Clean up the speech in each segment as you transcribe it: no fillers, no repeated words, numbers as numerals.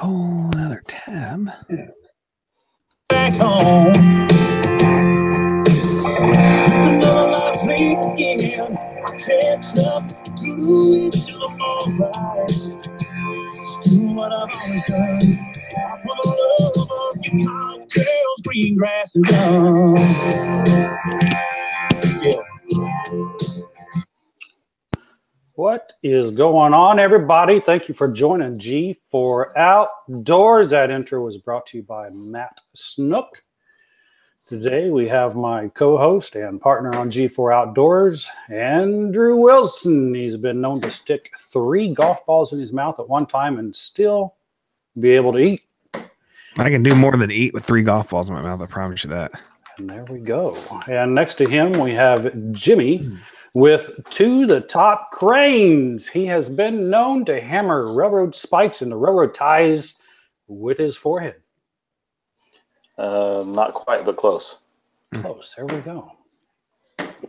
pull another tab. Back home. Another night of sleep again. I catch up to each of them all right. Just do what I've always done. For the love of guitars, girls, green grass, and gum. Yeah. What is going on, everybody? Thank you for joining G4 Outdoors. That intro was brought to you by Matt Snook. Today we have my co-host and partner on G4 Outdoors, Andrew Wilson. He's been known to stick 3 golf balls in his mouth at one time and still be able to eat. I can do more than eat with 3 golf balls in my mouth. I promise you that. And there we go. And next to him, we have Jimmy with To the Top Cranes. He has been known to hammer railroad spikes into railroad ties with his forehead. Not quite, but close. Close. There we go.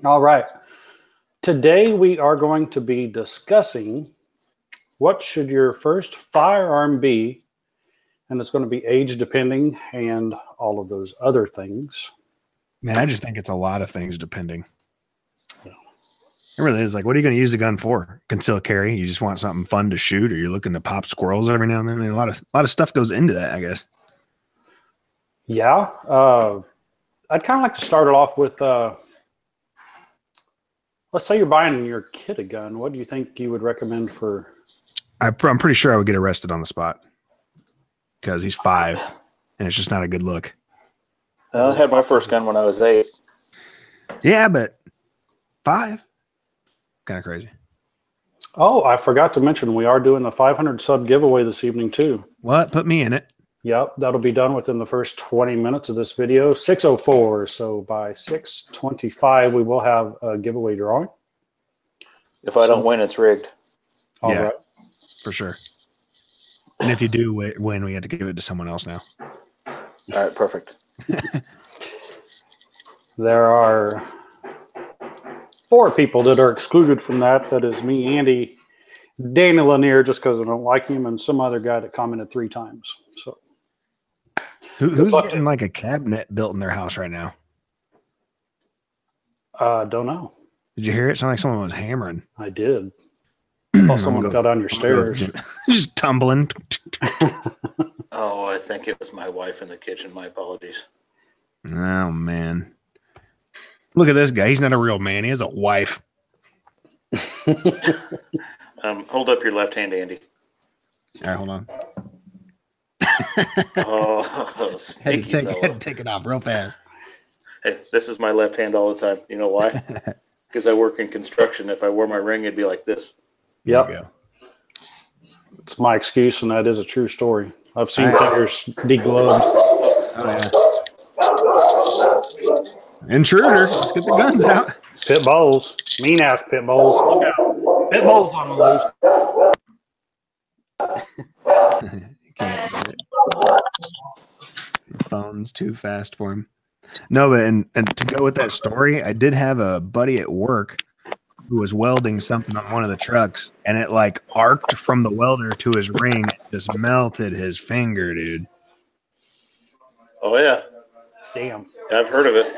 All right. Today we are going to be discussing what should your first firearm be, and it's going to be age depending and all of those other things. Man, I just think it's a lot of things depending. It really is. Like, what are you going to use the gun for? Concealed carry? You just want something fun to shoot, or you're looking to pop squirrels every now and then? I mean, a lot of stuff goes into that, I guess. Yeah. I'd kind of like to start it off with, let's say you're buying your kid a gun. What do you think you would recommend for? I'm pretty sure I would get arrested on the spot because he's 5, and it's just not a good look. I had my first gun when I was 8. Yeah, but 5? Kind of crazy. Oh, I forgot to mention we are doing the 500 sub giveaway this evening too. What? Put me in it. Yep, that'll be done within the first 20 minutes of this video. 6:04, so by 6:25 we will have a giveaway drawing. If I don't win, it's rigged. All right. For sure. And if you do win, we have to give it to someone else now. All right, perfect. There are 4 people that are excluded from that. That is me, Andy, Danny Lanier, just because I don't like him, and some other guy that commented 3 times. So, who's getting like a cabinet built in their house right now? Don't know. Did you hear it? It sounded like someone was hammering. I did. I thought someone fell down your stairs. Just tumbling. Oh, I think it was my wife in the kitchen. My apologies. Oh, man. Look at this guy. He's not a real man. He has a wife. Hold up your left hand, Andy. All right, hold on. Oh, had to take it off real fast. Hey, this is my left hand all the time. You know why? Because I work in construction. If I wore my ring, it'd be like this. Yep. It's my excuse, and that is a true story. I've seen fingers degloved. Oh, yeah. Intruder. Let's get the guns out. Pit bulls. Mean ass pit bulls. Look out. Pit bulls on the loose. Can't get it. The phone's too fast for him. No, but and to go with that story, I did have a buddy at work who was welding something on one of the trucks, and it like arced from the welder to his ring, and just melted his finger, dude. Oh yeah. Damn. I've heard of it.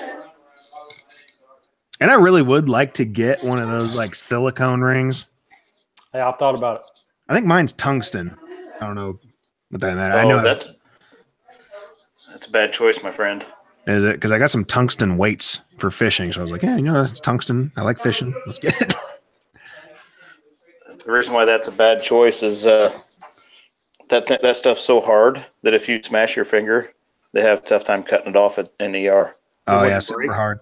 And I really would like to get one of those like silicone rings. Hey, I've thought about it. I think mine's tungsten. I don't know what that matters. Oh, I know that's a bad choice, my friend. Is it? Because I got some tungsten weights for fishing, so I was like, yeah, you know, it's tungsten. I like fishing. Let's get it. The reason why that's a bad choice is that stuff's so hard that if you smash your finger, they have a tough time cutting it off in the ER. Oh yeah, super hard.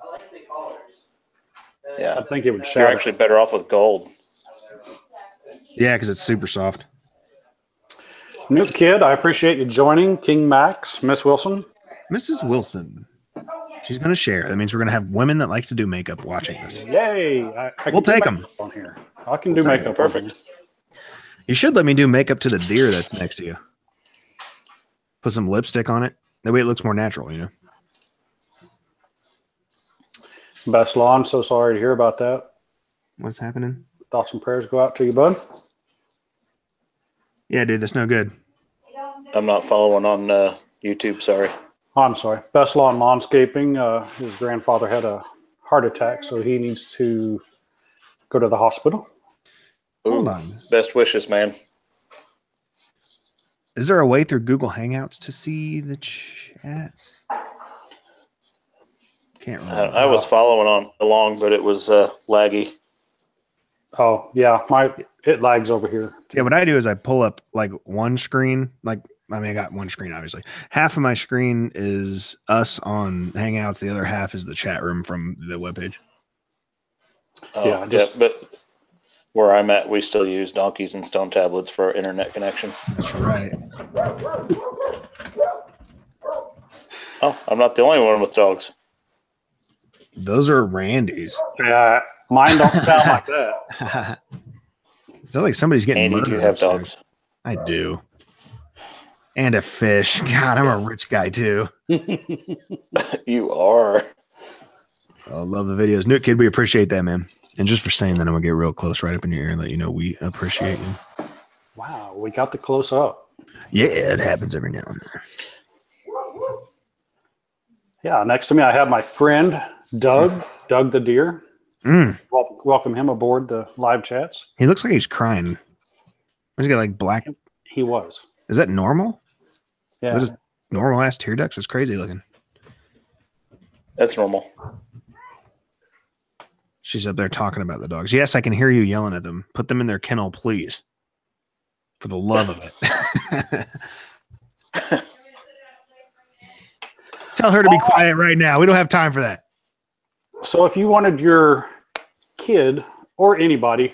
Yeah, I think it would You're shatter. actually better off with gold. Yeah, because it's super soft. New kid, I appreciate you joining. King Max, Miss Wilson. Mrs. Wilson. She's going to share. That means we're going to have women that like to do makeup watching this. Yay. We'll take them. On here. I can do makeup. Perfect. You should let me do makeup to the deer that's next to you. Put some lipstick on it. That way it looks more natural, you know? Best lawn. So sorry to hear about that. What's happening? Thoughts and prayers go out to you, bud. Yeah, dude, that's no good. I'm not following on YouTube. Sorry. Oh, I'm sorry. Best Lawn Lawnscaping. His grandfather had a heart attack, so he needs to go to the hospital. Hold Ooh, on. best wishes, man. Is there a way through Google Hangouts to see the chats? Can't remember. I was following along, but it was laggy. Oh, yeah. It lags over here. Yeah, what I do is I pull up like one screen. I got one screen, obviously. Half of my screen is us on Hangouts. The other half is the chat room from the webpage. Oh, yeah, but where I'm at, we still use donkeys and stone tablets for our internet connection. That's right. Oh, I'm not the only one with dogs. Those are Randy's. Yeah, mine don't sound like that. It sounds like somebody's getting Andy, murdered. do you have upstairs. dogs? I do. And a fish. God, I'm a rich guy too. You are. I love the videos. Newt Kid, we appreciate that, man. And just for saying that, I'm going to get real close right up in your ear and let you know we appreciate you. Wow, we got the close up. Yeah, it happens every now and then. Yeah, next to me I have my friend Doug the deer. Welcome him aboard the live chats. He looks like he's crying. He's got like black. He was. Is that normal? Yeah. That is normal ass tear ducts. It's crazy looking. That's normal. She's up there talking about the dogs. Yes, I can hear you yelling at them. Put them in their kennel, please. For the love of it. Tell her to be quiet right now. We don't have time for that. So if you wanted your kid or anybody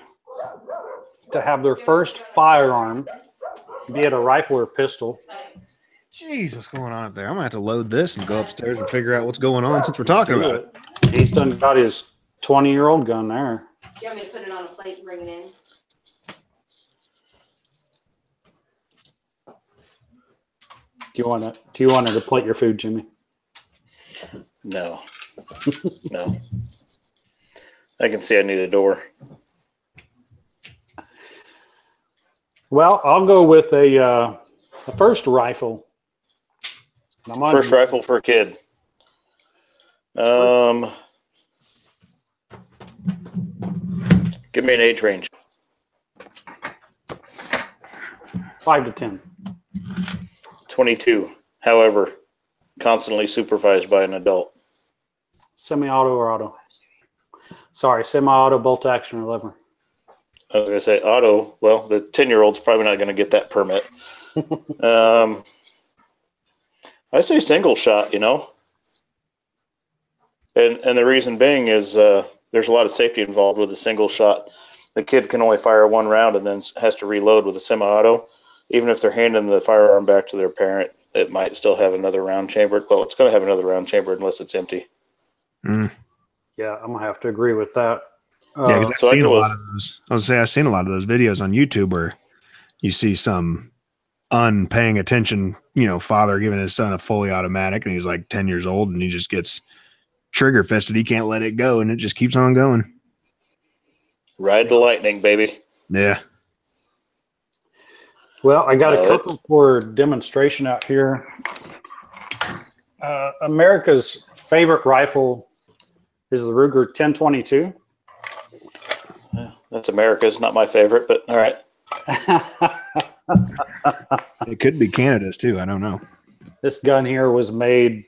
to have their first firearm, be it a rifle or pistol. Jeez, what's going on up there? I'm going to have to load this and go upstairs and figure out what's going on since we're talking about it. He's done got his 20-year-old gun there. Do you want me to put it on a plate and bring it in? Do you want to plate your food, Jimmy? No. No. I can see I need a door. Well, I'll go with a first rifle. First rifle for a kid. Give me an age range. 5 to 10. 22. However, constantly supervised by an adult. Semi-auto or auto? Sorry, semi-auto, bolt action, or lever. I was going to say auto. Well, the 10-year-old's probably not going to get that permit. I say single shot, you know. And the reason being is there's a lot of safety involved with a single shot. The kid can only fire one round and then has to reload with a semi-auto. Even if they're handing the firearm back to their parent, it might still have another round chambered. Well, it's going to have another round chambered unless it's empty. Yeah, I'm going to have to agree with that. Yeah, because I've seen a lot of those. I was say I've seen a lot of those videos on YouTube where you see some unpaying attention, father giving his son a fully automatic, and he's like 10 years old, and he just gets trigger fisted. He can't let it go, and it just keeps on going. Ride the lightning, baby. Yeah. Well, I got a couple for demonstration out here. America's favorite rifle is the Ruger 1022. That's America's, not my favorite, but all right. It could be Canada's too. I don't know. This gun here was made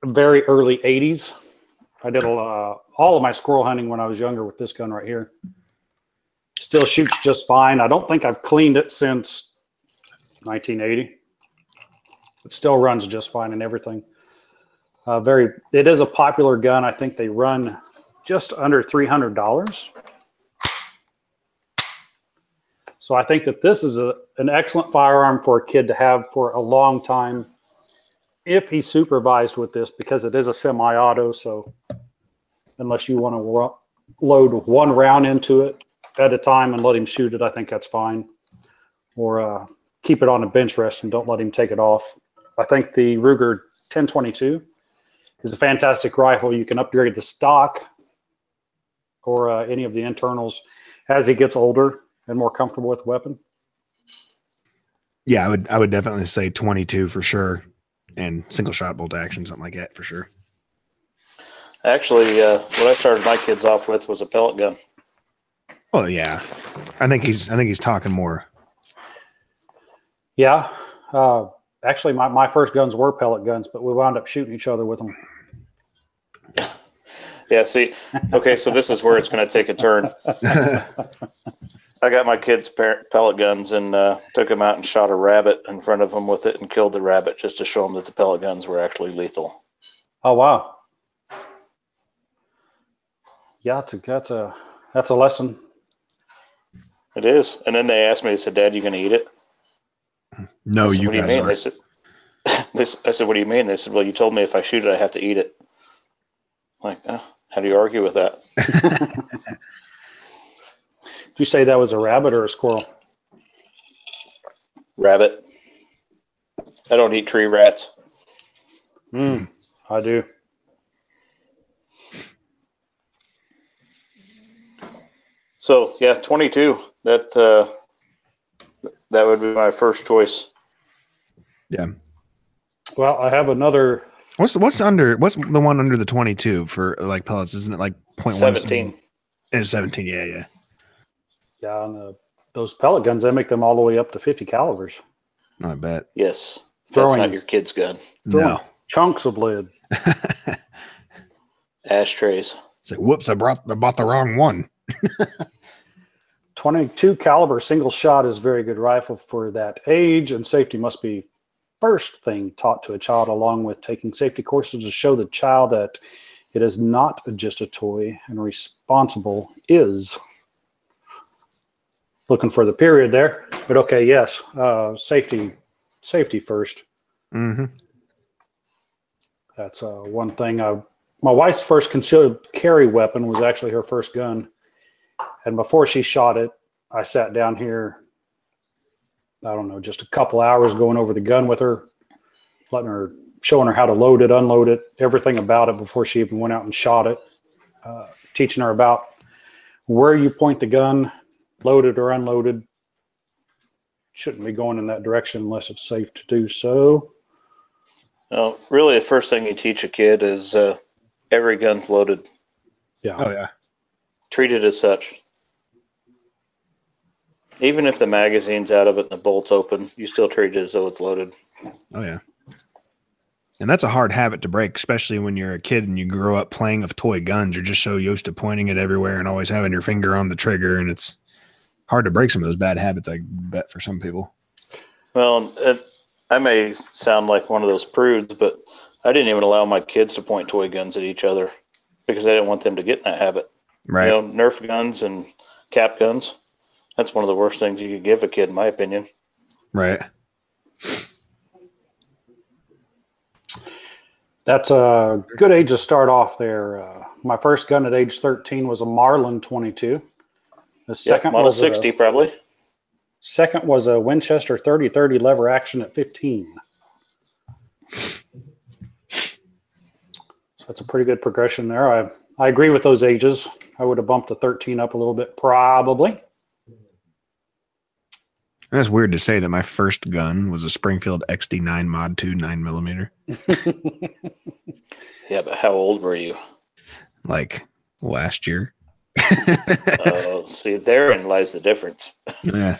very early 80s. I did all of my squirrel hunting when I was younger with this gun right here. Still shoots just fine. I don't think I've cleaned it since 1980. It still runs just fine and everything. It is a popular gun. I think they run just under $300. So I think that this is an excellent firearm for a kid to have for a long time if he's supervised with this, because it is a semi-auto. So unless you want to load one round into it at a time and let him shoot it, I think that's fine. Or keep it on a bench rest and don't let him take it off. I think the Ruger 1022 is a fantastic rifle. You can upgrade the stock or any of the internals as he gets older and more comfortable with the weapon. Yeah, I would definitely say 22 for sure, and single shot bolt action, something like that for sure. Actually, what I started my kids off with was a pellet gun. Oh yeah, I think he's talking more. Yeah. Actually, my first guns were pellet guns, but we wound up shooting each other with them. Yeah, see, okay, so this is where it's going to take a turn. I got my kids' pellet guns and took them out and shot a rabbit in front of them with it and killed the rabbit just to show them that the pellet guns were actually lethal. Oh wow! Yeah, that's a lesson. It is. And then they asked me, they said, "Dad, you going to eat it?" No, I said, you what do you guys mean? aren't. I said, "What do you mean?" They said, "Well, you told me if I shoot it, I have to eat it." I'm like, oh, how do you argue with that? Did you say that was a rabbit or a squirrel? Rabbit. I don't eat tree rats. I do. So yeah, 22. That would be my first choice. Yeah. Well, I have another. What's the one under the 22 for like pellets? Isn't it like 0.1? 17. It's 17. Yeah. Yeah, and those pellet guns, they make them all the way up to 50 calibers. I bet. Yes. Throwing- That's not your kid's gun. No. Chunks of lead. Ashtrays. Say, whoops! I bought the wrong one. 22 caliber single shot is a very good rifle for that age, and safety must be first thing taught to a child, along with taking safety courses to show the child that it is not just a toy and responsible is. Looking for the period there, but okay, yes, safety first. Mm-hmm. That's one thing. My wife's first concealed carry weapon was actually her first gun. And before she shot it, I sat down here, I don't know, just a couple hours going over the gun with her, showing her how to load it, unload it, everything about it before she even went out and shot it, teaching her about where you point the gun, loaded or unloaded. Shouldn't be going in that direction unless it's safe to do so. No, really, the first thing you teach a kid is every gun's loaded. Yeah. Oh yeah. Treat it as such. Even if the magazine's out of it and the bolt's open, you still treat it as though it's loaded. Oh yeah. And that's a hard habit to break, especially when you're a kid and you grow up playing with toy guns. You're just so used to pointing it everywhere and always having your finger on the trigger, and it's hard to break some of those bad habits, I bet, for some people. Well, I may sound like one of those prudes, but I didn't even allow my kids to point toy guns at each other because I didn't want them to get in that habit. Right. You know, Nerf guns and cap guns. That's one of the worst things you could give a kid, in my opinion. Right. That's a good age to start off there. My first gun at age 13 was a Marlin 22. The second Model was 60 probably. Second was a Winchester 30-30 lever action at 15. So that's a pretty good progression there. I agree with those ages. I would have bumped the 13 up a little bit, probably. That's weird to say that my first gun was a Springfield XD9 Mod 2 9mm. Yeah, but how old were you? Like last year. Oh, see, therein lies the difference. Yeah.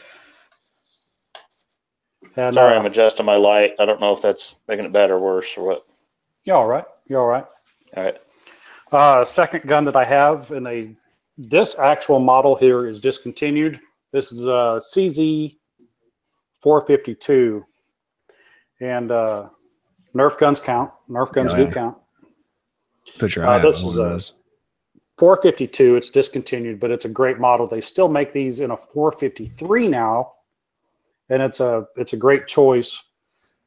And, Sorry, I'm adjusting my light. I don't know if that's making it bad or worse or what. You're all right. You're all right. All right. Second gun that I have, and this actual model here is discontinued. This is a CZ 452, and Nerf guns count. Nerf guns do count. Put your eye on this one is of a those. 452. It's discontinued, but it's a great model. They still make these in a 453 now, and it's a great choice.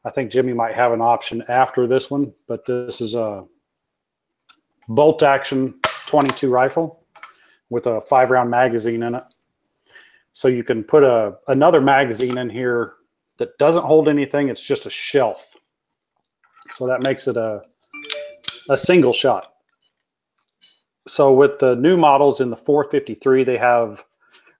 I think Jimmy might have an option after this one, but this is a bolt action 22 rifle with a 5-round magazine in it. So you can put another magazine in here that doesn't hold anything. It's just a shelf. So that makes it a single shot. So with the new models in the 453, they have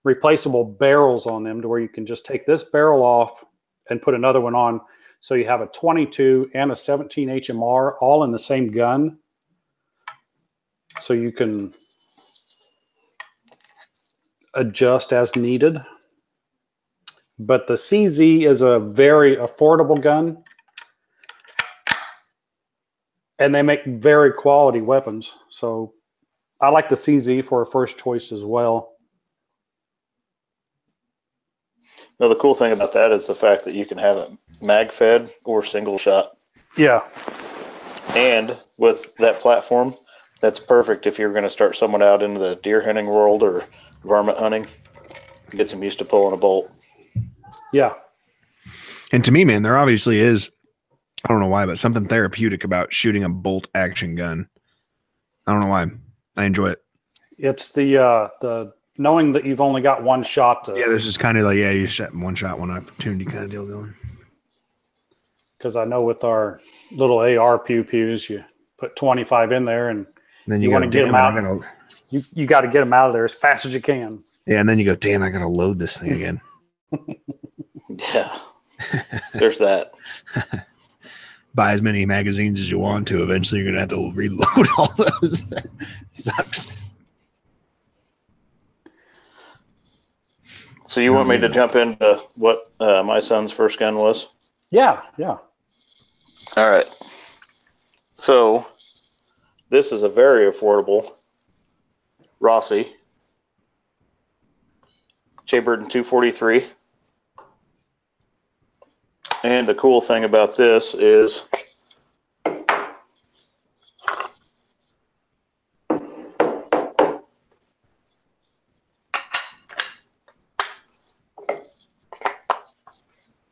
replaceable barrels on them to where you can just take this barrel off and put another one on. So you have a 22 and a 17 HMR all in the same gun. So you can adjust as needed. But the CZ is a very affordable gun. And they make very quality weapons. So I like the CZ for a first choice as well. Now, the cool thing about that is the fact that you can have it mag fed or single shot. Yeah. And with that platform, that's perfect if you're going to start someone out into the deer hunting world or varmint hunting. Get them used to pulling a bolt. Yeah. And to me, man, there obviously is, I don't know why, but something therapeutic about shooting a bolt action gun. I don't know why. I enjoy it. It's the knowing that you've only got one shot to. Yeah, this is kind of like, yeah, you shot one shot, one opportunity kind of deal going. Because I know with our little AR pew-pews, you put 25 in there and then you want to get them out. You got to get them out of there as fast as you can. Yeah, and then you go, damn, I got to load this thing again. Yeah, there's that. Buy as many magazines as you want to. Eventually, you're going to have to reload all those. Sucks. So you want me to jump into what my son's first gun was? Yeah. All right. So this is a very affordable Rossi Chambered 243. And the cool thing about this is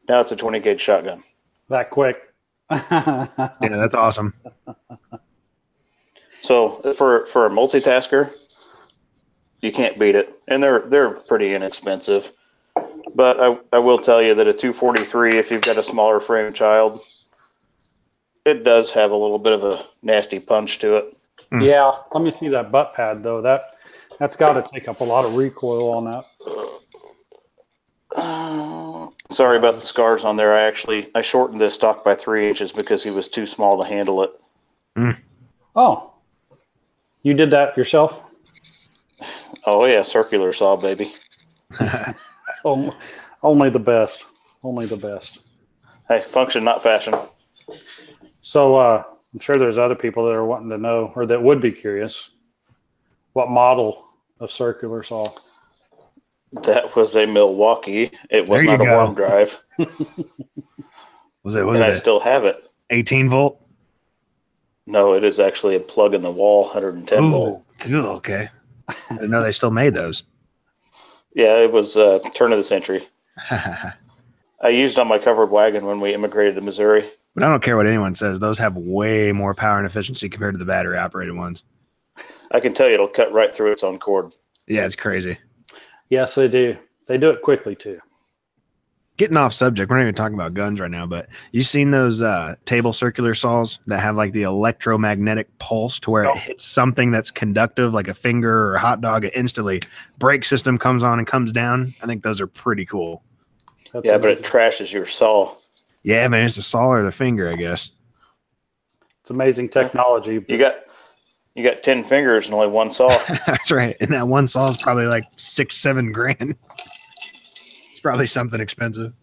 now it's a 20 gauge shotgun. That quick. Yeah, that's awesome. So for a multitasker, you can't beat it. And they're pretty inexpensive. But I will tell you that a 243, if you've got a smaller frame child, it does have a little bit of a nasty punch to it. Yeah, let me see that butt pad though. That's got to take up a lot of recoil on that. Sorry about the scars on there. I shortened this stock by 3 inches because he was too small to handle it. Oh, you did that yourself? Oh yeah, circular saw, baby. Only the best. Only the best. Hey, function, not fashion. So I'm sure there's other people that are wanting to know, or that would be curious, what model of circular saw? That was a Milwaukee. It was not a warm drive. Was it? I still have it. 18 volt? No, it is actually a plug in the wall, 110 volt. Cool, okay. I didn't know they still made those. Yeah, it was turn of the century. I used on my covered wagon when we immigrated to Missouri. But I don't care what anyone says. Those have way more power and efficiency compared to the battery operated ones. I can tell you it'll cut right through its own cord. Yeah, it's crazy. Yes, they do. They do it quickly too. Getting off subject, we're not even talking about guns right now, but you seen those table circular saws that have like the electromagnetic pulse to where it hits something that's conductive, like a finger or a hot dog, it instantly brake system comes on and comes down? I think those are pretty cool. That's yeah, amazing. but it trashes your saw. Yeah, man, it's the saw or the finger, I guess. It's amazing technology. You got 10 fingers and only one saw. That's right. And that one saw is probably like $6-7 grand. It's probably something expensive.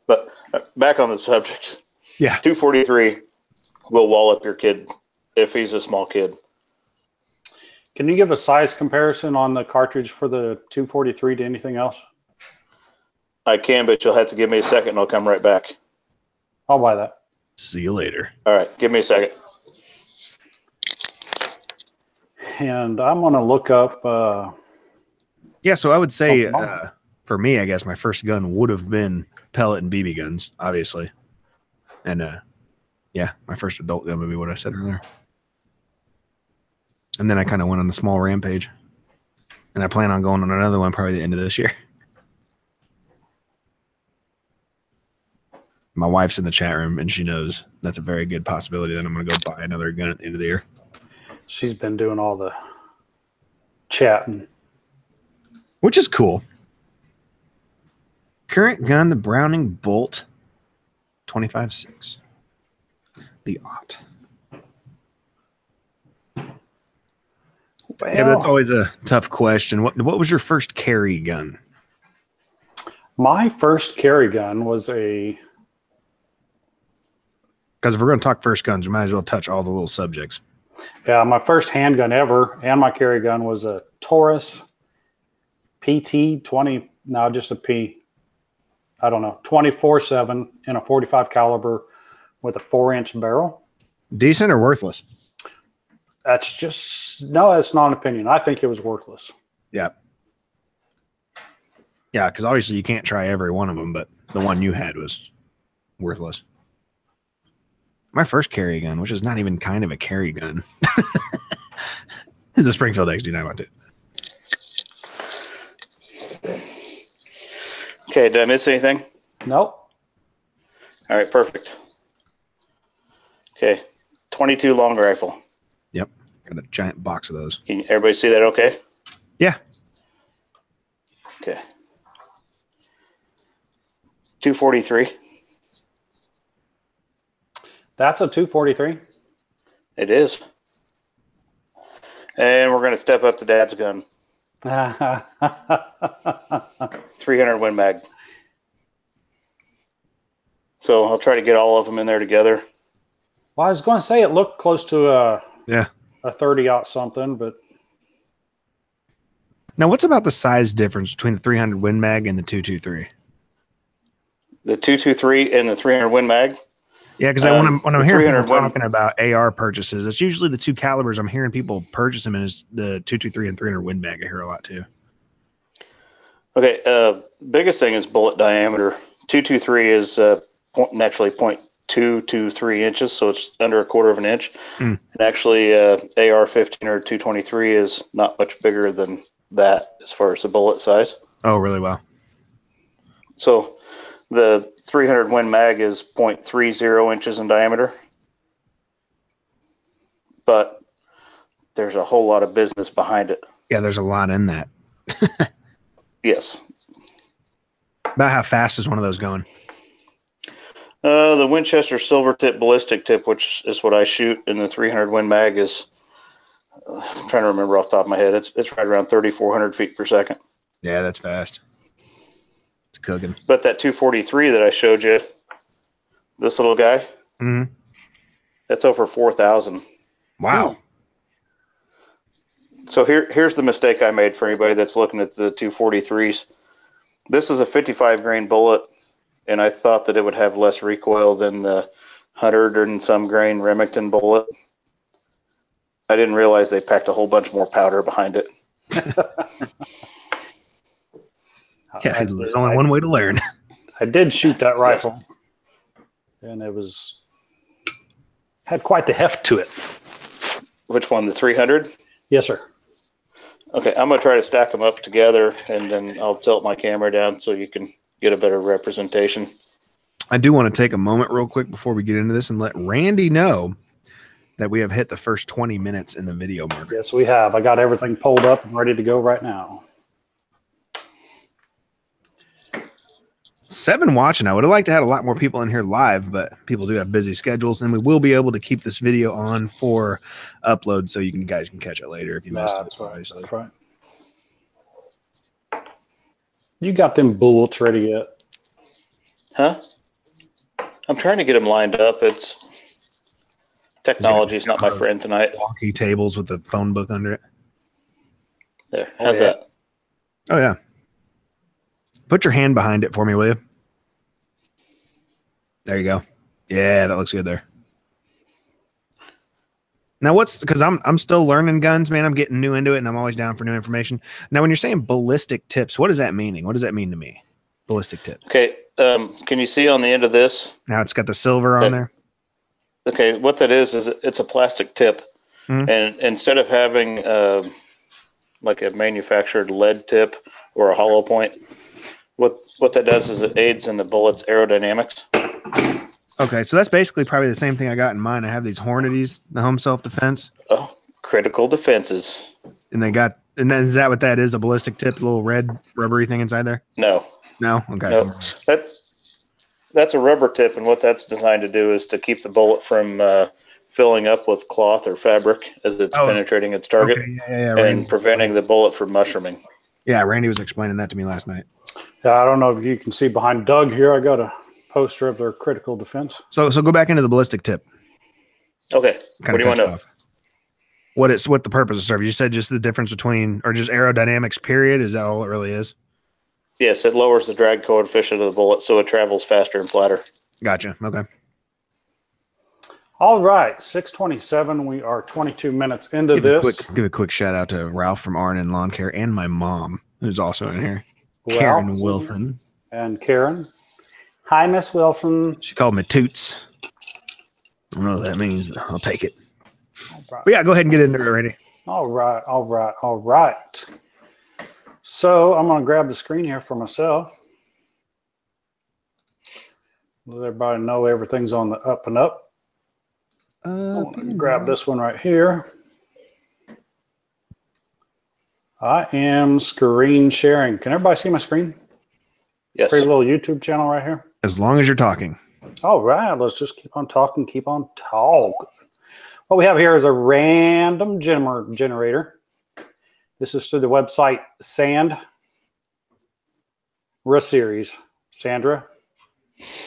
But back on the subject. Yeah. 243 will wall up your kid if he's a small kid. Can you give a size comparison on the cartridge for the 243 to anything else? I can, but you'll have to give me a second and I'll come right back. I'll buy that. See you later. All right. Give me a second. And I'm going to look up. Yeah, so I would say for me, I guess my first gun would have been pellet and BB guns, obviously. And yeah, my first adult gun would be what I said earlier. And then I kind of went on a small rampage. And I plan on going on another one probably the end of this year. My wife's in the chat room, and she knows that's a very good possibility that I'm going to go buy another gun at the end of the year. She's been doing all the chatting. Which is cool. Current gun, the Browning Bolt 25.6. The Ott. Well, Yeah, but that's always a tough question. What was your first carry gun? my first carry gun was a. Because if we're going to talk first guns, we might as well touch all the little subjects. Yeah, my first handgun ever and my carry gun was a Taurus PT 20. No, just a P. I don't know, 24/7 in a 45 caliber with a 4-inch barrel. Decent or worthless? That's just no. That's not an opinion. I think it was worthless. Yeah. Yeah, because obviously you can't try every one of them, but the one you had was worthless. My first carry gun, which is not even kind of a carry gun, is the Springfield XD912. Okay, did I miss anything? Nope. All right, perfect. Okay, 22 long rifle. Yep, got a giant box of those. Can everybody see that okay? Yeah. Okay. 243. That's a 243. It is. And we're going to step up to Dad's gun. 300 Win Mag. So I'll try to get all of them in there together. Well, I was going to say it looked close to a 30-aught something, but now what's about the size difference between the 300 Win Mag and the 223? The 223 and the 300 Win Mag. Yeah, because when I'm hearing people Win talking about AR purchases, it's usually the two calibers I'm hearing people purchase them in is the 223 and 300 Win Mag. I hear a lot too. Okay, biggest thing is bullet diameter. 223 is naturally 0.223 inches, so it's under a quarter of an inch. And actually, AR-15 or 223 is not much bigger than that as far as the bullet size. Oh, really? Wow. So the 300 Win Mag is 0.30 inches in diameter. But there's a whole lot of business behind it. Yeah, there's a lot in that. Yes. About how fast is one of those going? The Winchester Silver Tip Ballistic Tip, which is what I shoot in the 300 Win Mag, is I'm trying to remember off the top of my head. It's right around 3,400 feet per second. Yeah, that's fast. It's cooking. But that 243 that I showed you, this little guy, that's over 4,000. Wow. So here's the mistake I made for anybody that's looking at the 243s. This is a 55 grain bullet, and I thought that it would have less recoil than the 100 and some grain Remington bullet. I didn't realize they packed a whole bunch more powder behind it. Yeah, there's only one way to learn. I did shoot that rifle, and it had quite the heft to it. Which one, the 300? Yes, sir. Okay, I'm going to try to stack them up together, and then I'll tilt my camera down so you can get a better representation. I do want to take a moment real quick before we get into this and let Randy know that we have hit the first 20 minutes in the video mark. Yes, we have. I got everything pulled up and ready to go right now. 7 watching. I would have liked to have a lot more people in here live, but people do have busy schedules, and we will be able to keep this video on for upload so you guys can catch it later if you missed it. That's right. That's right. You got them bullets ready yet? Huh? I'm trying to get them lined up. It's technology is not my friend tonight. Milwaukee tables with the phone book under it. There. How's that? Oh, yeah. Put your hand behind it for me, will you? There you go. Yeah, that looks good there. Now, because I'm still learning guns, man. I'm getting new into it, and I'm always down for new information. Now, when you're saying ballistic tips, what is that meaning? What does that mean to me? Ballistic tip. Okay. Can you see on the end of this? Now it's got the silver on there. Okay. What that is it's a plastic tip, and instead of having like a manufactured lead tip or a hollow point, what that does is it aids in the bullet's aerodynamics. Okay, so that's basically probably the same thing I got in mine. I have these Hornadies, the home self-defense. Oh, critical defenses. And is that what that is? A ballistic tip, a little red rubbery thing inside there? No. No? Okay. No, that's a rubber tip, and what that's designed to do is to keep the bullet from filling up with cloth or fabric as it's penetrating its target, Yeah, and preventing the bullet from mushrooming. Yeah, Randy was explaining that to me last night. Yeah, I don't know if you can see behind Doug here. I got a poster of their critical defense. So go back into the ballistic tip. Okay. What do you want to know? What the purpose of service? You said just the difference between, or just aerodynamics, period. Is that all it really is? Yes, it lowers the drag coefficient of the bullet, so it travels faster and flatter. Gotcha. Okay. All right, 6:27. We are 22 minutes into this. Give a quick shout out to Ralph from R&N Lawn Care and my mom, who's also in here. Ralph, Karen Wilson. And Karen. Hi, Miss Wilson. She called me Toots. I don't know what that means, but I'll take it. Right. But yeah, go ahead and get into it already. All right. So I'm going to grab the screen here for myself. Let everybody know everything's on the up and up. I'm going to grab this one right here. I am screen sharing. Can everybody see my screen? Yes. Pretty little YouTube channel right here. As long as you're talking. All right, let's just keep on talking, keep on talking. What we have here is a random generator. This is through the website Sandra Series. Sandra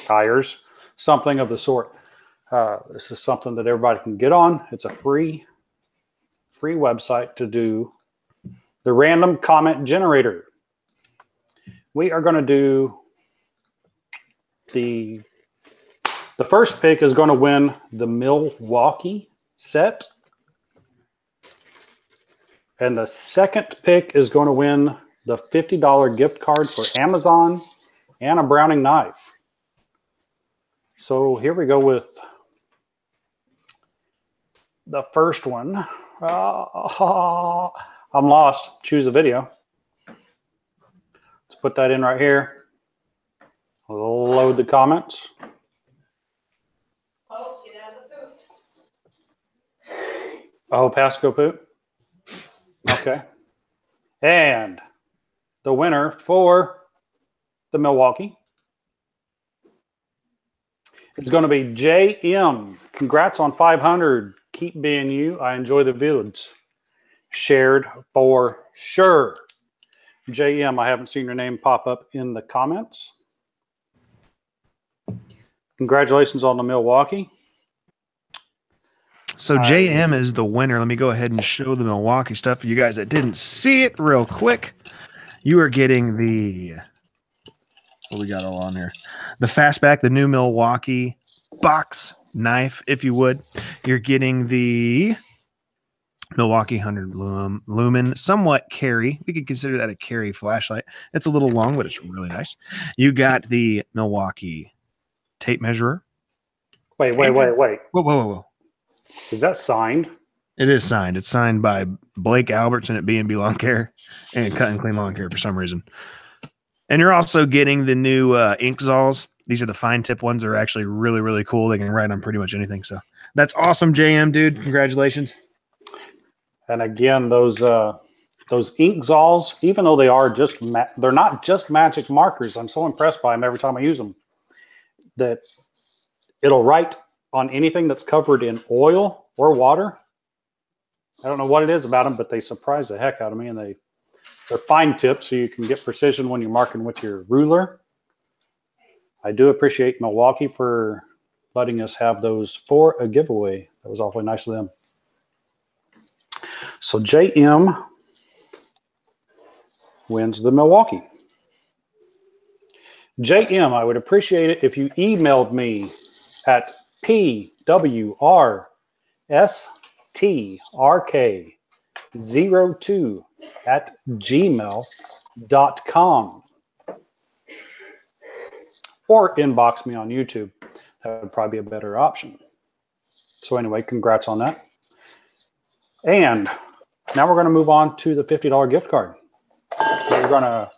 Tires, something of the sort. This is something that everybody can get on. It's a free website to do the random comment generator. We are going to do the first pick is going to win the Milwaukee set. And the second pick is going to win the $50 gift card for Amazon and a Browning knife. So here we go with the first one. I'm lost. Choose a video. Let's put that in right here. Load the comments. Oh, get out of the poop. Oh, Pasco poop. Okay. And the winner for the Milwaukee is going to be JM. Congrats on 500. Keep being you. I enjoy the viewers. Shared for sure. JM, I haven't seen your name pop up in the comments. Congratulations on the Milwaukee. So JM is the winner. Let me go ahead and show the Milwaukee stuff for you guys that didn't see it real quick. You are getting the, what we got all on here? The Fastback, the new Milwaukee box knife, if you would. You're getting the Milwaukee 100 lumen, somewhat carry. We could consider that a carry flashlight. It's a little long, but it's really nice. You got the Milwaukee tape measurer. Wait. Whoa. Is that signed? It is signed. It's signed by Blake Albertson at B&B Lawn Care and Cut and Clean Lawn Care for some reason. And you're also getting the new ink Zols. These are the fine tip ones. They're actually really, really cool. They can write on pretty much anything. So that's awesome, JM, dude. Congratulations. And again, those ink Zols, even though they are just they're not just magic markers. I'm so impressed by them every time I use them. That it'll write on anything that's covered in oil or water. I don't know what it is about them, but they surprise the heck out of me. And they're fine tips, so you can get precision when you're marking with your ruler. I do appreciate Milwaukee for letting us have those for a giveaway. That was awfully nice of them. So JM wins the Milwaukee. JM, I would appreciate it if you emailed me at pwrstrk02@gmail.com or inbox me on YouTube. That would probably be a better option. So anyway, congrats on that. And now we're going to move on to the $50 gift card. We're going to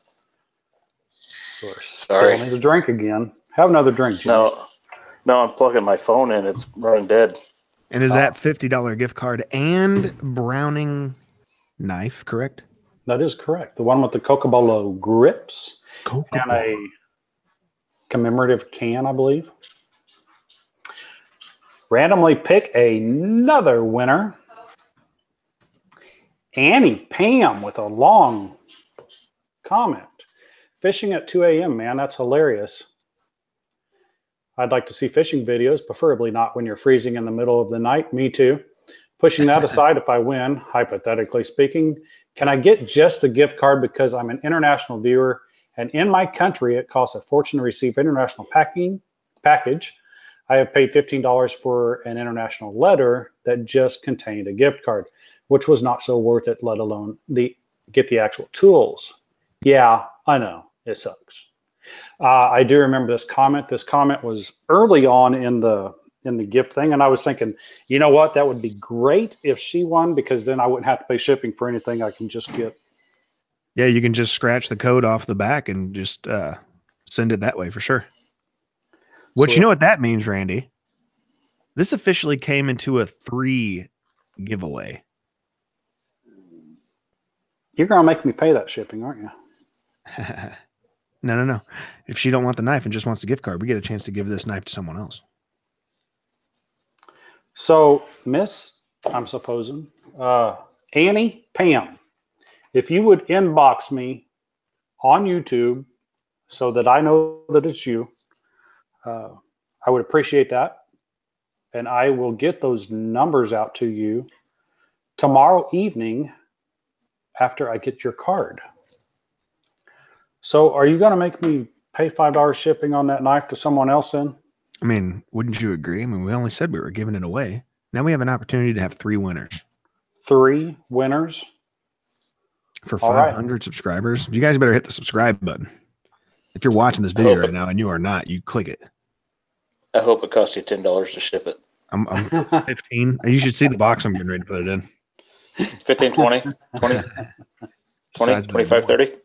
Sorry. Needs a drink again. Have another drink, Jim. No, I'm plugging my phone in. It's running dead. And is that $50 gift card and Browning knife, correct? That is correct. The one with the Coca-Cola grips and a commemorative can, I believe. Randomly pick another winner. Annie Pam with a long comment. Fishing at 2 a.m., man. That's hilarious. I'd like to see fishing videos, preferably not when you're freezing in the middle of the night. Me too. Pushing that aside, if I win, hypothetically speaking, can I get just the gift card because I'm an international viewer and in my country it costs a fortune to receive international package. I have paid $15 for an international letter that just contained a gift card, which was not so worth it, let alone get the actual tools. Yeah, I know. It sucks. I do remember this comment. This comment was early on in the gift thing, and I was thinking, you know what? That would be great if she won because then I wouldn't have to pay shipping for anything. I can just get. Yeah, you can just scratch the code off the back and just send it that way for sure. What you know what that means, Randy? This officially came into a 3 giveaway. You're going to make me pay that shipping, aren't you? No. If she don't want the knife and just wants the gift card, we get a chance to give this knife to someone else. So, Miss, I'm supposing, Annie Pam, if you would inbox me on YouTube so that I know that it's you, I would appreciate that. And I will get those numbers out to you tomorrow evening after I get your card. So are you going to make me pay $5 shipping on that knife to someone else then? I mean, wouldn't you agree? I mean, we only said we were giving it away. Now we have an opportunity to have 3 winners. 3 winners? For 500 subscribers. You guys better hit the subscribe button. If you're watching this video right now and you are not, you click it. I hope it costs you $10 to ship it. I'm 15. You should see the box I'm getting ready to put it in. 15, 20, 20, 20, 25, 30.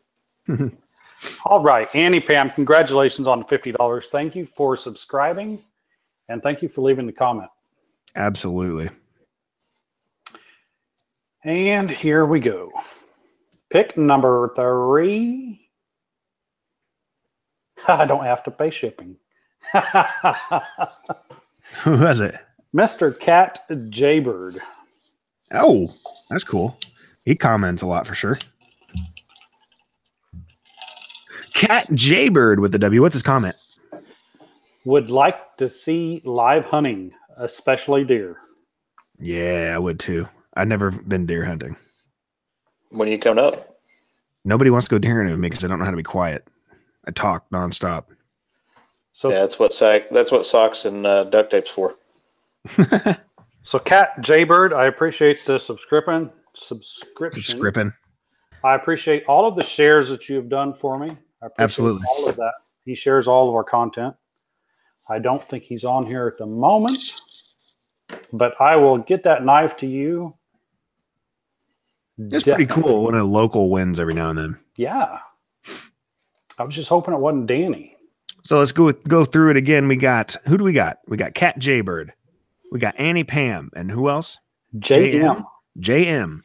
All right, Annie Pam, congratulations on the $50. Thank you for subscribing, and thank you for leaving the comment. Absolutely. And here we go. Pick number 3. I don't have to pay shipping. Who was it? Mr. Cat Jaybird. Oh, that's cool. He comments a lot for sure. Cat Jaybird with the W. What's his comment? Would like to see live hunting, especially deer. Yeah, I would too. I've never been deer hunting. When you coming up? Nobody wants to go deer hunting with me because I don't know how to be quiet. I talk nonstop. So yeah, that's what socks and duct tape's for. So, Cat Jaybird, I appreciate the subscription. I appreciate all of the shares that you have done for me. I appreciate Absolutely. all of that. He shares all of our content. I don't think he's on here at the moment, but I will get that knife to you. It's pretty cool when a local wins every now and then. Yeah. I was just hoping it wasn't Danny. So let's go through it again. Who do we got? We got Cat Jaybird. We got Annie Pam. And who else? JM. JM.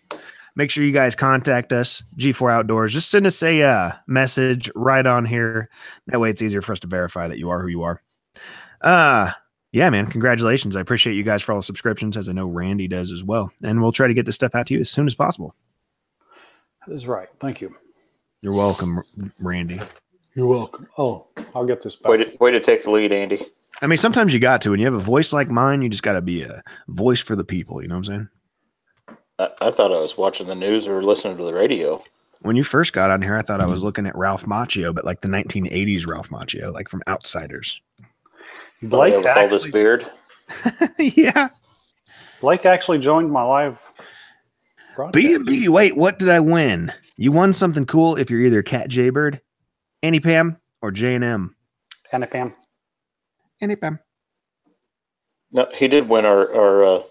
Make sure you guys contact us, G4 Outdoors. Just send us a message right on here. That way it's easier for us to verify that you are who you are. Yeah, man, congratulations. I appreciate you guys for all the subscriptions, as I know Randy does as well. And we'll try to get this stuff out to you as soon as possible. That is right. Thank you. You're welcome, Randy. You're welcome. Oh, I'll get this back. Way to take the lead, Andy. I mean, sometimes you got to. When you have a voice like mine, you just got to be a voice for the people. You know what I'm saying? I thought I was watching the news or listening to the radio. When you first got on here, I thought I was looking at Ralph Macchio, but like the 1980s Ralph Macchio, like from Outsiders. Blake with all this beard. Yeah. Blake actually joined my live broadcast. B&B, wait, what did I win? You won something cool if you're either Cat Jaybird, Annie Pam, or J&M. Annie Pam. Annie Pam. No, he did win or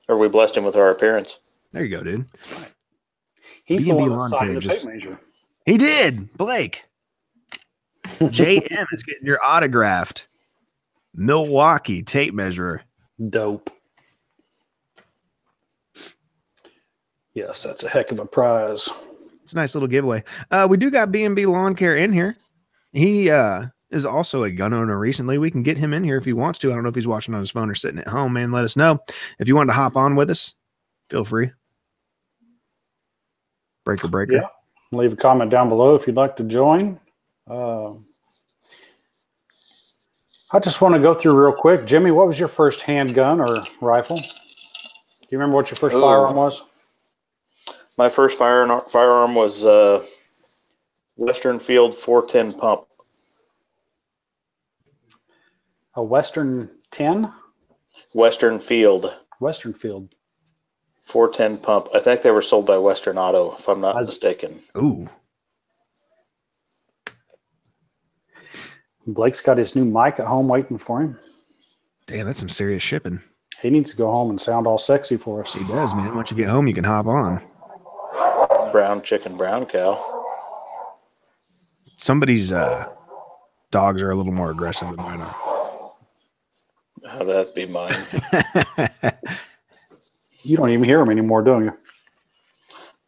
we blessed him with our appearance. There you go, dude. He's B&B the one that lawn signed the cages. tape measure. He did, Blake. JM is getting your autographed Milwaukee tape measure. Dope. Yes, that's a heck of a prize. It's a nice little giveaway. We do got B&B Lawn Care in here. He is also a gun owner recently. We can get him in here if he wants to. I don't know if he's watching on his phone or sitting at home, man. Let us know. If you want to hop on with us, feel free. Breaker. Yeah. Leave a comment down below if you'd like to join. I just want to go through real quick. Jimmy, what was your first handgun or rifle? Do you remember what your first firearm was? My first firearm was Western Field 410 pump. A Western 10? Western Field. Western Field. 410 pump. I think they were sold by Western Auto, if I'm not mistaken. Ooh. Blake's got his new mic at home waiting for him. Damn, that's some serious shipping. He needs to go home and sound all sexy for us. He does, man. Once you get home, you can hop on. Brown chicken, brown cow. Somebody's dogs are a little more aggressive than mine are. How that'd be mine. You don't even hear them anymore, don't you?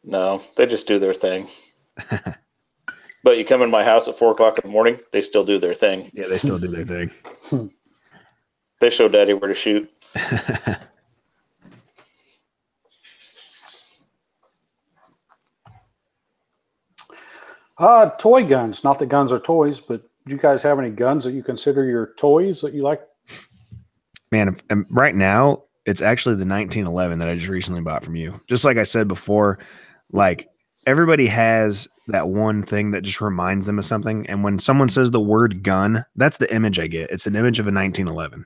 No, they just do their thing. But you come in my house at 4 o'clock in the morning, they still do their thing. Yeah, they still do their thing. They show Daddy where to shoot. Toy guns. Not that guns are toys, but do you guys have any guns that you consider your toys that you like? Man, right now, it's actually the 1911 that I just recently bought from you. Just like I said before, like everybody has that one thing that just reminds them of something. And when someone says the word gun, that's the image I get. It's an image of a 1911.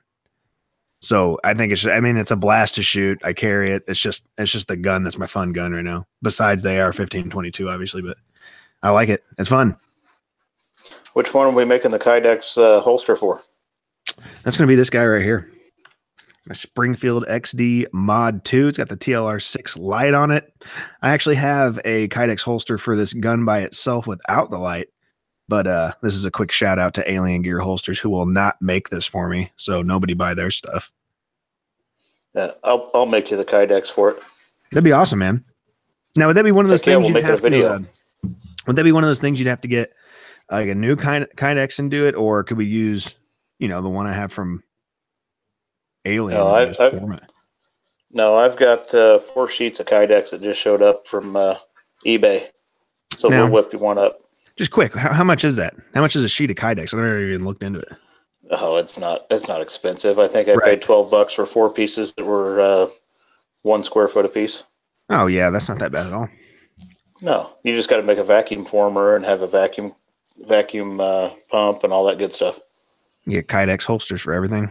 So I think it's a blast to shoot. I carry it. It's just the gun that's my fun gun right now. Besides the AR-1522, obviously, but I like it. It's fun. Which one are we making the Kydex holster for? That's going to be this guy right here. My Springfield XD Mod 2. It's got the TLR6 light on it. I actually have a Kydex holster for this gun by itself without the light. But this is a quick shout out to Alien Gear Holsters, who will not make this for me. So nobody buy their stuff. Yeah, I'll make you the Kydex for it. That'd be awesome, man. Now, would that be one of those things you'd have to? Would that be one of those things you'd have to get like a new Kydex and do it, or could we use, the one I have from Alien? No, I've got 4 sheets of Kydex that just showed up from eBay, so we'll whip you one up. Just quick, how much is that? How much is a sheet of Kydex? I've never even looked into it. Oh, it's not expensive. I think I paid $12 for 4 pieces that were 1 square foot a piece. Oh yeah, that's not that bad at all. No, you just got to make a vacuum former and have a vacuum pump and all that good stuff. You get Kydex holsters for everything.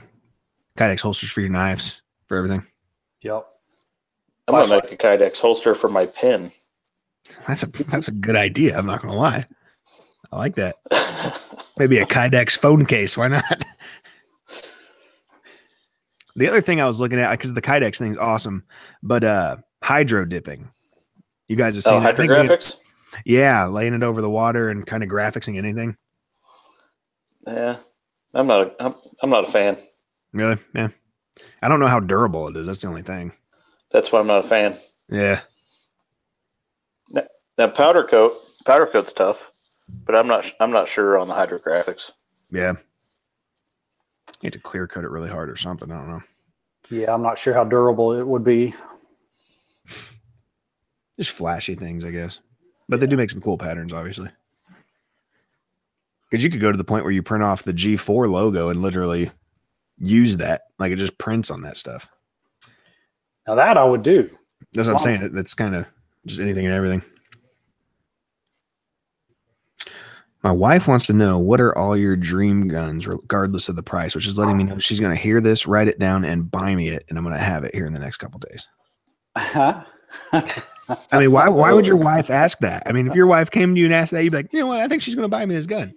Kydex holsters for your knives, for everything. Yep. I'm gonna make a Kydex holster for my pen. That's a good idea. I'm not gonna lie. I like that. Maybe a Kydex phone case. Why not? The other thing I was looking at, because the Kydex thing's awesome, but hydro dipping. You guys have seen hydrographics? Yeah, laying it over the water and kind of graphicsing anything. Yeah, I'm not a fan. Really? Yeah. I don't know how durable it is. That's the only thing. That's why I'm not a fan. Yeah. Now powder coat's tough, but I'm not sure on the hydrographics. Yeah. You have to clear coat it really hard or something. I don't know. Yeah, I'm not sure how durable it would be. Just flashy things, I guess. But they do make some cool patterns, obviously. Because you could go to the point where you print off the G4 logo and literally use that. Like it just prints on that stuff. Now that I would do. That's what I'm saying. That's kind of just anything and everything. My wife wants to know, what are all your dream guns, regardless of the price, which is letting me know she's going to hear this, write it down, and buy me it. And I'm going to have it here in the next couple of days. I mean, why would your wife ask that? I mean, if your wife came to you and asked that, you'd be like, you know what? I think she's going to buy me this gun.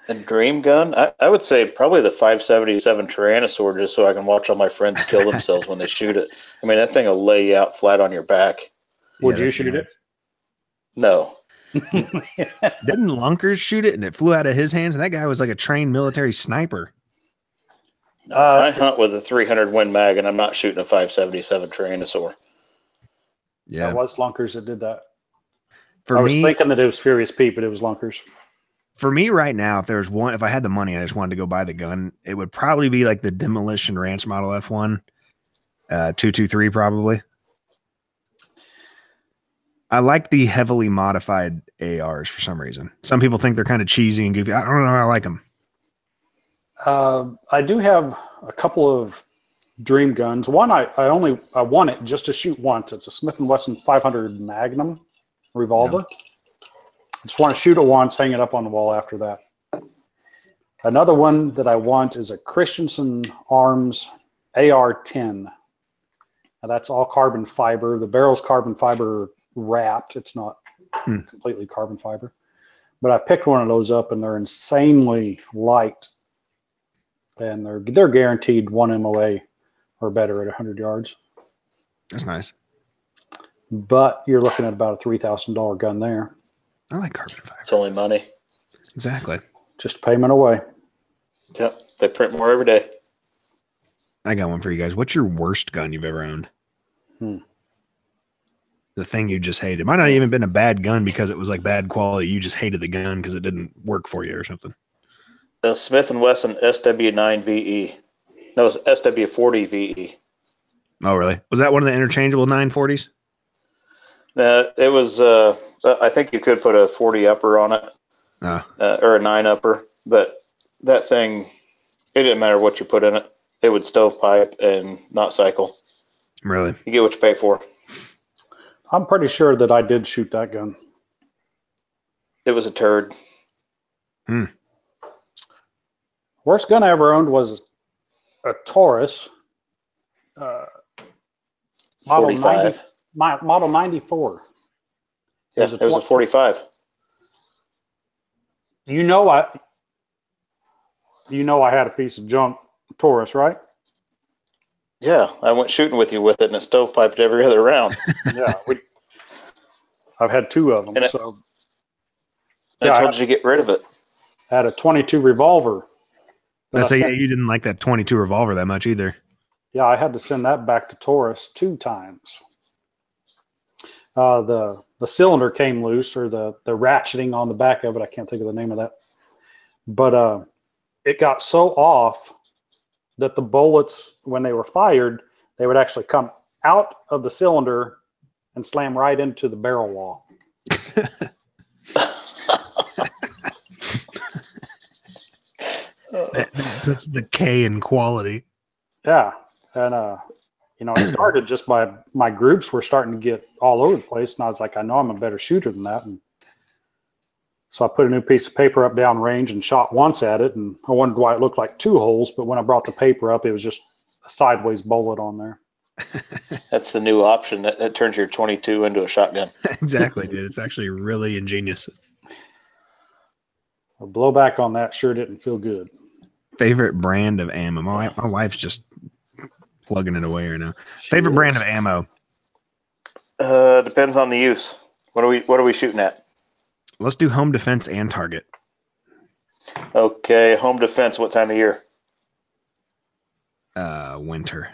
A dream gun? I would say probably the 577 Tyrannosaur, just so I can watch all my friends kill themselves when they shoot it. I mean, that thing will lay you out flat on your back. Would you shoot it? No. Didn't Lunkers shoot it and it flew out of his hands? And that guy was like a trained military sniper. I hunt with a 300 Win Mag, and I'm not shooting a 577 Tyrannosaur. Yeah, it was Lunkers that did that. For I was me, thinking that it was Furious Pete, but it was Lunkers. for me right now, if I had the money and I just wanted to go buy the gun, it would probably be like the Demolition Ranch Model F1 223 probably. I like the heavily modified ARs for some reason. Some people think they're kind of cheesy and goofy. I don't know. I like them. I do have a couple of dream guns. One, I want it just to shoot once. It's a Smith & Wesson 500 Magnum revolver. Yeah. I just want to shoot it once, hang it up on the wall after that. Another one that I want is a Christensen Arms AR-10. Now that's all carbon fiber. The barrel's carbon fiber wrapped. It's not completely carbon fiber. But I picked one of those up, and they're insanely light. And they're guaranteed 1 MOA or better at 100 yards. That's nice. But you're looking at about a $3,000 gun there. I like carbon fiber. It's only money. Exactly. Just payment away. Yep. They print more every day. I got one for you guys. What's your worst gun you've ever owned? The thing you just hated. It might not even been a bad gun because it was like bad quality. You just hated the gun because it didn't work for you or something. The Smith & Wesson SW9 VE. No, it's SW40 VE. Oh, really? Was that one of the interchangeable 940s? It was, I think you could put a 40 upper on it, or a 9 upper, but that thing, it didn't matter what you put in it. It would stovepipe and not cycle. Really? You get what you pay for. I'm pretty sure that I did shoot that gun. It was a turd. Worst gun I ever owned was a Taurus. Model 45. Model 94. Yeah, it was a 45. You know I had a piece of junk Taurus, right? Yeah, I went shooting with you with it, and it stovepiped every other round. Yeah, I've had 2 of them. And so I told you to get rid of it. I had a 22 revolver. I say, yeah, you didn't like that 22 revolver that much either. Yeah, I had to send that back to Taurus 2 times. The cylinder came loose, or the ratcheting on the back of it. I can't think of the name of that. But it got so off that the bullets, when they were fired, they would actually come out of the cylinder and slam right into the barrel wall. That's the K in quality. Yeah. And, it started just by my groups were starting to get all over the place. And I was like, I know I'm a better shooter than that. And so I put a new piece of paper up down range and shot once at it. And I wondered why it looked like 2 holes. But when I brought the paper up, it was just a sideways bullet on there. That's the new option. That turns your 22 into a shotgun. Exactly, dude. It's actually really ingenious. A blowback on that sure didn't feel good. Favorite brand of ammo? My wife's just plugging it away right now. Favorite brand of ammo? Depends on the use. What are we shooting at? Let's do home defense and target. Okay, home defense. What time of year? Winter.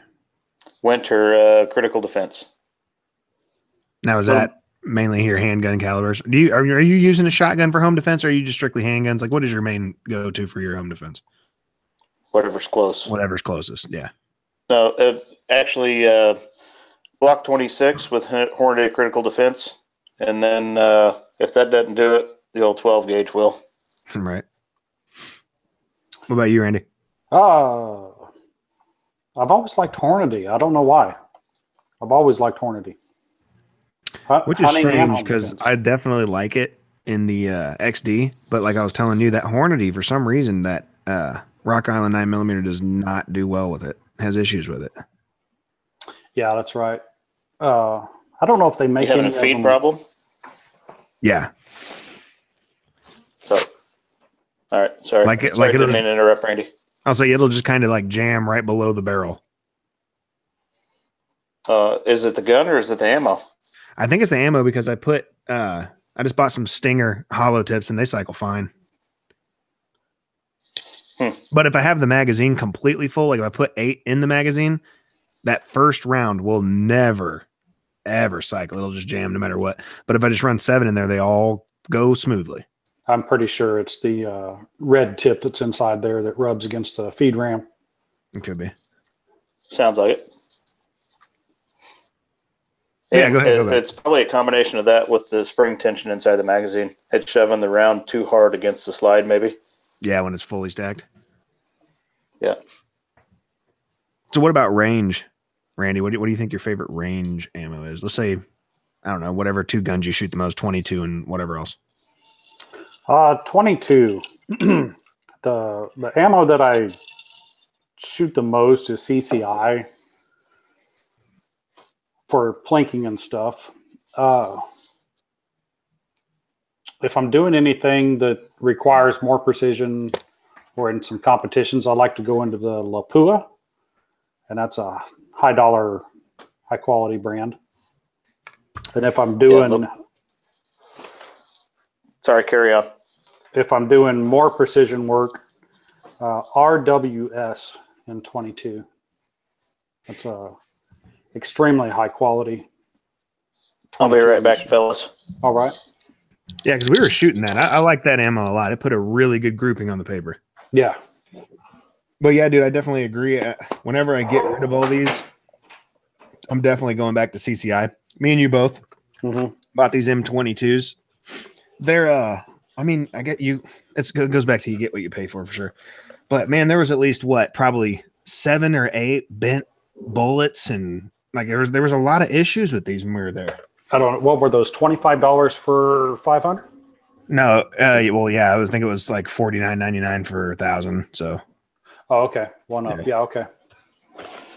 Winter, critical defense. Now, is that mainly your handgun calibers? Are you using a shotgun for home defense, or are you just strictly handguns? Like, what is your main go-to for your home defense? Whatever's close. Whatever's closest, yeah. No, actually, Glock 26 with Hornady critical defense, and then if that doesn't do it, the old 12 gauge will. Right. What about you, Randy? I've always liked Hornady. I don't know why. I've always liked Hornady. Which is strange because I definitely like it in the XD, but like I was telling you, that Hornady, for some reason, that Rock Island 9mm does not do well with it. Has issues with it. Yeah, that's right. I don't know if they make having a feed problem. Yeah. So, all right. Sorry. Didn't mean to interrupt, Randy. I'll say it'll just kind of like jam right below the barrel. Is it the gun or is it the ammo? I think it's the ammo because I just bought some Stinger hollow tips and they cycle fine. But if I have the magazine completely full, like if I put 8 in the magazine, that first round will never ever cycle. It'll just jam no matter what. But if I just run 7 in there, they all go smoothly. I'm pretty sure it's the red tip that's inside there that rubs against the feed ram. It could be. Sounds like it. Yeah, go ahead. Go back. It's probably a combination of that with the spring tension inside the magazine. It's shoving the round too hard against the slide, maybe. Yeah, when it's fully stacked. Yeah. So what about range, Randy? What do you think your favorite range ammo is? Let's say, I don't know, whatever 2 guns you shoot the most, 22 and whatever else. 22. The ammo that I shoot the most is CCI for plinking and stuff. If I'm doing anything that requires more precision or in some competitions, I like to go into the Lapua, and that's a high quality brand. And if I'm doing... Sorry, carry on. If I'm doing more precision work, RWS in 22. That's a extremely high quality. I'll be right back, fellas. All right. Yeah, because we were shooting that. I like that ammo a lot. It put a really good grouping on the paper. Yeah. But yeah, dude, I definitely agree. Whenever I get rid of all these, I'm definitely going back to CCI. Me and you both bought these M22s. They're, I mean, I get you. It goes back to you get what you pay for sure. But man, there was at least probably 7 or 8 bent bullets, and like there was a lot of issues with these when we were there. I don't know. What were those? $25 for 500? No, well, yeah, I was thinking it was like $49.99 for 1,000. So, oh, okay, one up. Yeah, okay.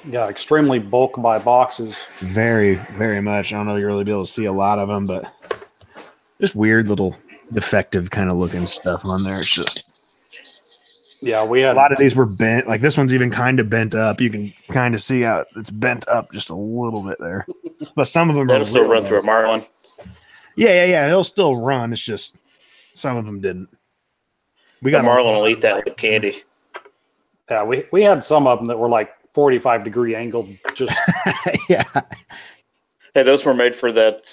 Yeah, extremely bulk by boxes. Very, very much. I don't know if you'll really be able to see a lot of them, but just weird little defective kind of looking stuff on there. It's just, yeah, we had a lot of these were bent. Like this one's even kind of bent up. You can kind of see how it's bent up just a little bit there. But some of them that'll still run through a Marlin. Yeah. It'll still run. It's just some of them didn't. We got Marlin will eat that like candy. Yeah, we had some of them that were like 45-degree angled. Just yeah. Hey, those were made for that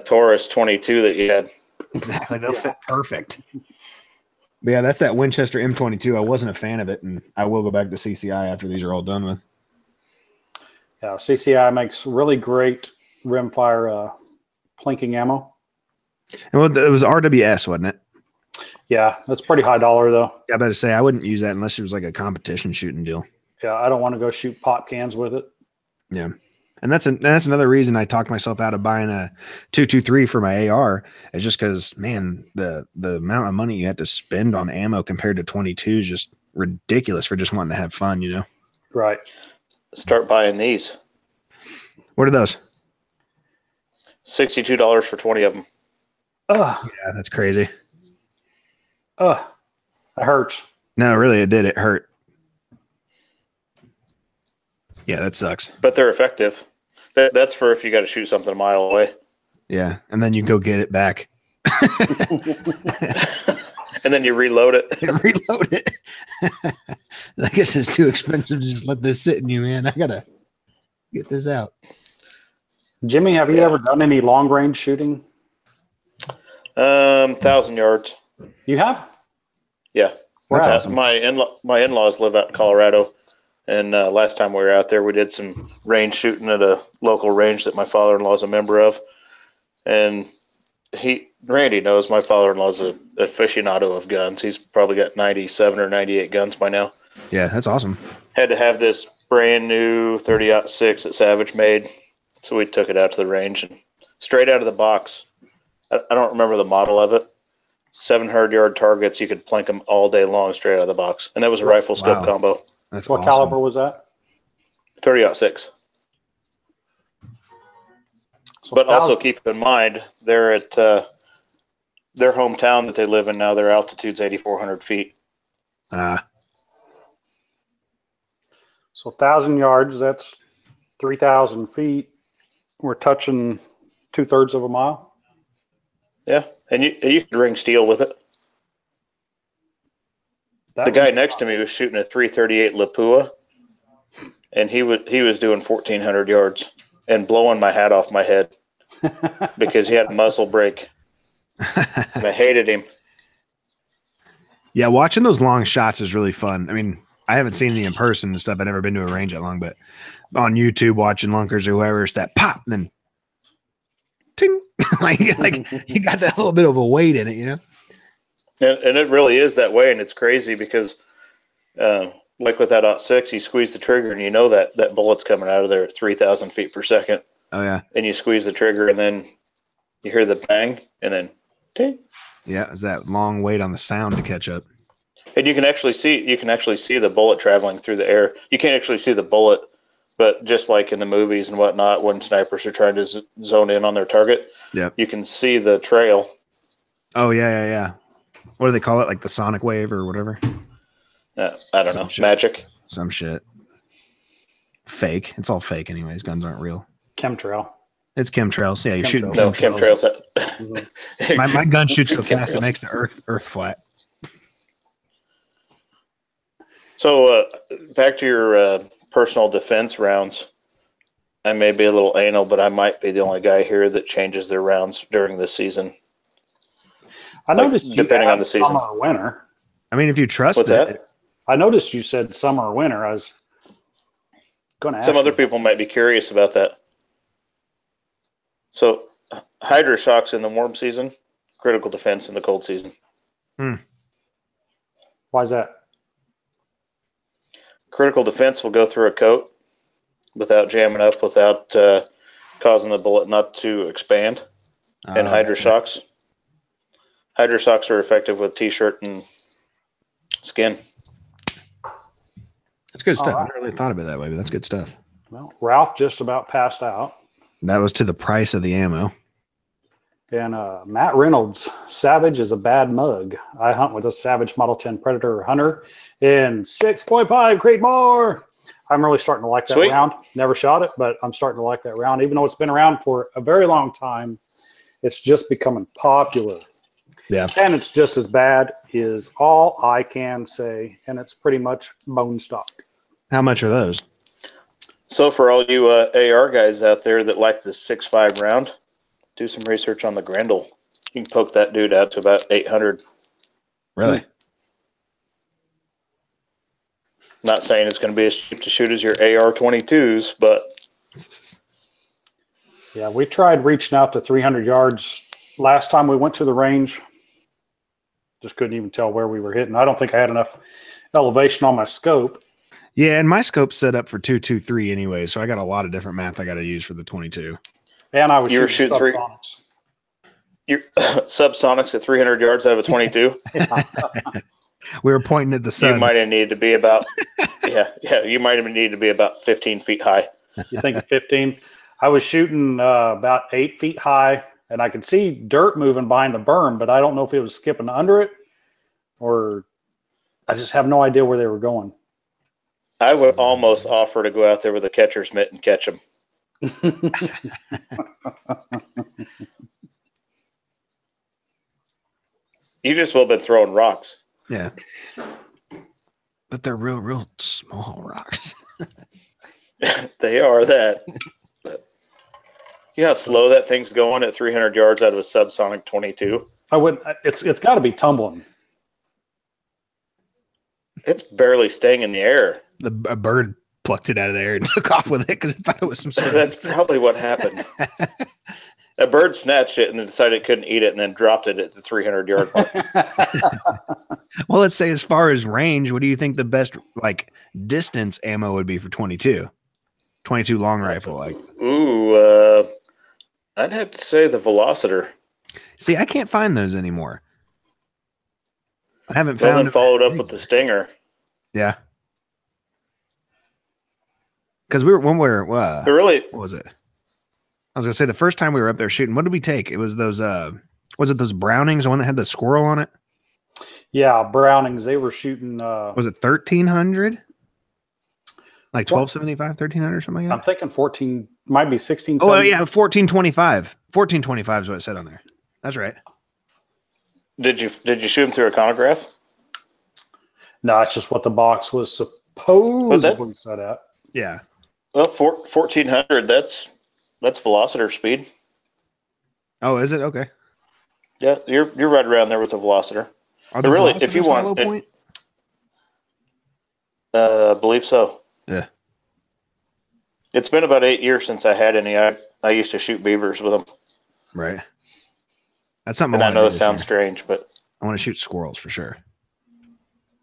Taurus 22 that you had. Exactly, they'll fit perfect. But yeah, that's that Winchester M22. I wasn't a fan of it, and I will go back to CCI after these are all done with. Yeah, CCI makes really great rimfire plinking ammo. And it was RWS, wasn't it? Yeah, that's pretty high dollar though. Yeah, I better say I wouldn't use that unless it was like a competition shooting deal. Yeah, I don't want to go shoot pop cans with it. Yeah. And that's another reason I talked myself out of buying a 223 for my AR. Is just because, man, the amount of money you had to spend on ammo compared to 22 is just ridiculous for just wanting to have fun, you know? Right. Start buying these. What are those? $62 for 20 of them. Yeah, that's crazy. That hurts. No, really, it did. It hurt. Yeah, that sucks. But they're effective. That's for if you got to shoot something a mile away. Yeah, and then you go get it back. And then you reload it. Reload it. I guess it's too expensive to just let this sit in you, man. I gotta get this out. Jimmy, have you ever done any long range shooting? 1,000 yards. You have? Yeah. That's awesome. My in-laws live out in Colorado. And last time we were out there, we did some range shooting at a local range that my father-in-law is a member of. And Randy knows my father-in-law's an aficionado of guns. He's probably got 97 or 98 guns by now. Yeah, that's awesome. Had to have this brand new 30-06 that Savage made. So we took it out to the range and straight out of the box. I don't remember the model of it. 700-yard targets. You could plink them all day long straight out of the box. And that was a rifle scope combo. That's what awesome. caliber was that? 30-06. So But also keep in mind, they're at their hometown that they live in now. Their altitude's 8,400 feet. So 1,000 yards, that's 3,000 feet. We're touching 2/3 of a mile. Yeah, and you could ring steel with it. The guy next to me was shooting a 338 Lapua, and he was doing 1,400 yards, and blowing my hat off my head because he had a muzzle brake. And I hated him. Yeah, watching those long shots is really fun. I mean, I haven't seen the in person and stuff. I've never been to a range that long, but on YouTube watching Lunkers or whoever, it's that pop and then ting. like you got that little bit of a weight in it, you know? And it really is that way, and it's crazy because like with that .6, you squeeze the trigger and you know that bullet's coming out of there at 3,000 feet per second. Oh, yeah. And you squeeze the trigger and then you hear the bang and then ting. Yeah, it's that long wait on the sound to catch up. And you can actually see the bullet traveling through the air. You can't actually see the bullet, but just like in the movies and whatnot, when snipers are trying to zone in on their target, you can see the trail. Oh, yeah. What do they call it? Like the sonic wave or whatever? I don't know. Shit. Magic. Some shit. Fake. It's all fake anyways. Guns aren't real. Chemtrail. It's chemtrails. Yeah, you're shooting No, chemtrails. chemtrails. my gun shoots so fast it makes the earth flat. So back to your personal defense rounds. I may be a little anal, but I might be the only guy here that changes their rounds during the season. I noticed you depending on the asked season. summer or winter. I mean, if you trust What's it. that? I noticed you said summer or winter. I was going to ask Some other you. people might be curious about that. So, hydro shocks in the warm season, critical defense in the cold season. Why is that? Critical defense will go through a coat without jamming up, without causing the bullet not to expand. And hydro shocks are effective with t-shirt and skin. That's good stuff. All right. I never really thought of it that way, but that's good stuff. Well, Ralph just about passed out. That was to the price of the ammo. And Matt Reynolds, Savage is a bad mug. I hunt with a Savage Model 10 Predator Hunter in 6.5 Creedmoor. I'm really starting to like that Sweet. round. Never shot it, but I'm starting to like that round. Even though it's been around for a very long time, it's just becoming popular. Yeah. And it's just as bad is all I can say. And it's pretty much bone stock. How much are those? So for all you AR guys out there that like the 6.5 round, do some research on the Grendel. You can poke that dude out to about 800. Really? Not saying it's going to be as cheap to shoot as your AR-22s, but Yeah, we tried reaching out to 300 yards last time we went to the range. Just couldn't even tell where we were hitting. I don't think I had enough elevation on my scope. Yeah, and my scope's set up for 223 anyway, so I got a lot of different math I got to use for the 22. And I was You were shooting shooting subsonics. your subsonics at 300 yards out of a 22. We were pointing at the sun. You might have needed to be about you might have needed to be about 15 feet high. You think 15? I was shooting about 8 feet high, and I could see dirt moving behind the berm, but I don't know if it was skipping under it or I just have no idea where they were going. I would almost offer to go out there with a catcher's mitt and catch them. You just will have been throwing rocks. Yeah. But they're real small rocks. They are that. But you know how slow that thing's going at 300 yards out of a subsonic 22? I would. It's got to be tumbling. It's barely staying in the air. A bird plucked it out of there and took off with it because it thought it was some sort of... That's probably what happened. A bird snatched it and then decided it couldn't eat it and then dropped it at the 300-yard mark. Well, let's say as far as range, what do you think the best like distance ammo would be for 22? 22 long rifle, like. Ooh, I'd have to say the Velociter. See, I can't find those anymore. I haven't Well, found. then followed up with the Stinger. Yeah. Because we were when we were But really, what was it? I was gonna say the first time we were up there shooting. What did we take? It was those. Was it those Brownings? The one that had the squirrel on it. Yeah, Brownings. They were shooting. Was it 1300? Like 1275, 1300, something like I'm that. thinking 14, might be 16. Oh yeah, 1425. 1425 is what it said on there. That's right. did you shoot him through a chronograph? No, it's just what the box was supposedly set at. Yeah. Well, 1400. That's That's velociter speed. Oh, is it? Okay. Yeah, you're right around there with the velociter. Are the really, velocitors if you hollow want, point? I believe so. Yeah. It's been about 8 years since I had any. I used to shoot beavers with them. Right. That's something. And I know it sounds strange, but I want to shoot squirrels for sure.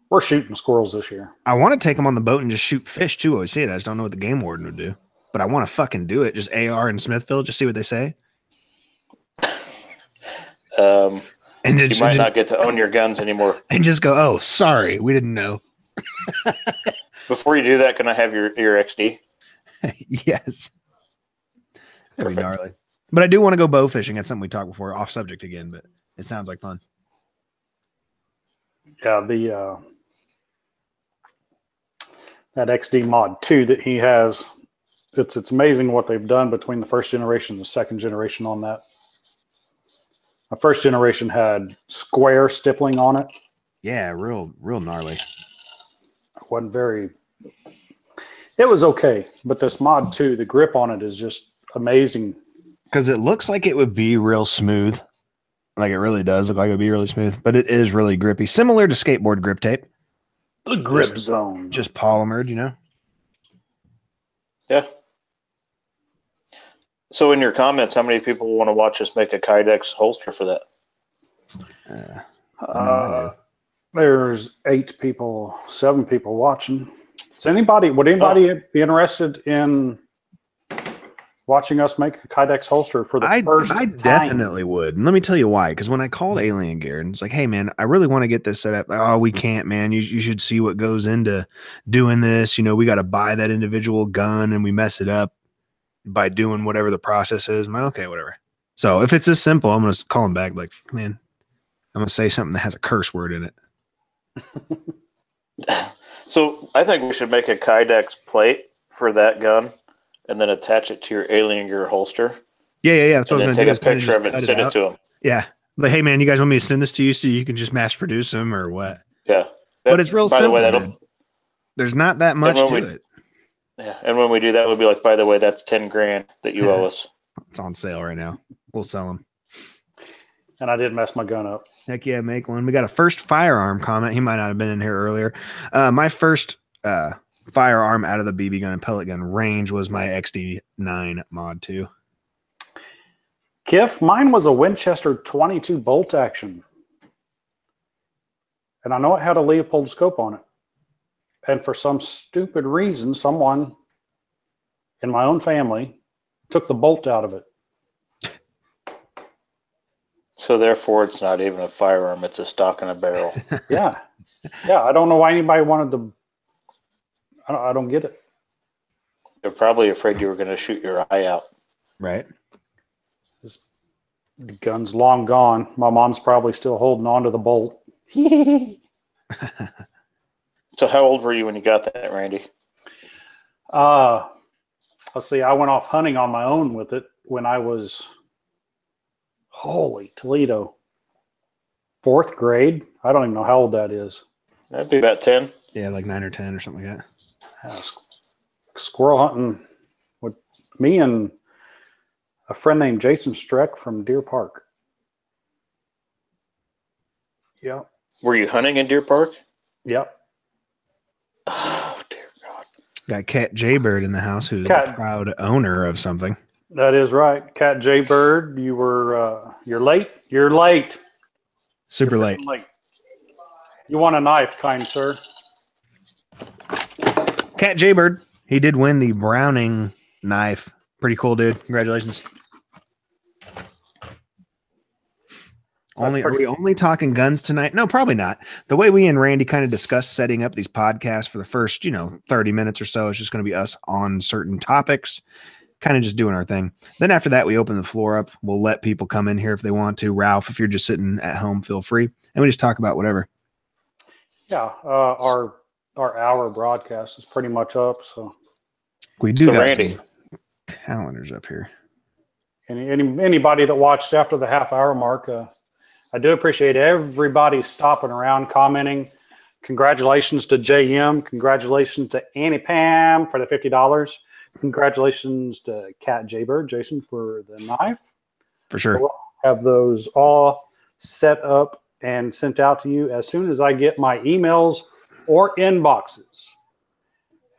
We're shooting squirrels this year. I want to take them on the boat and just shoot fish too. I always see it. I just don't know what the game warden would do. But I want to fucking do it. Just AR in Smithville. Just see what they say. And you might not get to own your guns anymore. And just go, oh, sorry, we didn't know. Before you do that, can I have your XD? Yes. That'd be gnarly. But I do want to go bow fishing. That's something we talked before, off subject again, but it sounds like fun. Yeah, that XD mod 2 that he has, it's amazing what they've done between the first generation and the second generation on that. My first generation had square stippling on it. Yeah, real gnarly. It was okay, but this mod 2, the grip on it is just amazing. Because it looks like it would be real smooth. Like it really does look like it would be really smooth, but it is really grippy. Similar to skateboard grip tape. The grip zone. Just polymered, you know? Yeah. So in your comments, how many people want to watch us make a Kydex holster for that? There's 8 people, 7 people watching. Would anybody be interested in watching us make a Kydex holster for the first time? I definitely would. And let me tell you why. Because when I called Alien Gear and it's like, hey, man, I really want to get this set up. Oh, we can't, man. You should see what goes into doing this. You know, we got to buy that individual gun and we mess it up by doing whatever the process is. I'm like, okay, whatever. So if it's this simple, I'm going to call him back like, man, I'm going to say something that has a curse word in it. So I think we should make a Kydex plate for that gun and then attach it to your Alien Gear holster. Yeah. That's what I was going to do. Take a picture of it and send it to them. Yeah. But hey, man, you guys want me to send this to you so you can just mass produce them or what? Yeah. But it's real simple. By the way, there's not that much to it. Yeah. And when we do that, we'll be like, by the way, that's $10,000 that you owe us. It's on sale right now. We'll sell them. And I did mess my gun up. Heck yeah, make one. We got a first firearm comment. He might not have been in here earlier. My first firearm out of the BB gun and pellet gun range was my XD9 mod 2. Kiff, mine was a Winchester 22 bolt action. And I know it had a Leopold scope on it. And for some stupid reason, someone in my own family took the bolt out of it. So therefore, it's not even a firearm. It's a stock and a barrel. Yeah. I don't know why anybody wanted to. I don't get it. They're probably afraid you were going to shoot your eye out. Right. The gun's long gone. My mom's probably still holding on to the bolt. So how old were you when you got that, Randy? Let's see. I went off hunting on my own with it when I was, holy Toledo, 4th grade. I don't even know how old that is. That'd be about 10. Yeah, like 9 or 10 or something like that. Squirrel hunting with me and a friend named Jason Streck from Deer Park. Yep. Were you hunting in Deer Park? Yep. Oh, dear God. Got Cat Jaybird in the house, who's the proud owner of something. That is right. Cat Jaybird, you're late. You're late. Super late. You want a knife, kind sir. Cat Jaybird, he did win the Browning knife. Pretty cool, dude. Congratulations. Are we only talking guns tonight? No, probably not. The way we and Randy kind of discussed setting up these podcasts for the first, 30 minutes or so, is just going to be us on certain topics, kind of just doing our thing. Then after that, we open the floor up. We'll let people come in here if they want to. Ralph, if you're just sitting at home, feel free. And we just talk about whatever. Yeah, our hour broadcast is pretty much up. So we do got Randy, calendars up here. Anybody that watched after the half-hour mark, I do appreciate everybody stopping around, commenting. Congratulations to JM. Congratulations to Annie Pam for the $50. congratulations to Cat Jaybird, Jason, for the knife. For sure. We'll have those all set up and sent out to you as soon as I get my emails or inboxes.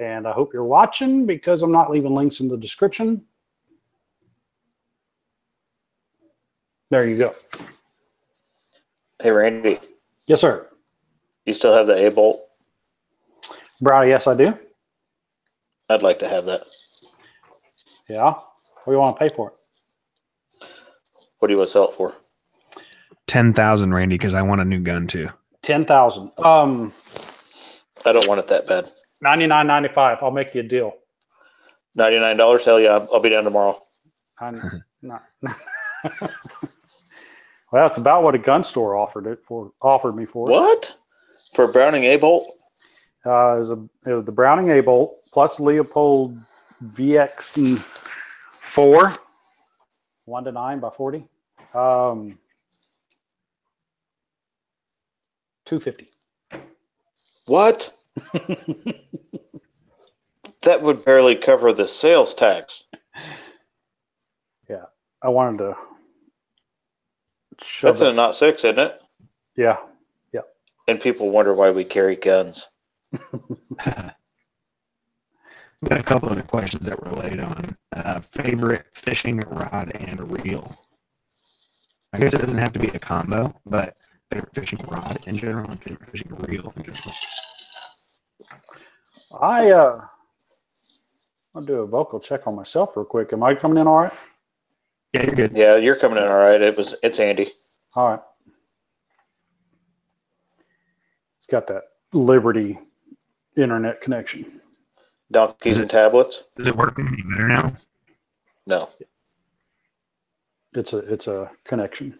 And I hope you're watching because I'm not leaving links in the description. There you go. Hey, Randy. Yes, sir. You still have the A-bolt? Brownie, yes, I do. I'd like to have that. Yeah. What do you want to pay for it? What do you want to sell it for? 10,000, Randy, because I want a new gun too. 10,000. I don't want it that bad. $99.95. I'll make you a deal. $99? Hell yeah. I'll be down tomorrow. Well, it's about what a gun store offered me for. What? For a Browning A-bolt? It was the Browning A-bolt plus Leopold VX4 1-9 by 40. $250. What? That would barely cover the sales tax. Yeah, I wanted to. That's a not 6, isn't it? Yeah. And people wonder why we carry guns. We got a couple of questions that relate on favorite fishing rod and reel. I guess it doesn't have to be a combo, but favorite fishing rod in general and favorite fishing reel in general. I'll do a vocal check on myself real quick. Am I coming in all right? Yeah, you're good. Yeah, you're coming in all right. It's Andy. All right. It's got that Liberty internet connection. Donkeys and tablets? Is it working any better now? No. It's a connection.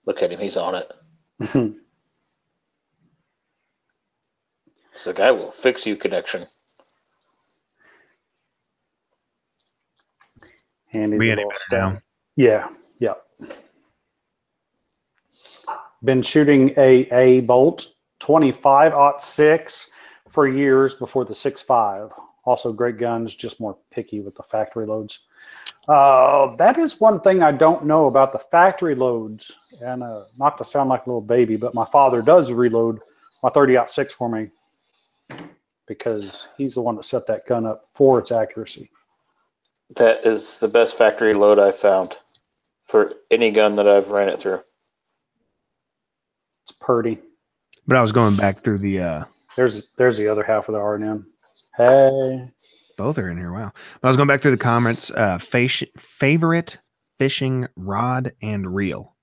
Look at him. He's on it. It's the guy will fix you connection. And he's We a ain't little better stout. now. Yeah. Been shooting a bolt 25-06 for years before the 6.5. Also great guns, just more picky with the factory loads. That is one thing I don't know about the factory loads. And not to sound like a little baby, but my father does reload my 30-06 for me because he's the one that set that gun up for its accuracy. That is the best factory load I've found for any gun that I've ran it through. It's purty. But I was going back through the There's the other half of the R&M. Hey. both are in here. Wow. But I was going back through the comments. Favorite fishing rod and reel.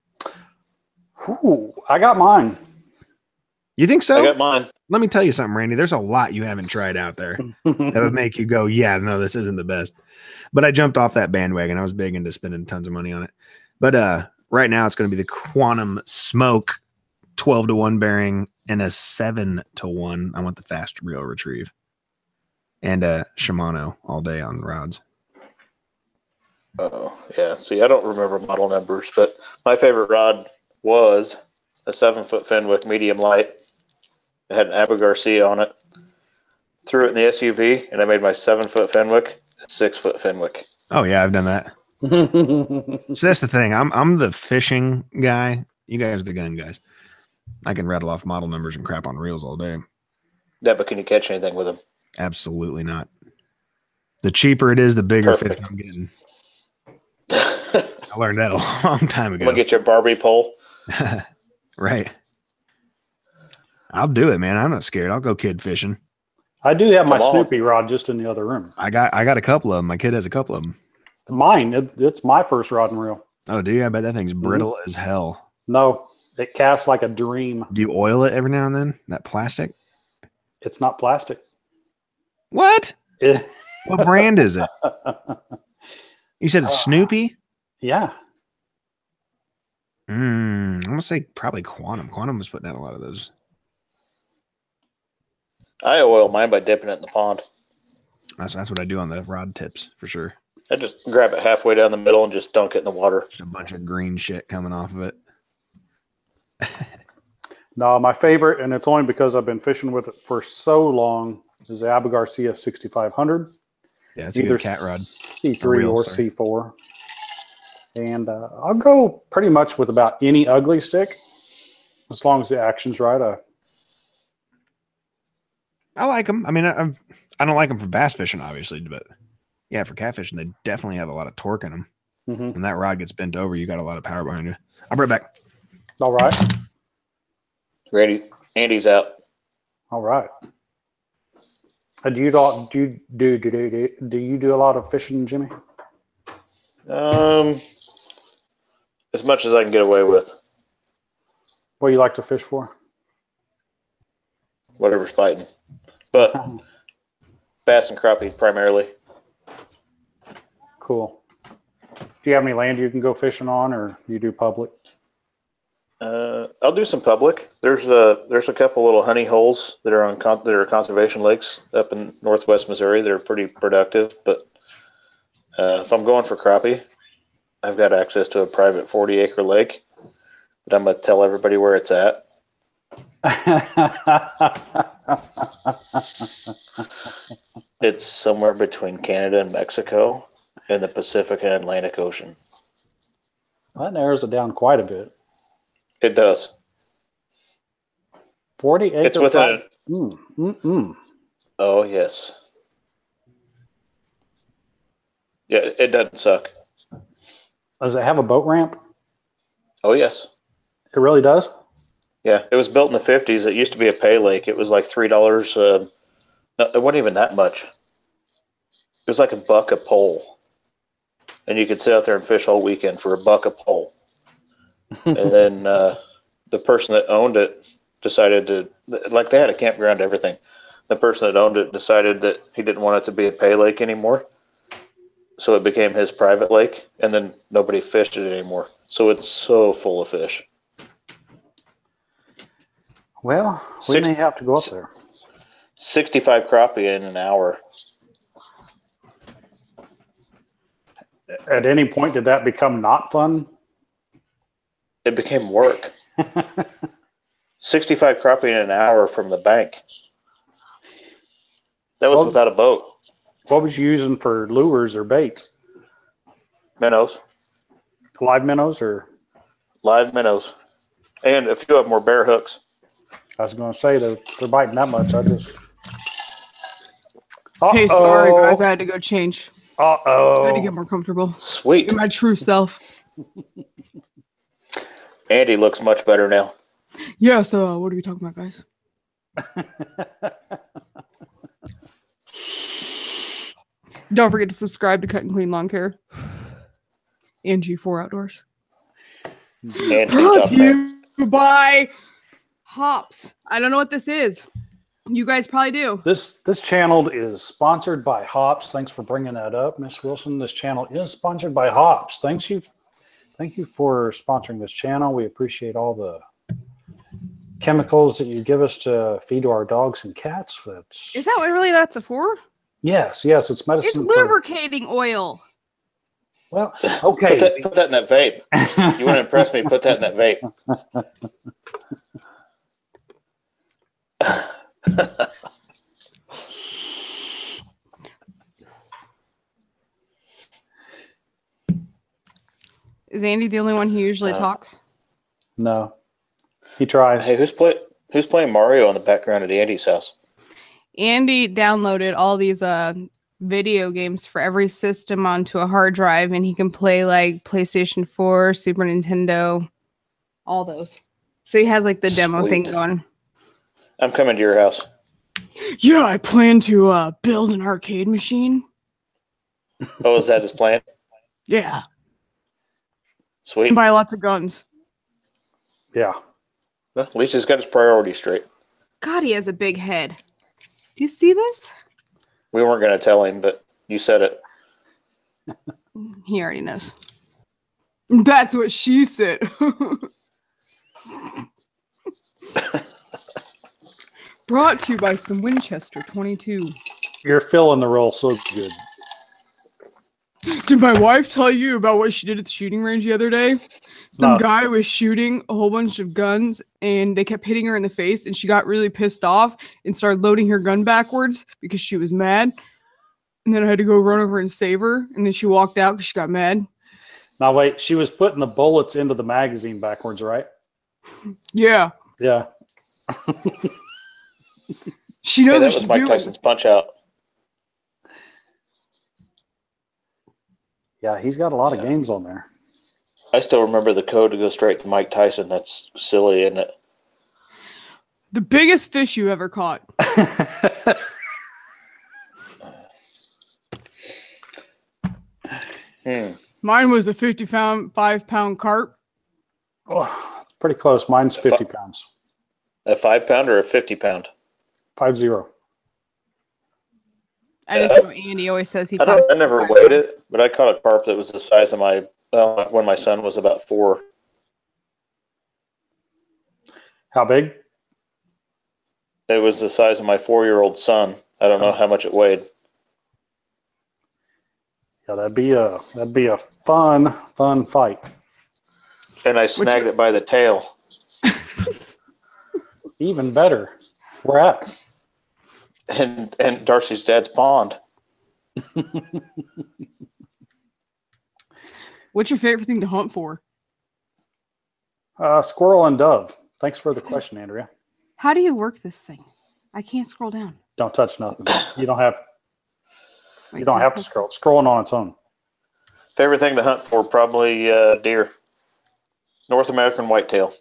Ooh, I got mine. You think so? I got mine. Let me tell you something, Randy. There's a lot you haven't tried out there that would make you go, yeah, no, this isn't the best. But I jumped off that bandwagon. I was big into spending tons of money on it. But right now it's going to be the Quantum Smoke 12-to-1 bearing and a 7-to-1. I want the fast reel retrieve. And Shimano all day on rods. Oh, yeah. See, I don't remember model numbers, but my favorite rod was a 7-foot Fenwick medium light. It had an Abu Garcia on it. Threw it in the SUV, and I made my 7-foot Fenwick a 6-foot Fenwick. Oh, yeah, I've done that. So that's the thing. I'm the fishing guy. You guys are the gun guys. I can rattle off model numbers and crap on reels all day. Yeah, but can you catch anything with them? Absolutely not. The cheaper it is, the bigger Perfect. fish I'm getting. I learned that a long time I'm ago. going to get your Barbie pole. Right. I'll do it, man. I'm not scared. I'll go kid fishing. I do have my Come on. Snoopy rod just in the other room. I got a couple of them. My kid has a couple of them. Mine, it's my first rod and reel. Oh, do you? I bet that thing's brittle as hell. No, it casts like a dream. Do you oil it every now and then? That plastic? It's not plastic. What? It- What brand is it? You said it's Snoopy? yeah. I'm going to say probably Quantum. Quantum was putting out a lot of those. I oil mine by dipping it in the pond. That's what I do on the rod tips for sure. I just grab it halfway down the middle and just dunk it in the water. Just a bunch of green shit coming off of it. No, my favorite, and it's only because I've been fishing with it for so long, is the Abu Garcia 6500. Yeah, it's a either good cat rod. C3 or C4. And I'll go pretty much with about any ugly stick, as long as the action's right. I like them. I mean, I don't like them for bass fishing, obviously, but yeah, for catfishing, they definitely have a lot of torque in them. Mm-hmm. When that rod gets bent over, you got a lot of power behind you. I'll be right back. All right. Ready? Andy's out. All right. Do you do a lot of fishing, Jimmy? As much as I can get away with. What do you like to fish for? Whatever's biting. But bass and crappie primarily. Cool. Do you have any land you can go fishing on, or you do public? I'll do some public. There's a couple little honey holes that are that are conservation lakes up in northwest Missouri. They're pretty productive, but if I'm going for crappie, I've got access to a private 40-acre lake that I'm going to tell everybody where it's at. It's somewhere between Canada and Mexico in the Pacific and Atlantic Ocean. Well, that narrows it down quite a bit. It does. 40 acres. It's within Oh, yes. Yeah, it doesn't suck. Does it have a boat ramp? Oh, yes. It really does? Yeah, it was built in the 50s. It used to be a pay lake. It was like $3. No, it wasn't even that much. It was like $1 a pole. And you could sit out there and fish all weekend for $1 a pole. And then the person that owned it decided to, like, they had a campground, everything. The person that owned it decided that he didn't want it to be a pay lake anymore. So it became his private lake, and then nobody fished it anymore. So it's so full of fish. Well, we may have to go up there. 65 crappie in an hour. At any point, did that become not fun? It became work. 65 crappie in an hour from the bank. That was without a boat. What was you using for lures or baits? Minnows. Live minnows or? Live minnows. And a few of them were bare hooks. I was going to say, they're biting that much. Hey, sorry, guys. I had to go change. Uh-oh. I had to get more comfortable. Sweet. Be my true self. Andy looks much better now. Yeah, so what are we talking about, guys? Don't forget to subscribe to Cut and Clean Lawn Care and G4 Outdoors. Brought to you by Hops. I don't know what this is. You guys probably do. This channel is sponsored by Hops. Thanks for bringing that up, Miss Wilson. This channel is sponsored by Hops. Thank you for sponsoring this channel. We appreciate all the chemicals that you give us to feed to our dogs and cats. Is that what really that's for? Yes, it's medicine. It's lubricating oil. Well, okay. Put that in that vape. You want to impress me? Put that in that vape. Is Andy the only one who usually talks? No, he tries. Hey, who's playing Mario in the background at Andy's house? Andy downloaded all these video games for every system onto a hard drive, and he can play like PlayStation 4, Super Nintendo, all those. So he has like the demo thing going. I'm coming to your house. Yeah, I plan to build an arcade machine. Oh, is that his plan? Yeah. Sweet. And buy lots of guns. Yeah. Well, at least he's got his priorities straight. God, he has a big head. Do you see this? We weren't going to tell him, but you said it. He already knows. That's what she said. Brought to you by some Winchester 22. You're filling the role so good. Did my wife tell you about what she did at the shooting range the other day? Some guy was shooting a whole bunch of guns and they kept hitting her in the face and she got really pissed off and started loading her gun backwards because she was mad. And then I had to go run over and save her. And then she walked out because she got mad. Now, wait, she was putting the bullets into the magazine backwards, right? Yeah. Yeah. She knows Hey, what that she's was Mike doing. Tyson's Punch Out. Yeah, he's got a lot of games on there. I still remember the code to go straight to Mike Tyson. That's silly, isn't it? The biggest fish you ever caught. Mine was a 55-pound carp. Oh, pretty close. Mine's 50 pounds. A 5-pound or a 50-pound? 50. I just know Andy always says he. I never weighed it, but I caught a carp that was the size of my when my son was about 4. How big? It was the size of my 4-year-old son. I don't know how much it weighed. Yeah, that'd be a fun fight. And I snagged it by the tail. Even better. Where at? And Darcy's dad's pond. What's your favorite thing to hunt for? Squirrel and dove. Thanks for the question, Andrea. How do you work this thing? I can't scroll down. Don't touch nothing. You don't have to scroll. It's scrolling on its own. Favorite thing to hunt for, probably deer. North American whitetail.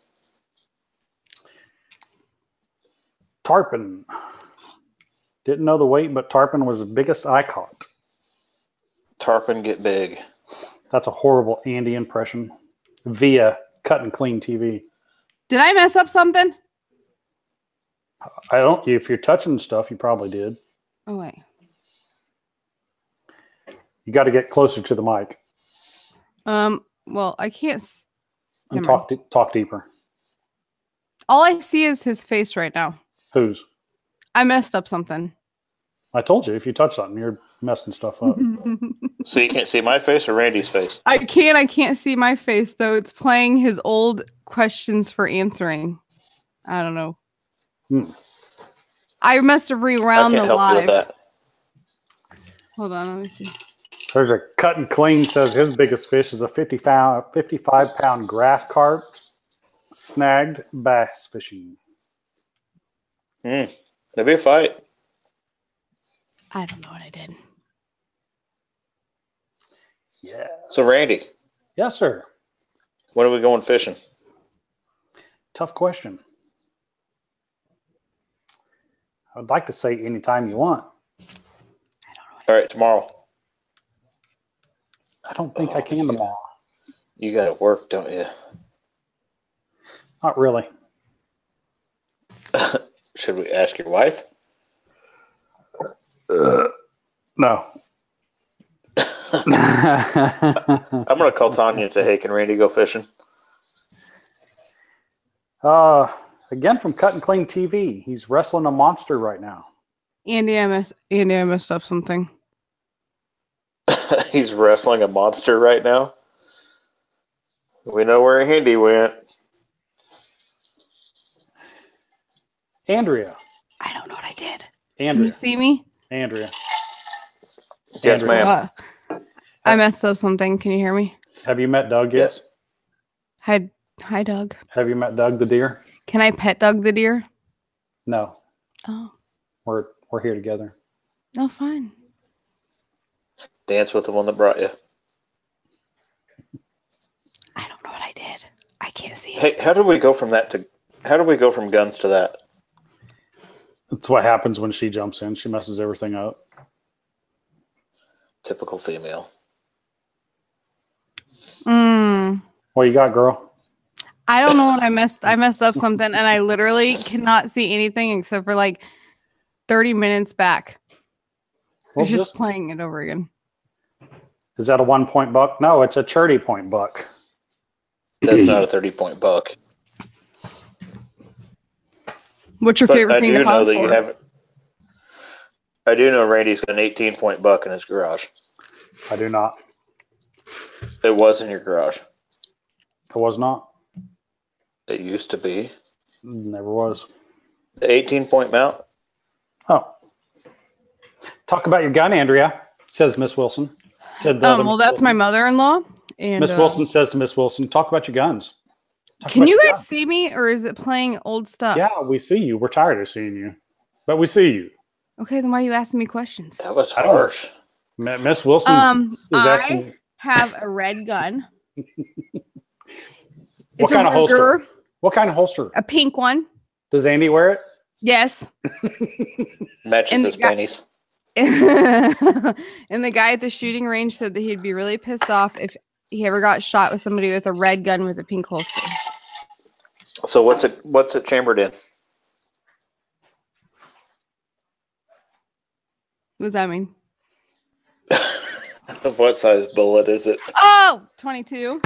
Tarpon. Didn't know the weight, but tarpon was the biggest I caught. Tarpon get big. That's a horrible Andy impression via Cut and Clean TV. Did I mess up something? I don't. If you're touching stuff, you probably did. Oh wait. You got to get closer to the mic. Well, I can't. And talk deeper. All I see is his face right now. Whose? I messed up something. I told you, if you touch something, you're messing stuff up. So you can't see my face or Randy's face? I can't see my face, though. It's playing his old questions for answering. I don't know. I must have rewound the live. I can't help you with that. Hold on, let me see. So there's a Cut and Clean says his biggest fish is a 55-pound grass carp snagged bass fishing. That'd be a fight. I don't know what I did. Yeah. So Randy. Yes, sir. When are we going fishing? Tough question. I would like to say anytime you want. I don't know. All right, tomorrow. I don't think I can tomorrow. You got to work, don't you? Not really. Should we ask your wife? No. I'm going to call Tanya and say, hey, can Randy go fishing? Again from Cut and Clean TV. He's wrestling a monster right now. Andy, I messed up something. He's wrestling a monster right now. We know where Andy went. Andrea. I don't know what I did. Andrea. Can you see me? Andrea. Yes, ma'am. I messed up something. Can you hear me? Have you met Doug yet? Yes. Hi, Doug. Have you met Doug the deer? Can I pet Doug the deer? No. Oh. We're here together. Oh, fine. Dance with the one that brought you. I don't know what I did. I can't see it. Hey, how did we go from guns to that? That's what happens when she jumps in. She messes everything up. Typical female. What you got, girl? I don't know what I messed. I messed up something, and I literally cannot see anything except for like 30 minutes back. Well, it's just playing it over again. Is that a 1-point buck? No, it's a 30-point buck. That's not a 30-point buck. What's your favorite thing to hunt for? I do know Randy's got an 18-point buck in his garage. I do not. It was in your garage. It was not. It used to be. Never was. The 18-point mount? Oh. Talk about your gun, Andrea, says Miss Wilson. Well, that's my mother-in-law. And Miss Wilson says to Miss Wilson, talk about your guns. Can you guys see me, or is it playing old stuff? Yeah, we see you. We're tired of seeing you, but we see you. Okay, then why are you asking me questions? That was harsh. Miss Wilson is asking. I have a red gun. What kind of holster? What kind of holster? A pink one. Does Andy wear it? Yes. Matches his panties. And the guy at the shooting range said that he'd be really pissed off if he ever got shot with somebody with a red gun with a pink holster. So what's it chambered in? What does that mean? What size bullet is it? Oh, 22.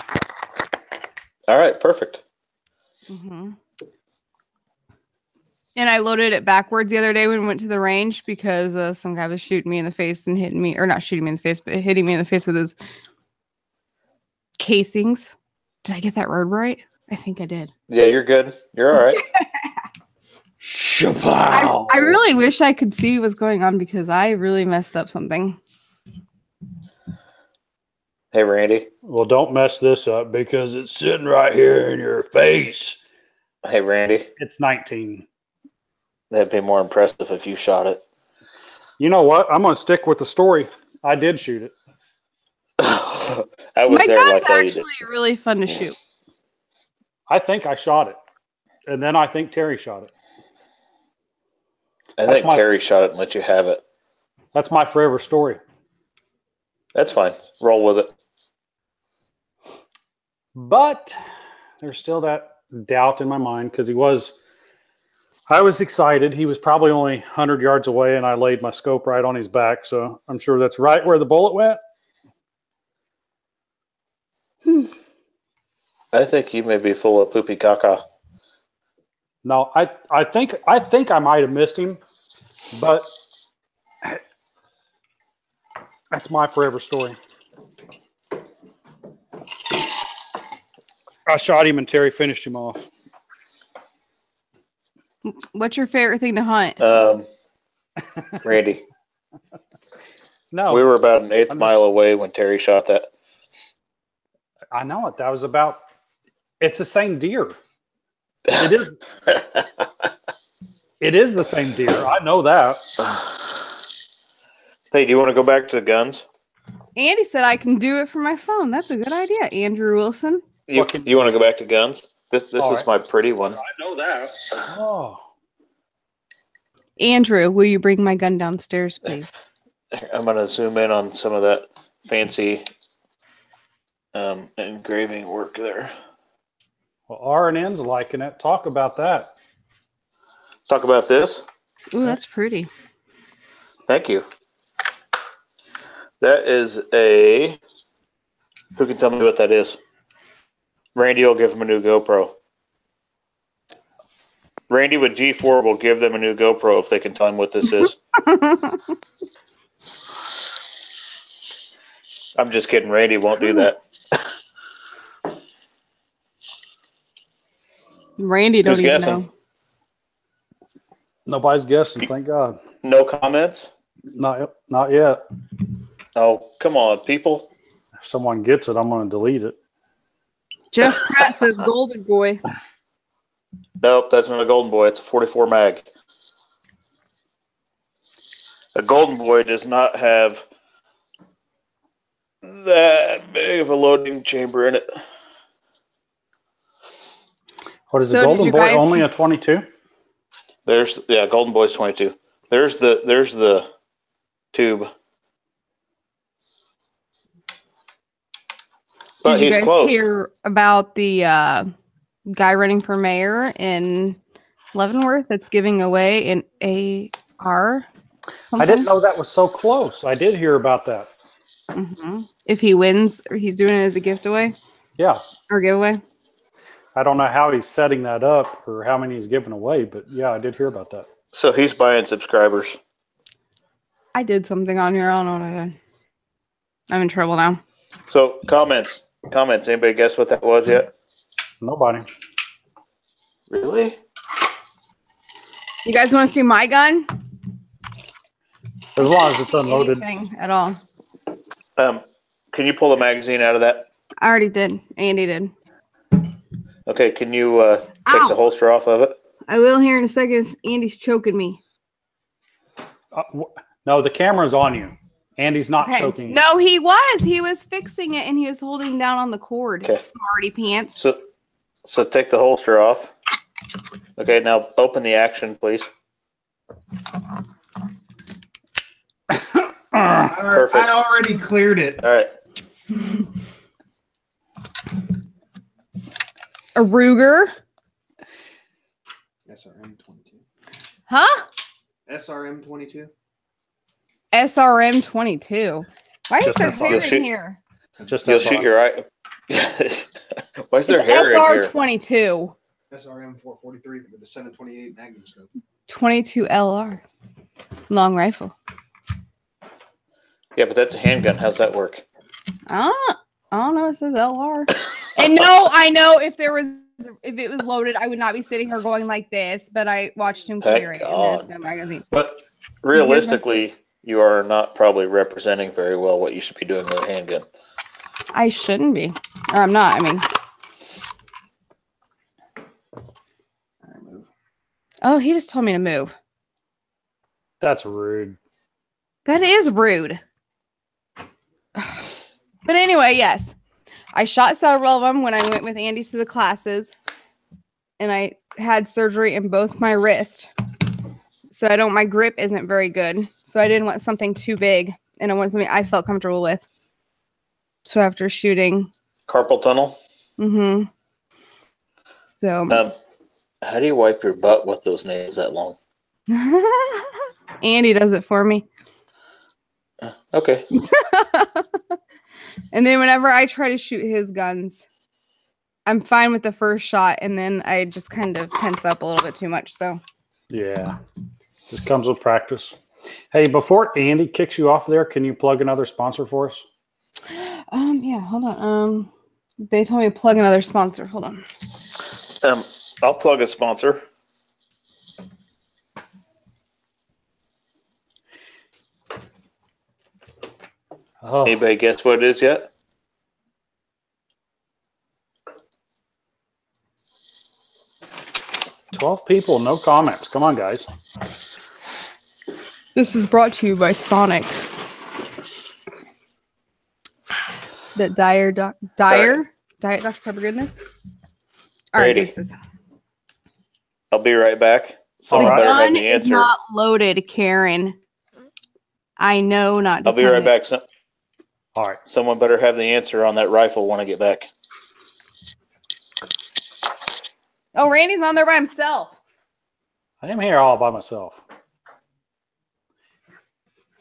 All right, perfect. Mm-hmm. And I loaded it backwards the other day when we went to the range because some guy was shooting me in the face and hitting me, or not shooting me in the face, but hitting me in the face with his casings. Did I get that word right? I think I did. Yeah, you're good. You're all right. I really wish I could see what's going on because I really messed up something. Hey, Randy. Well, don't mess this up because it's sitting right here in your face. Hey, Randy. It's 19. That'd be more impressive if you shot it. You know what? I'm going to stick with the story. I did shoot it. I was My there gun's like actually really fun to shoot. I think I shot it. And then I think Terry shot it. I think Terry shot it and let you have it. That's my forever story. That's fine. Roll with it. But there's still that doubt in my mind because I was excited. He was probably only 100 yards away and I laid my scope right on his back. So I'm sure that's right where the bullet went. I think you may be full of poopy caca. No, I think I might have missed him, but that's my forever story. I shot him and Terry finished him off. What's your favorite thing to hunt? Randy. No. We were about an eighth mile away when Terry shot that. I know it. That was about, it's the same deer. It is. It is the same deer. I know that. Hey, do you want to go back to the guns? Andy said I can do it from my phone. That's a good idea, Andrew Wilson. You want to go back to guns? This is right. My pretty one. I know that. Oh. Andrew, will you bring my gun downstairs, please? I'm going to zoom in on some of that fancy engraving work there. Well, R&N's liking it. Talk about that. Talk about this. Ooh, that's pretty. Thank you. That is a... Who can tell me what that is? Randy will give him a new GoPro. Randy with G4 will give them a new GoPro if they can tell him what this is. I'm just kidding. Randy won't do that. Randy don't even know. Nobody's guessing, thank God. No comments? Not yet. Oh, come on, people. If someone gets it, I'm going to delete it. Jeff Pratt says Golden Boy. Nope, that's not a Golden Boy. It's a 44 mag. A Golden Boy does not have that big of a loading chamber in it. What is the Golden Boy only a 22? Golden Boy's 22. There's the tube. But Did you guys close. hear about the guy running for mayor in Leavenworth that's giving away an AR? Something? I didn't know that was so close. I did hear about that. Mm-hmm. If he wins, he's doing it as a gift away? Yeah. Or giveaway? I don't know how he's setting that up or how many he's giving away, but yeah, I did hear about that. So he's buying subscribers. I did something on here. I don't know what I did. I'm in trouble now. So comments. Anybody guess what that was yet? Nobody. Really? You guys want to see my gun? As long as it's unloaded. Anything at all. Can you pull the magazine out of that? I already did. Andy did. Okay, can you take the holster off of it? I will here in a second. Andy's choking me. No, the camera's on you. Andy's not choking you. No, he was. He was fixing it and he was holding down on the cord. Okay. Smarty pants. So take the holster off. Okay, now open the action, please. Perfect. I already cleared it. All right. A Ruger. SRM 22. Huh? SRM 22. SRM 22. Why is there hair shoot. in here? Just You'll shoot your eye. Why is there hair in here? SR 22. SRM 443 with the 728 Magnum scope. 22 LR. Long rifle. Yeah, but that's a handgun. How's that work? I don't know. It says LR. And no, I know if it was loaded, I would not be sitting here going like this. But I watched him clear it, and there's no magazine. But realistically, you are not probably representing very well what you should be doing with a handgun. I shouldn't be, or I'm not. I mean, oh, he just told me to move. That's rude. That is rude. But anyway, yes. I shot several of them when I went with Andy to the classes. And I had surgery in both my wrists. So my grip isn't very good. So I didn't want something too big. And I wanted something I felt comfortable with. So after shooting. Carpal tunnel? Mm-hmm. So. How do you wipe your butt with those nails that long? Andy does it for me. Okay. And then whenever I try to shoot his guns, I'm fine with the first shot, and then I just kind of tense up a little bit too much. So yeah, just comes with practice. Hey, before Andy kicks you off there, can you plug another sponsor for us? Yeah, hold on. They told me to plug another sponsor. Hold on. I'll plug a sponsor. Oh. Anybody guess what it is yet? $12 people, no comments. Come on, guys. This is brought to you by Sonic. The Diet Dr. Pepper goodness. All right, deuces. I'll be right back. Someone better have the answer. Is not loaded, Karen. I know not to. I'll be right back. All right. Someone better have the answer on that rifle when I get back. Oh, Randy's on there by himself. I am here all by myself.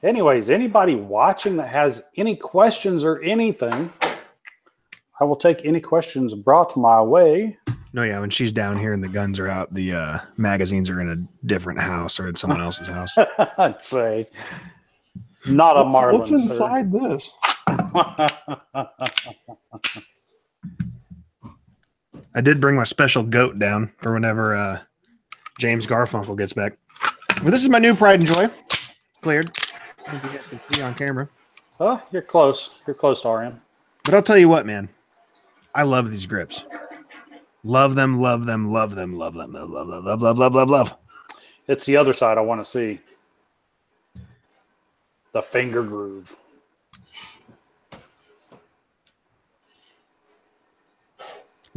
Anyways, anybody watching that has any questions or anything, I will take any questions brought my way. No, yeah, when she's down here and the guns are out, the magazines are in a different house or in someone else's house. I'd say not a Marlin. What's inside this? I did bring my special goat down for whenever James Garfunkel gets back. Well, this is my new Pride and Joy. Cleared. I think you guys can see on camera. Oh, you're close. You're close to RM. But I'll tell you what, man. I love these grips. Love them, love them, love them, love them, love, love, love, love, love, love, love, love. It's the other side I want to see. The finger groove.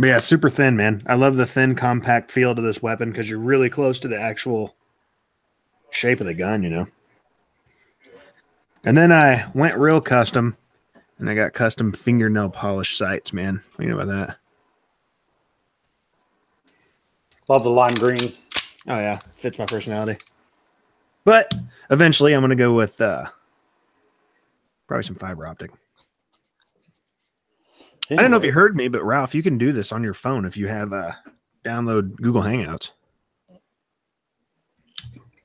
But yeah, super thin, man. I love the thin, compact feel to this weapon because you're really close to the actual shape of the gun, you know. And then I went real custom, and I got custom fingernail polish sights, man. What do you know about that? Love the lime green. Oh, yeah. Fits my personality. But eventually I'm going to go with probably some fiber optic. Anyway. I don't know if you heard me, but Ralph, you can do this on your phone if you have download Google Hangouts.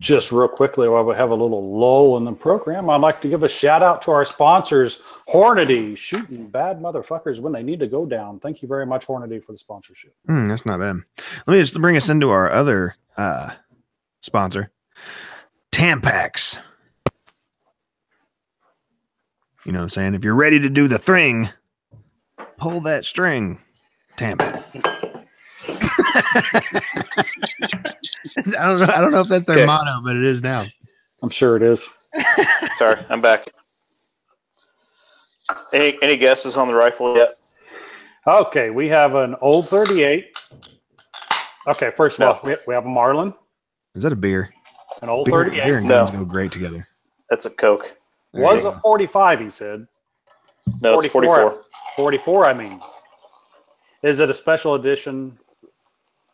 Just real quickly, while we have a little lull in the program, I'd like to give a shout out to our sponsors, Hornady, shooting bad motherfuckers when they need to go down. Thank you very much, Hornady, for the sponsorship. That's not bad. Let me just bring us into our other sponsor, Tampax. You know what I'm saying? If you're ready to do the thing, pull that string, Tampax. I don't know if that's their motto, but it is now. I'm sure it is. Sorry, I'm back. Any guesses on the rifle yet? Okay, we have an old 38. Okay, first of all, we have a Marlin. Is that a beer? An old Beer 38. and guns go great together. That's a Coke. Was a 45, he said. No, it's 44. 44, I mean. Is it a special edition?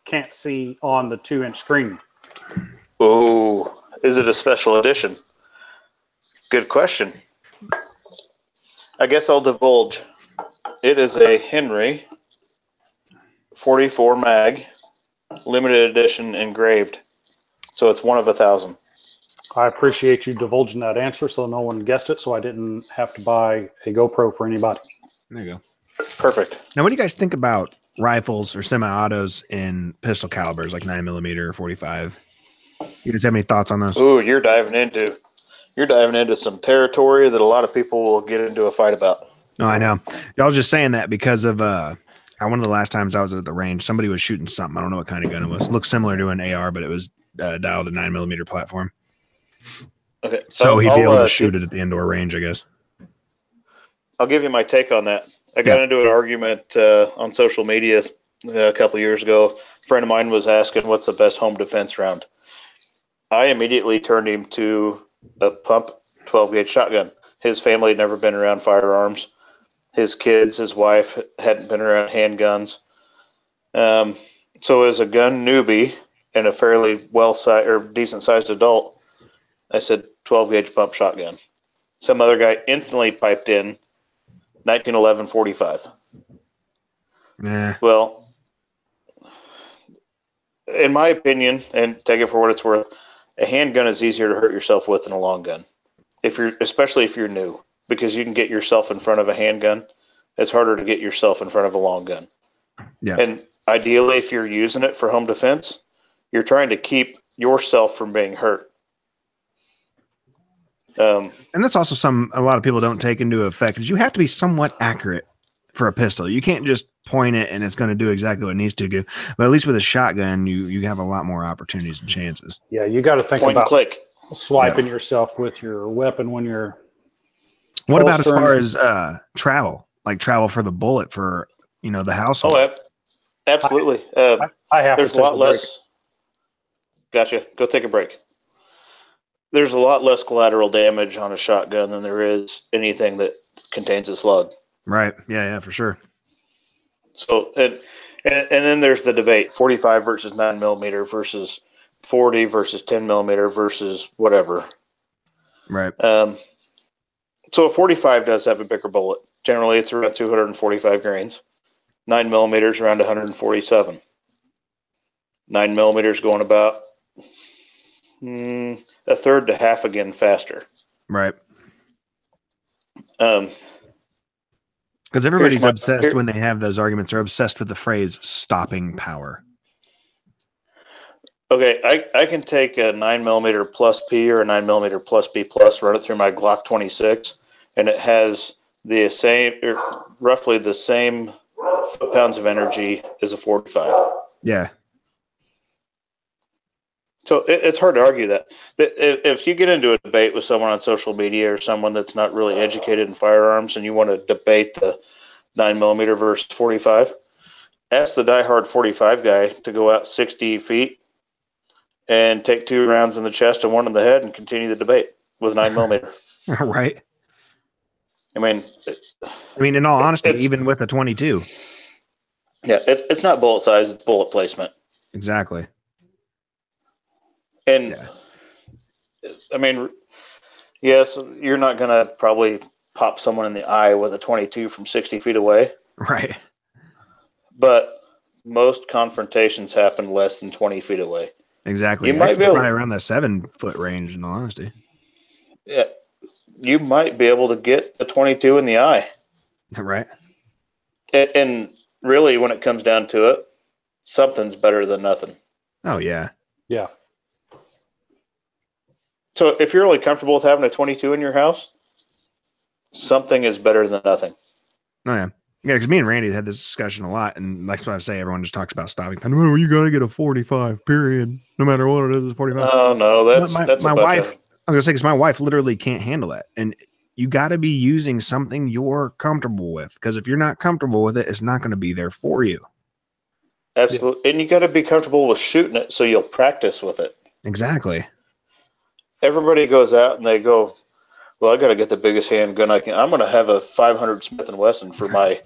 Can't see on the 2-inch screen. Oh, is it a special edition? Good question. I guess I'll divulge. It is a Henry 44 mag, limited edition engraved. So it's one of 1,000. I appreciate you divulging that answer so no one guessed it, so I didn't have to buy a GoPro for anybody. There you go. Perfect. Now, what do you guys think about rifles or semi-autos in pistol calibers like 9mm or 45? You guys have any thoughts on those? Ooh, you're diving into some territory that a lot of people will get into a fight about. No, I know. I was just saying that because of one of the last times I was at the range, somebody was shooting something. I don't know what kind of gun it was. It looked similar to an AR, but it was dialed a 9mm platform. Okay, so he'd be able to shoot it at the indoor range, I guess. I'll give you my take on that. I got into an argument on social media a couple of years ago. A friend of mine was asking, what's the best home defense round? I immediately turned him to a pump 12-gauge shotgun. His family had never been around firearms. His kids, his wife hadn't been around handguns. So as a gun newbie and a fairly well-sized or decent-sized adult, I said 12-gauge pump shotgun. Some other guy instantly piped in 1911 45. Nah. Well, in my opinion, and take it for what it's worth, a handgun is easier to hurt yourself with than a long gun. Especially if you're new, because you can get yourself in front of a handgun. It's harder to get yourself in front of a long gun. Yeah. And ideally, if you're using it for home defense, you're trying to keep yourself from being hurt. And that's also a lot of people don't take into effect is you have to be somewhat accurate for a pistol. You can't just point it and it's going to do exactly what it needs to do. But at least with a shotgun, you have a lot more opportunities and chances. Yeah, you got to think point about and click. Swiping yourself with your weapon when you're. What about as far as travel? Like travel for the bullet for the household? Oh, absolutely. I have. There's a lot less. Gotcha. Go take a break. There's a lot less collateral damage on a shotgun than there is anything that contains a slug. Right. Yeah, for sure. So, and then there's the debate, 45 versus 9mm versus 40 versus 10mm versus whatever. Right. So a 45 does have a bigger bullet. Generally, it's around 245 grains. 9mm around 147. 9mm going about a third to half again faster. Right. Because everybody's obsessed when they have those arguments. They're obsessed with the phrase "stopping power." Okay, I can take a 9mm plus P or a 9mm plus B plus, run it through my Glock 26, and it has the same, roughly the same foot-pounds of energy as a 45. Yeah. So it's hard to argue that. If you get into a debate with someone on social media or someone that's not really educated in firearms and you want to debate the 9mm versus 45, ask the diehard 45 guy to go out 60 feet and take 2 rounds in the chest and 1 in the head and continue the debate with 9mm. Right. I mean, in all honesty, even with a 22. Yeah, it's not bullet size, it's bullet placement. Exactly. And I mean, yes, you're not going to probably pop someone in the eye with a 22 from 60 feet away. Right. But most confrontations happen less than 20 feet away. Exactly. You might be able probably around the 7-foot range, in all honesty. Yeah, you might be able to get the 22 in the eye. Right. And really, when it comes down to it, something's better than nothing. Oh, yeah. Yeah. So if you're really comfortable with having a 22 in your house, something is better than nothing. Oh, yeah. Yeah, because me and Randy had this discussion a lot, and that's why I say everyone just talks about stopping. No, you got to get a 45, period. No matter what it is, it's 45. Oh, no, that's my wife. I was going to say, because my wife literally can't handle that. And you got to be using something you're comfortable with, because if you're not comfortable with it, it's not going to be there for you. Absolutely. Yeah. And you got to be comfortable with shooting it so you'll practice with it. Exactly. Everybody goes out and they go, well, I got to get the biggest handgun I can. I'm going to have a 500 Smith & Wesson for my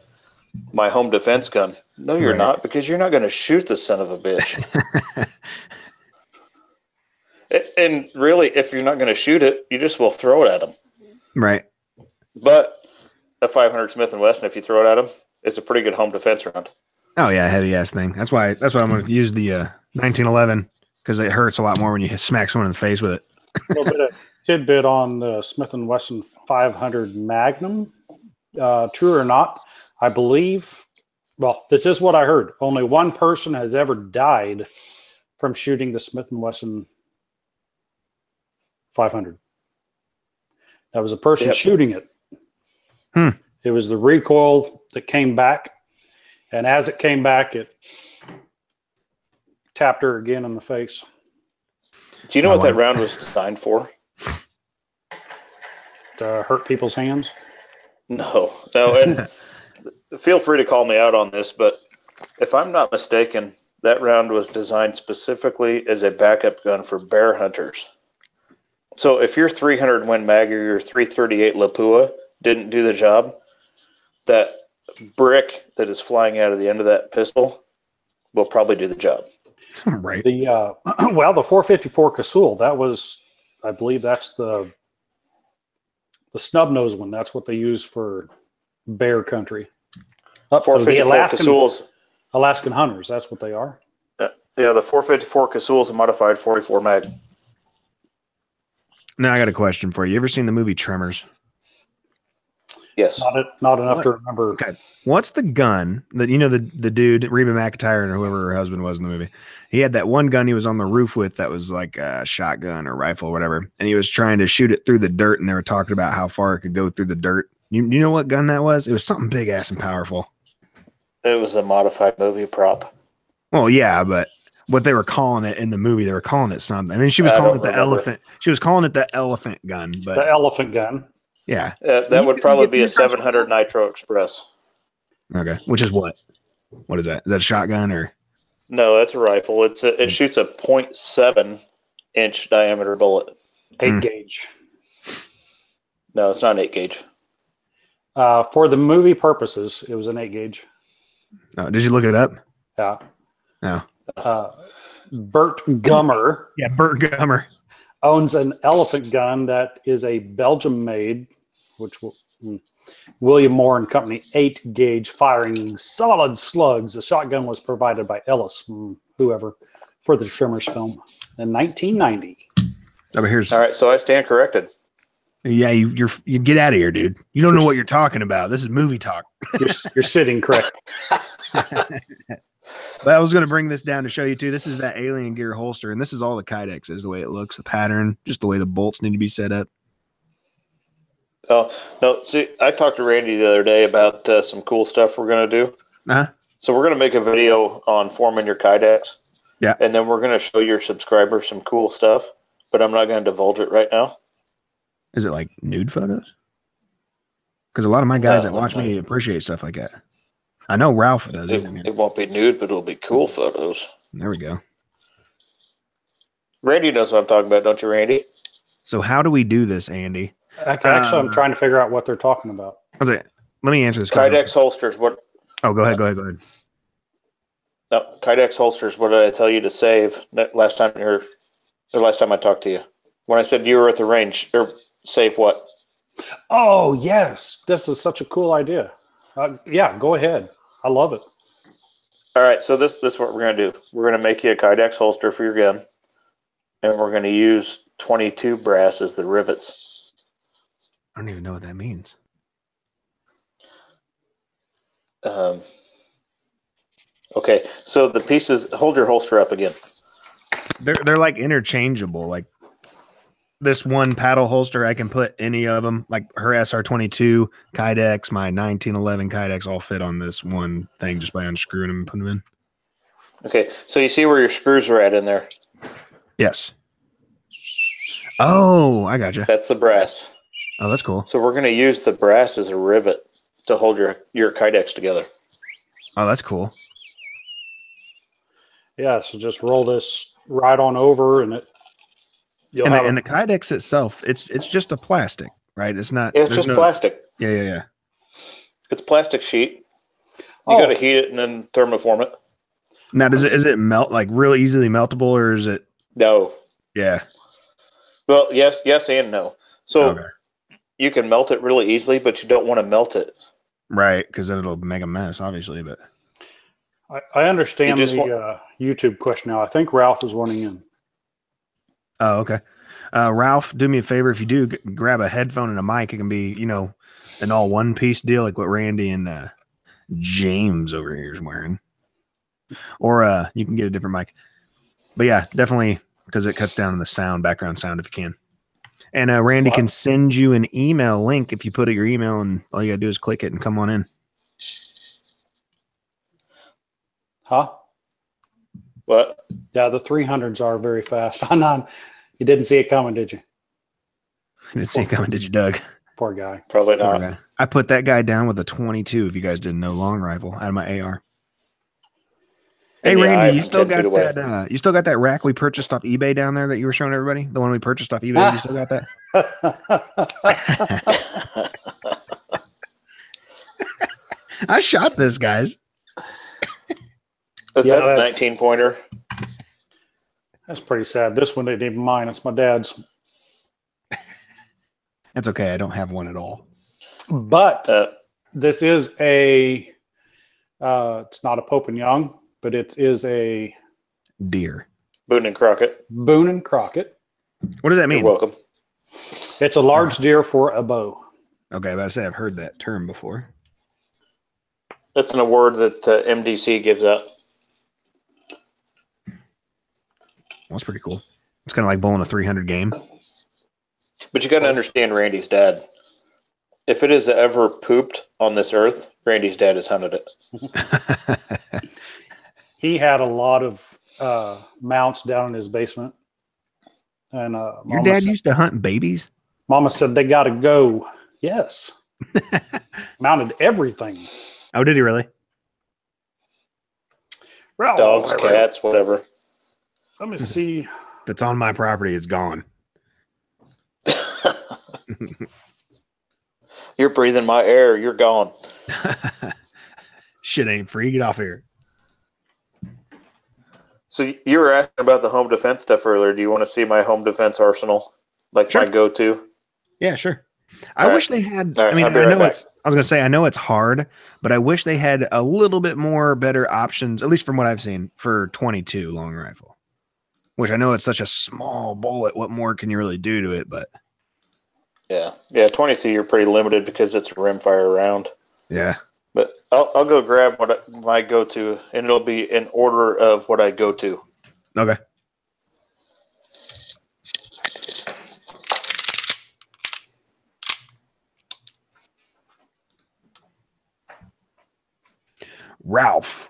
home defense gun. No, you're not, because you're not going to shoot the son of a bitch. And really, if you're not going to shoot it, you just will throw it at them. Right. But a 500 Smith & Wesson, if you throw it at them, it's a pretty good home defense round. Oh, yeah, heavy ass thing. That's why I'm going to use the 1911, because it hurts a lot more when you smack someone in the face with it. A little bit of tidbit on the Smith & Wesson 500 Magnum. True or not, I believe, well, this is what I heard. Only one person has ever died from shooting the Smith & Wesson 500. That was a person shooting it. It was the recoil that came back, and as it came back, it tapped her again in the face. Do you know what that round was designed for? To hurt people's hands? No. And feel free to call me out on this, but if I'm not mistaken, that round was designed specifically as a backup gun for bear hunters. So if your 300 Win Mag or your 338 Lapua didn't do the job, that brick that is flying out of the end of that pistol will probably do the job. Right. The well, the 454 Casull, that was, I believe that's the snub nose one. That's what they use for bear country. 454 Alaskan hunters. That's what they are. Yeah, the 454 Casull is a modified 44 mag. Now I got a question for you. You ever seen the movie Tremors? Yes. Not enough to remember. Okay. What's the gun that, you know, the dude, Reba McEntire, and whoever her husband was in the movie, he had that one gun he was on the roof with that was like a shotgun or rifle or whatever, and he was trying to shoot it through the dirt, and they were talking about how far it could go through the dirt. You know what gun that was? It was something big ass and powerful. It was a modified movie prop. Well, yeah, but what they were calling it in the movie, they were calling it something. I mean, she was calling it the elephant. She was calling it the elephant gun. But the elephant gun. Yeah. That would probably be a 700 Nitro Express. Okay. Which is what? What is that? Is that a shotgun or? No, that's a rifle. It shoots a 0.7 inch diameter bullet. 8 gauge. No, it's not an 8 gauge. For the movie purposes, it was an 8 gauge. Oh, did you look it up? Yeah. No. Bert Gummer. Yeah, Bert Gummer owns an elephant gun that is a Belgium-made, which William Moore and Company 8 gauge firing solid slugs. The shotgun was provided by Ellis, whoever, for the Tremors film in 1990. All right, so I stand corrected. Yeah, you get out of here, dude. You don't know what you're talking about. This is movie talk. You're sitting correct. But I was going to bring this down to show you too. This is that Alien Gear holster, and this is all the Kydex is the way it looks, the pattern, just the way the bolts need to be set up. Oh no! See, I talked to Randy the other day about some cool stuff we're going to do. So we're going to make a video on forming your Kydex. Yeah, and then we're going to show your subscribers some cool stuff, but I'm not going to divulge it right now. Is it like nude photos? Because a lot of my guys that watch me appreciate stuff like that. I know Ralph does. It won't be nude, but it'll be cool photos. There we go. Randy knows what I'm talking about, don't you, Randy? So how do we do this, Andy? Actually, I'm trying to figure out what they're talking about. Let me answer this question. Kydex holsters. What? Oh, go ahead. Go ahead. No, Kydex holsters. What did I tell you to save last time I talked to you? When I said you were at the range, or save what? Oh yes, this is such a cool idea. Yeah, go ahead. I love it. All right, so this is what we're going to do. We're going to make you a Kydex holster for your gun. and we're going to use 22 brass as the rivets. I don't even know what that means. Okay, so the pieces, hold your holster up again. They're like interchangeable. Like this one paddle holster, I can put any of them. Like her SR22 Kydex, my 1911 Kydex, all fit on this one thing just by unscrewing them and putting them in. Okay, so you see where your screws are at in there? Yes. Oh, I got you. That's the brass. Oh, that's cool. So we're going to use the brass as a rivet to hold your Kydex together. Oh, that's cool. Yeah, so just roll this right on over, and it. And the Kydex itself, it's just a plastic, right? It's not. Yeah, it's just plastic. Yeah. It's plastic sheet. You got to heat it and then thermoform it. Now, is it melt like real easily meltable, or is it? No. Yeah. Well, yes, and no. So you can melt it really easily, but you don't want to melt it. Right, because then it'll make a mess, obviously. But I understand the YouTube question now. I think Ralph is running in. Oh, okay. Ralph, do me a favor. If you do, grab a headphone and a mic. It can be, an all one piece deal, like what Randy and James over here is wearing. Or you can get a different mic. But yeah, definitely, because it cuts down on the background sound if you can. And Randy can send you an email link if you put your email, and all you got to do is click it and come on in. Huh? What? Yeah, the 300s are very fast. You didn't see it coming, did you? Didn't see it coming, did you, Doug? Poor guy. Probably not. I put that guy down with a 22, if you guys didn't know, long rifle out of my AR. Hey, Randy, you still got that? You still got that rack we purchased off eBay down there that you were showing everybody? The one we purchased off eBay. You still got that? I shot this, guys. That's a 19 pointer. That's pretty sad. This one ain't even mine. It's my dad's. That's okay. I don't have one at all. But this is it's not a Pope and Young, but it is a deer. Boone and Crockett. Boone and Crockett. What does that mean? You're welcome. It's a large deer for a bow. Okay, I was about to say I've heard that term before. That's an award that MDC gives out. That's pretty cool. It's kind of like bowling a 300 game. But you got to understand Randy's dad. If it has ever pooped on this earth, Randy's dad has hunted it. He had a lot of mounts down in his basement. And your dad used to hunt babies? Mama said they got to go. Yes. Mounted everything. Oh, did he really? Dogs, cats, whatever. Let me see. If it's on my property, it's gone. You're breathing my air. You're gone. Shit ain't free. Get off here. So you were asking about the home defense stuff earlier. Do you want to see my home defense arsenal? Like my go-to? Yeah, sure. I wish they had. I mean, I know I was going to say, I know it's hard, but I wish they had a little bit more better options, at least from what I've seen, for 22 long rifle. Which I know it's such a small bullet. What more can you really do to it? But yeah, 22. You're pretty limited because it's a rimfire round. Yeah, but I'll go grab my go-to, and it'll be in order of what I go to. Okay. Ralph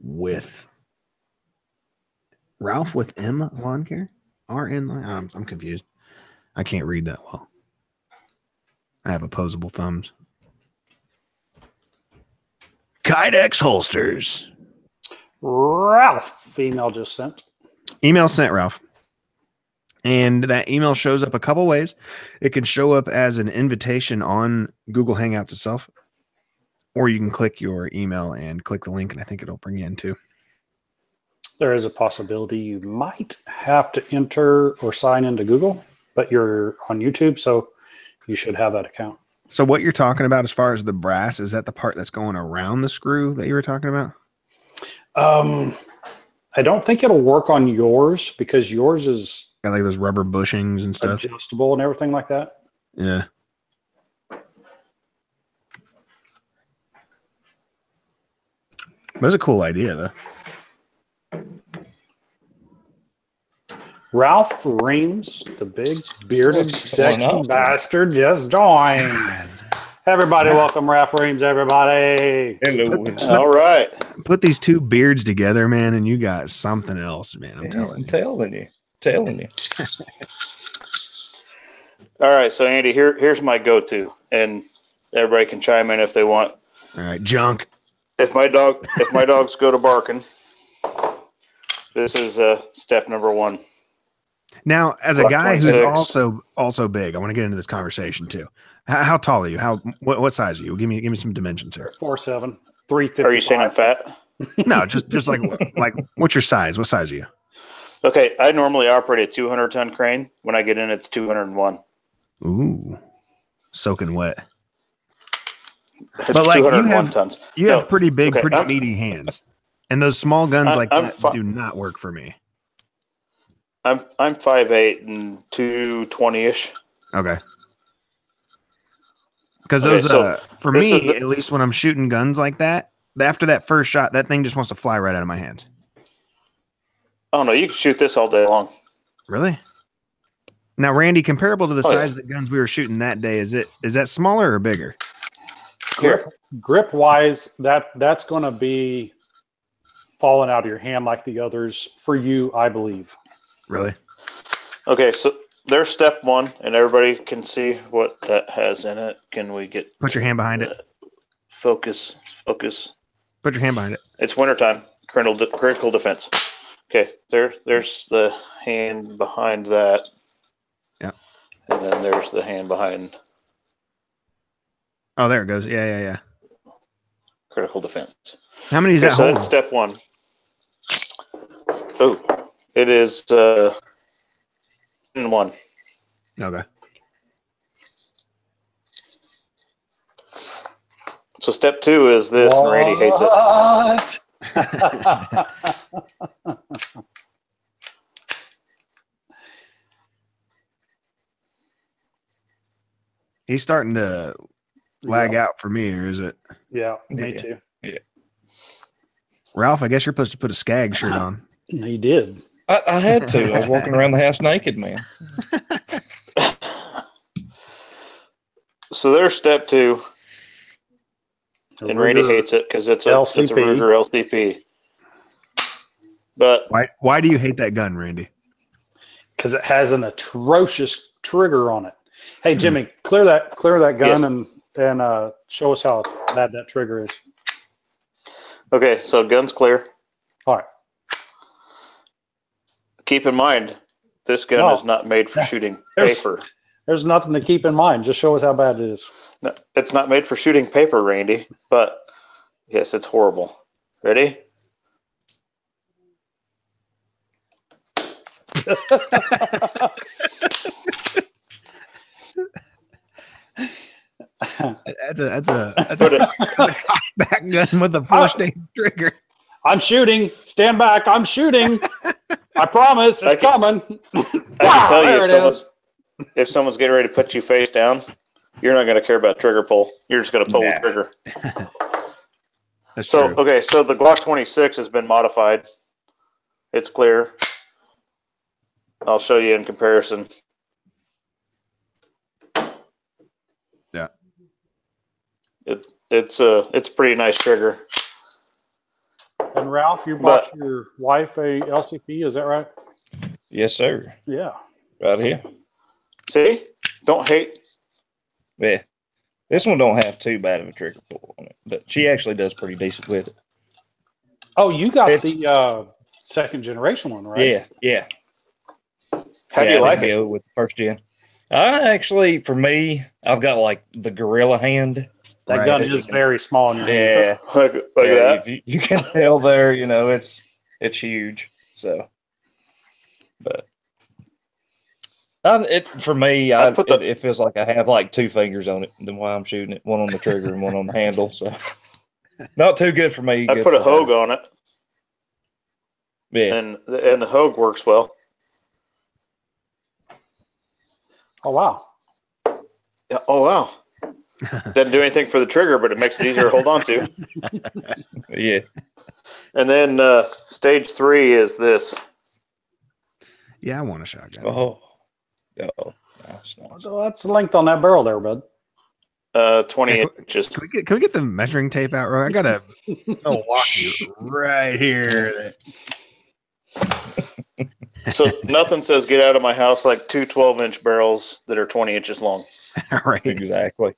with M lawn care? RN lawn? I'm confused. I can't read that well. I have opposable thumbs. Kydex holsters. Ralph, email just sent. Email sent, Ralph. And that email shows up a couple ways. It can show up as an invitation on Google Hangouts itself, or you can click your email and click the link, and I think it'll bring you in too. There is a possibility you might have to enter or sign into Google, but you're on YouTube, so you should have that account. So what you're talking about as far as the brass, is that the part that's going around the screw that you were talking about? I don't think it'll work on yours because yours is Got like those rubber bushings and stuff. Adjustable and everything like that. Yeah. That's a cool idea, though. Ralph Reams, the big bearded, sexy bastard, just joined. Everybody, welcome Ralph Reams, everybody. Hello. All right. Put these two beards together, man, and you got something else, man. I'm telling you. Telling you. All right. So, Andy, here's my go-to, and everybody can chime in if they want. All right, junk. If my dogs go to barking, this is step number one. Now, as a Glock guy 26. who's also big, I want to get into this conversation too. How tall are you? What size are you? Give me some dimensions here. 4'7", 350. Are you saying I'm fat? No, just like what's your size? What size are you? Okay, I normally operate a 200-ton crane. When I get in, it's 201. Ooh, soaking wet. It's But like 201 tons. You have pretty big, okay, pretty meaty hands, and those small guns that do not work for me. I'm 5'8" and 220-ish. Okay. Because those, for me, at least when I'm shooting guns like that, after that first shot, that thing just wants to fly right out of my hands. Oh no, you can shoot this all day long. Really? Now, Randy, comparable to the size of the guns we were shooting that day, is that smaller or bigger? Grip wise, that's going to be falling out of your hand like the others for you, I believe. Really? Okay, so there's step one, and everybody can see what that has in it. Can we get Put your hand behind it. Focus. Put your hand behind it. It's wintertime. Critical defense. Okay, there's the hand behind that. Yeah. And then there's the hand behind. Oh, there it goes. Yeah. Critical defense. How many is that so hold? that's step one. Oh, it is 1. Okay. So step 2 is this, and Randy hates it. He's starting to lag out for me, or is it? Yeah, me too. Yeah. Ralph, I guess you're supposed to put a Skag shirt on. He did. I had to. I was walking around the house naked, man. So there's step 2. And Randy hates it because it's a Ruger LCP. But why do you hate that gun, Randy? Because it has an atrocious trigger on it. Hey, Jimmy, clear that gun and show us how bad that trigger is. Okay, so gun's clear. All right. Keep in mind, this gun is not made for shooting paper. There's nothing to keep in mind. Just show us how bad it is. No, it's not made for shooting paper, Randy. But yes, it's horrible. Ready? That's a back gun with a 4-stage trigger. I'm shooting. Stand back. I'm shooting. I promise. It's coming. I can tell you, if someone's getting ready to put you face down, you're not going to care about trigger pull. You're just going to pull the trigger. That's true. Okay, so the Glock 26 has been modified. It's clear. I'll show you in comparison. Yeah. It's a pretty nice trigger. And Ralph, you bought your wife a LCP, is that right? Yes, sir. Yeah. Right here. See? Don't hate. Yeah. This one don't have too bad of a trigger pull on it, but she actually does pretty decent with it. Oh, you got the second generation one, right? Yeah. How do you like it? With the first gen. Actually, for me, I've got like the gorilla hand. That gun is very small in your hand. Yeah. Look at that. You can tell there, it's huge. So, but for me, it feels like I have like 2 fingers on it. Then while I'm shooting it, one on the trigger and one on the handle. So, not too good for me. I put a Hogue on it. Yeah, and the Hogue works well. Oh, wow. Yeah, oh, wow. Doesn't do anything for the trigger, but it makes it easier to hold on to. Yeah. And then stage 3 is this. Yeah, I want a shotgun. Oh, nice. So that's the length on that barrel there, bud. 20 Hey, inches. Can we get the measuring tape out, Roy? I got a Milwaukee right here. So nothing says get out of my house like two 12-inch barrels that are 20 inches long. Right. Exactly.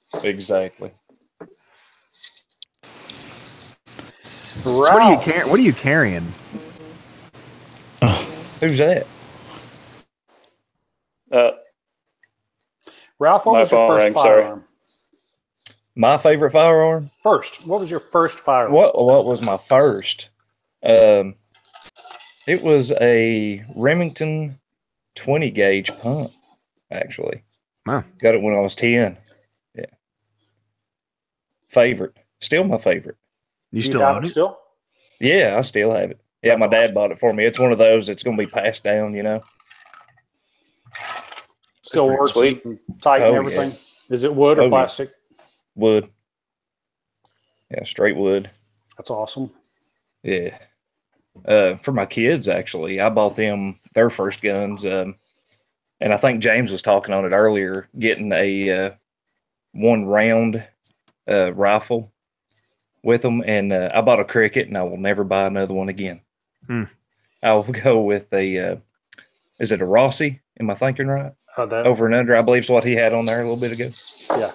So what are you carrying? Who's that? Ralph, what My was your phone first rang, sorry. firearm? My favorite firearm? What was your first firearm? What was my first? It was a Remington 20 gauge pump, actually. Wow. Got it when I was 10. Yeah. Favorite. Still my favorite. You Do still have own it it? still? Yeah, I still have it. Yeah, That's my dad awesome. bought it for me. It's one of those that's going to be passed down, you know. Still pretty works sweet. and tight and Oh, everything. yeah. Is it wood or Oh, yeah. plastic? Wood. Yeah, straight wood. That's awesome. Yeah. For my kids, actually, I bought them their first guns. And I think James was talking on it earlier, getting a 1 round rifle with them. And I bought a Crkt, and I will never buy another one again. I will go with is it a Rossi? Am I thinking right? Over and under, I believe is what he had on there a little bit ago. Yeah.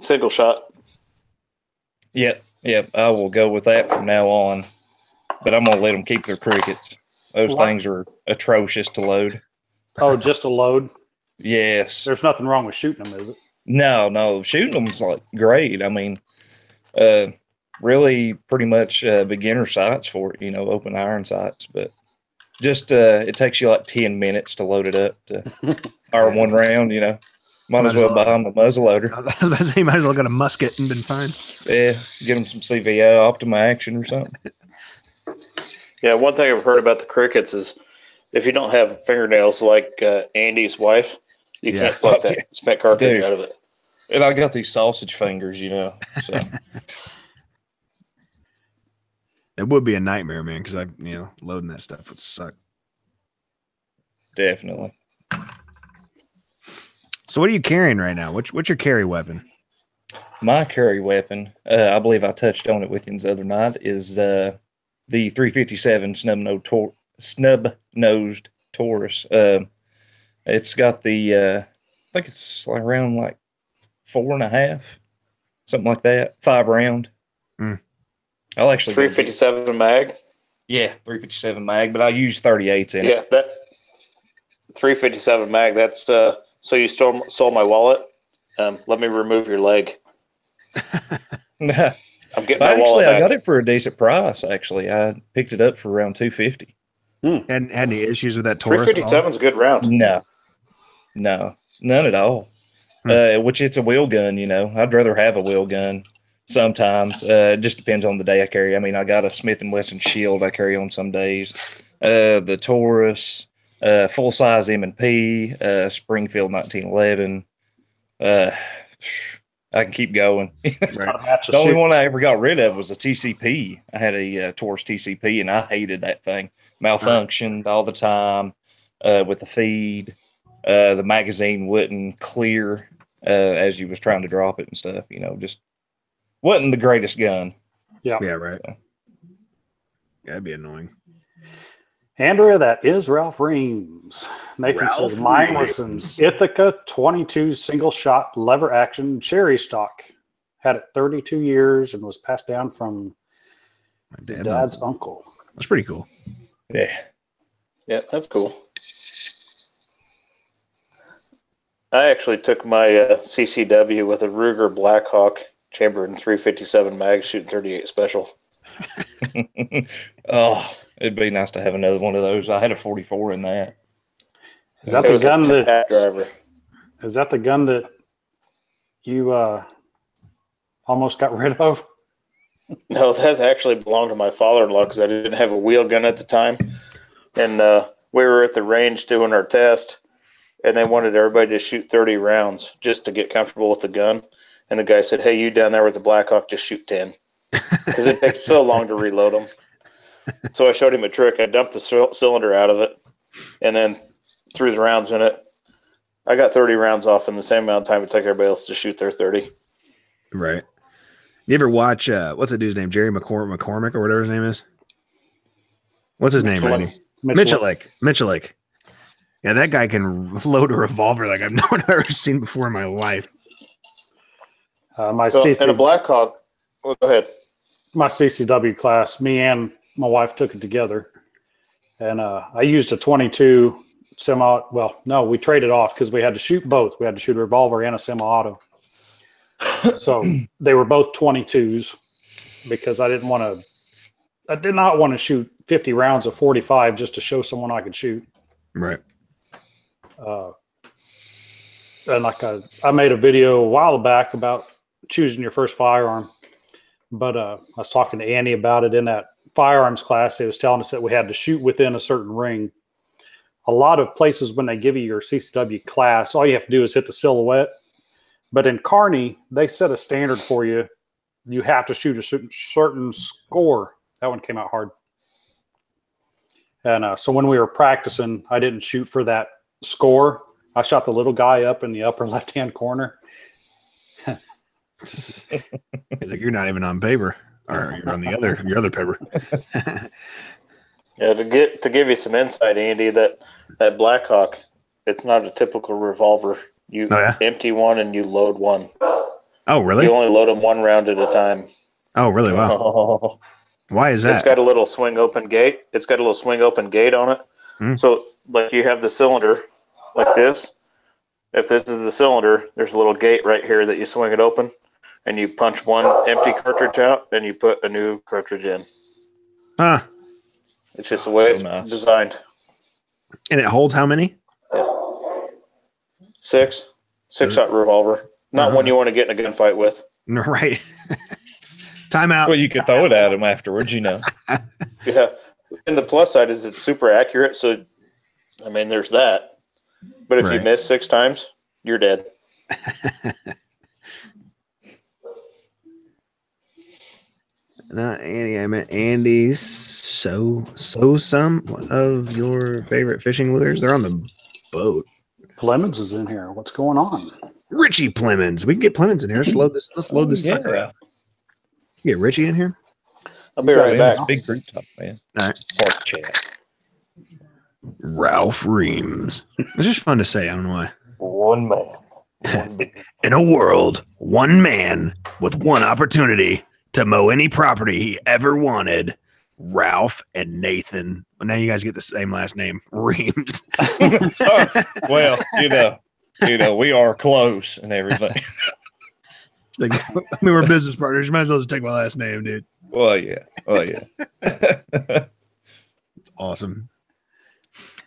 Single shot. Yep. I will go with that from now on. But I'm going to let them keep their Crickets. Those things are atrocious to load. Oh, just a load? Yes. There's nothing wrong with shooting them, is it? No. Shooting them's like great. I mean, really pretty much beginner sights for it, open iron sights. But just it takes you like 10 minutes to load it up to fire 1 round, Might as well buy them a muzzleloader. I was about to say, you might as well got a musket and been fine. Yeah, get them some CVO Optima Action or something. Yeah, one thing I've heard about the Crickets is if you don't have fingernails like Andy's wife, you can't pluck that spent cartridge out of it. And I got these sausage fingers, so. It would be a nightmare, man, because loading that stuff would suck. Definitely. So what are you carrying right now? What's your carry weapon? My carry weapon, I believe I touched on it with you the other night, is the 357 snub-nosed Taurus. It's got the, I think it's like around like 4.5, something like that, 5 round. I'll actually 357 mag. Yeah, 357 mag, but I use 38s in it. Yeah, that 357 mag. That's so you sold my wallet. Let me remove your leg. I'm getting my wallet back. I got it for a decent price. Actually, I picked it up for around $250. And had any issues with that Taurus? 357 is a good round. No, none at all. Which it's a wheel gun. I'd rather have a wheel gun. Sometimes it just depends on the day I carry. I mean, I got a Smith & Wesson Shield I carry on some days. The Taurus, full size M&P, Springfield 1911. I can keep going. Right. The only one I ever got rid of was a TCP. I had a Taurus TCP, and I hated that thing. Malfunctioned all the time with the feed. The magazine wouldn't clear as you was trying to drop it and stuff. Just wasn't the greatest gun. Yeah, right. So. That'd be annoying. Andrea, that is Ralph Reams. Nathan says mine was an Ithaca 22 single shot lever action cherry stock. Had it 32 years and was passed down from my dad's uncle. That's pretty cool. Yeah, that's cool. I actually took my CCW with a Ruger Blackhawk chambered in 357 mag, shooting 38 special. Oh, it'd be nice to have another one of those. I had a 44 in that. Is that the gun that driver? Is that the gun that you almost got rid of? No, that actually belonged to my father-in-law because I didn't have a wheel gun at the time, and we were at the range doing our test, and they wanted everybody to shoot 30 rounds just to get comfortable with the gun. And the guy said, "Hey, you down there with the Blackhawk, just shoot 10 because it takes so long to reload them." So I showed him a trick. I dumped the cylinder out of it and then threw the rounds in it. I got 30 rounds off in the same amount of time it took everybody else to shoot their 30. Right. You ever watch, what's that dude's name? Jerry McCormick or whatever his name is? What's his name, Randy? Mitchellake. Yeah, that guy can load a revolver like I've never seen before in my life. And a Blackhawk. Well, go ahead. My CCW class, me and my wife took it together. And I used a 22 semi. Well, no, we traded off because we had to shoot both. We had to shoot a revolver and a semi-auto. So they were both 22s because I did not want to shoot 50 rounds of 45 just to show someone I could shoot. Right. And like I made a video a while back about choosing your first firearm, but I was talking to Andy about it in that firearms class. He was telling us that we had to shoot within a certain ring. A lot of places when they give you your CCW class, all you have to do is hit the silhouette. But in Kearney, they set a standard for you. You have to shoot a certain score. That one came out hard. And so when we were practicing, I didn't shoot for that score. I shot the little guy up in the upper left-hand corner. Like you're not even on paper, or you're on your other paper. Yeah, to give you some insight, Andy, that Blackhawk, it's not a typical revolver. You empty one and you load one. Oh, really? You only load them one round at a time. Oh, really? Wow. Oh. Why is that? It's got a little swing open gate. On it. Mm. So, like you have the cylinder like this. If this is the cylinder, there's a little gate right here that you swing it open, and you punch one empty cartridge out, and you put a new cartridge in. Huh. It's just the way it's designed. And it holds how many? Yeah. Six-shot revolver. Not one you want to get in a gunfight with. Right. Time out. Well, you could throw it at him afterwards, you know. Yeah. And the plus side is it's super accurate. So, I mean, there's that. But if you miss 6 times, you're dead. Not Andy. I meant Andy's. So some of your favorite fishing lures. They're on the boat. Plemons is in here. What's going on? Richie Plemons. We can get Plemons in here. Let's load this sucker up. Get Richie in here. I'll be right back. Big group talk, man. All right. Park chat. Ralph Reams. It's just fun to say. I don't know why. One man. In a world, one man with one opportunity to mow any property he ever wanted. Ralph and Nathan. Well, now you guys get the same last name, Reams. Well, you know, we are close and everything. Like, I mean, we're business partners. You might as well just take my last name, dude. Well, yeah. It's awesome.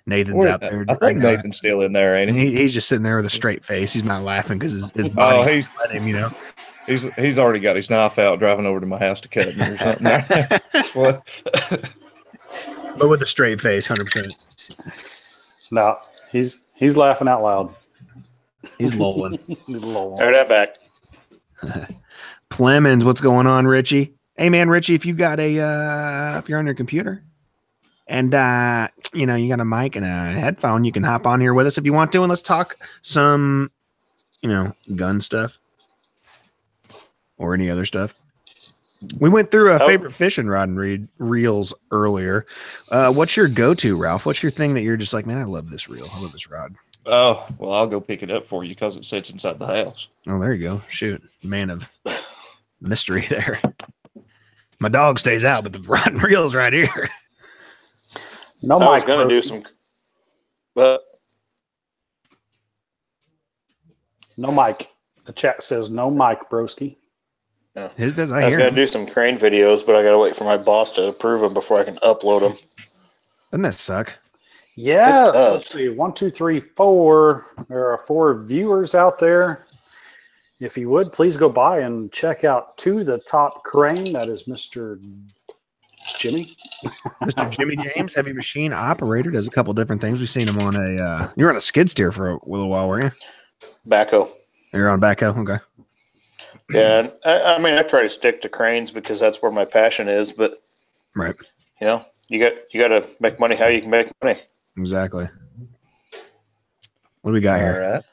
Nathan's out there. I think Nathan's still in there, ain't he? He's just sitting there with a straight face. He's not laughing because his body he's let him, you know. He's already got his knife out, driving over to my house to cut me or something. But with a straight face, 100%. No, he's laughing out loud. He's lolling. All right, I'm back. Plemons, what's going on, Richie? Hey, man, Richie, if you got if you're on your computer and you know, you got a mic and a headphone, you can hop on here with us if you want to, and let's talk some, you know, gun stuff or any other stuff. We went through a favorite fishing rod and reels earlier. What's your go-to, Ralph? What's your thing that you're just like, man, I love this reel. I love this rod. Oh, well, I'll go pick it up for you because it sits inside the house. Oh, there you go. Shoot. Man of mystery there. My dog stays out, but the rod and reel's right here. No, I was going to do some, but no mic. The chat says no mic, broski. Yeah. I was going to do some crane videos, but I got to wait for my boss to approve them before I can upload them. Doesn't that suck? Yeah. Let's see. 1, 2, 3, 4. There are 4 viewers out there. If you would, please go by and check out To the Top Crane. That is Mr. Jimmy. Mr. Jimmy James, heavy machine operator, does a couple different things. We've seen him on a. You were on a skid steer for a little while, weren't you? Backhoe. You're on backhoe, okay. Yeah, I mean, I try to stick to cranes because that's where my passion is. But right, you know, you got to make money how you can make money. Exactly. What do we got here? All right.